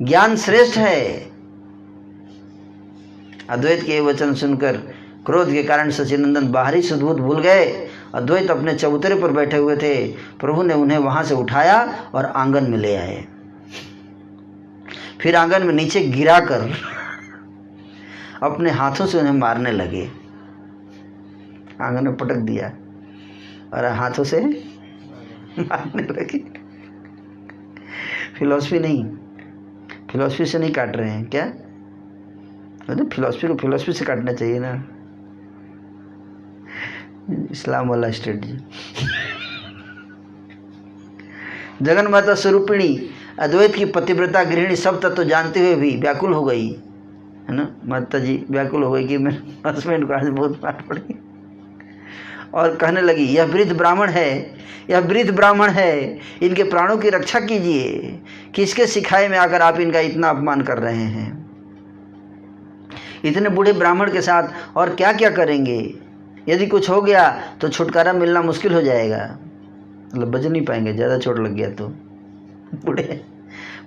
ज्ञान श्रेष्ठ है। अद्वैत के वचन सुनकर क्रोध के कारण सचिनंदन बाहरी सुधबूत भूल गए। अद्वैत अपने चबूतरे पर बैठे हुए थे। प्रभु ने उन्हें वहां से उठाया और आंगन में ले आए। फिर आंगन में नीचे गिराकर अपने हाथों से उन्हें मारने लगे। आंगन में पटक दिया और हाथों से मारने लगे। फिलॉसफी नहीं, फिलॉसफी से नहीं काट रहे हैं क्या? मतलब फिलॉसफी को फिलॉसफी से काटना चाहिए ना, इस्लाम वाला स्ट्रेटजी। जगन माता स्वरूपिणी अद्वैत की पतिव्रता गृहिणी सब तत्व जानते हुए भी व्याकुल हो गई, है ना। माता जी व्याकुल हो गई कि मेरे हस्बैंड को आज बहुत मार पड़ी, और कहने लगी, यह वृद्ध ब्राह्मण है, यह वृद्ध ब्राह्मण है, इनके प्राणों की रक्षा कीजिए। किसके सिखाए में आकर आप इनका इतना अपमान कर रहे हैं? इतने बूढ़े ब्राह्मण के साथ और क्या क्या करेंगे? यदि कुछ हो गया तो छुटकारा मिलना मुश्किल हो जाएगा, मतलब बच नहीं पाएंगे, ज़्यादा चोट लग गया तो। बूढ़े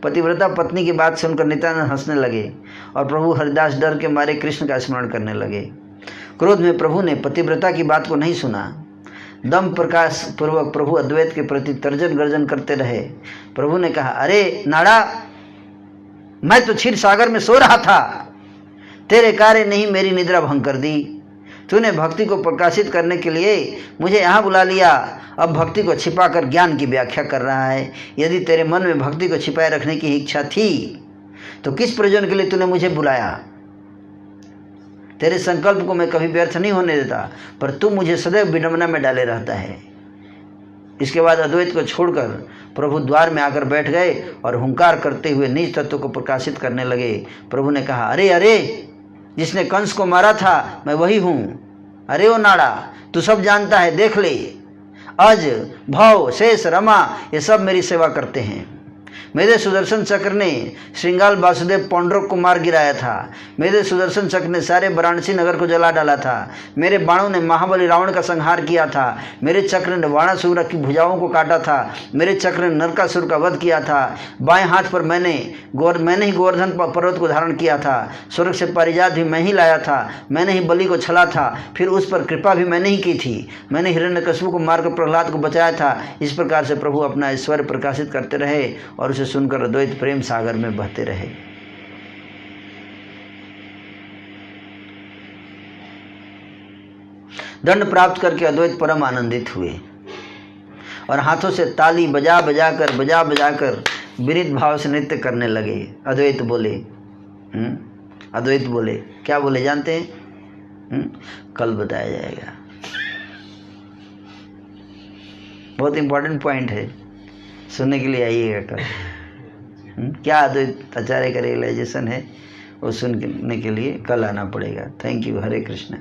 पतिव्रता पत्नी की बात सुनकर नित्यानंद हंसने लगे और प्रभु हरिदास डर के मारे कृष्ण का स्मरण करने लगे। क्रोध में प्रभु ने पतिव्रता की बात को नहीं सुना। दम प्रकाश पूर्वक प्रभु अद्वैत के प्रति तर्जन गर्जन करते रहे। प्रभु ने कहा, अरे नाड़ा, मैं तो क्षीर सागर में सो रहा था, तेरे कार्य ने ही मेरी निद्रा भंग कर दी। तूने भक्ति को प्रकाशित करने के लिए मुझे यहाँ बुला लिया, अब भक्ति को छिपाकर ज्ञान की व्याख्या कर रहा है। यदि तेरे मन में भक्ति को छिपाए रखने की इच्छा थी तो किस प्रयोजन के लिए तूने मुझे बुलाया? तेरे संकल्प को मैं कभी व्यर्थ नहीं होने देता, पर तू मुझे सदैव विडंबना में डाले रहता है। इसके बाद अद्वैत को छोड़कर प्रभु द्वार में आकर बैठ गए और हुंकार करते हुए निज तत्व को प्रकाशित करने लगे। प्रभु ने कहा, अरे अरे, जिसने कंस को मारा था मैं वही हूँ। अरे ओ नाड़ा, तू सब जानता है, देख ले। अज, भव, शेष, रमा ये सब मेरी सेवा करते हैं। मेरे सुदर्शन चक्र ने श्रृंगाल वासुदेव पौंड्रक को मार गिराया था। मेरे सुदर्शन चक्र ने सारे वाराणसी नगर को जला डाला था। मेरे बाणों ने महाबली रावण का संहार किया था। मेरे चक्र ने वाणासुर की भुजाओं को काटा था। मेरे चक्र ने नरकासुर का वध किया था। बाएं हाथ पर मैंने ही गोवर्धन पर्वत को धारण किया था। स्वर्ग से पारिजात भी मैं ही लाया था। मैंने ही बलि को छला था, फिर उस पर कृपा भी मैंने ही की थी। मैंने हिरण्यकशिपु को मारकर प्रहलाद को बचाया था। इस प्रकार से प्रभु अपना ऐश्वर्य प्रकाशित करते रहे और उसे सुनकर अद्वैत प्रेम सागर में बहते रहे। दंड प्राप्त करके अद्वैत परम आनंदित हुए और हाथों से ताली बजा बजाकर विनीत भाव से नृत्य करने लगे। अद्वैत बोले, क्या बोले जानते हैं? कल बताया जाएगा। बहुत इंपॉर्टेंट पॉइंट है, सुनने के लिए आइएगा कल। क्या अद्वैत आचार्य का रियलाइजेशन है वो सुनने के लिए कल आना पड़ेगा। Thank you. हरे कृष्ण।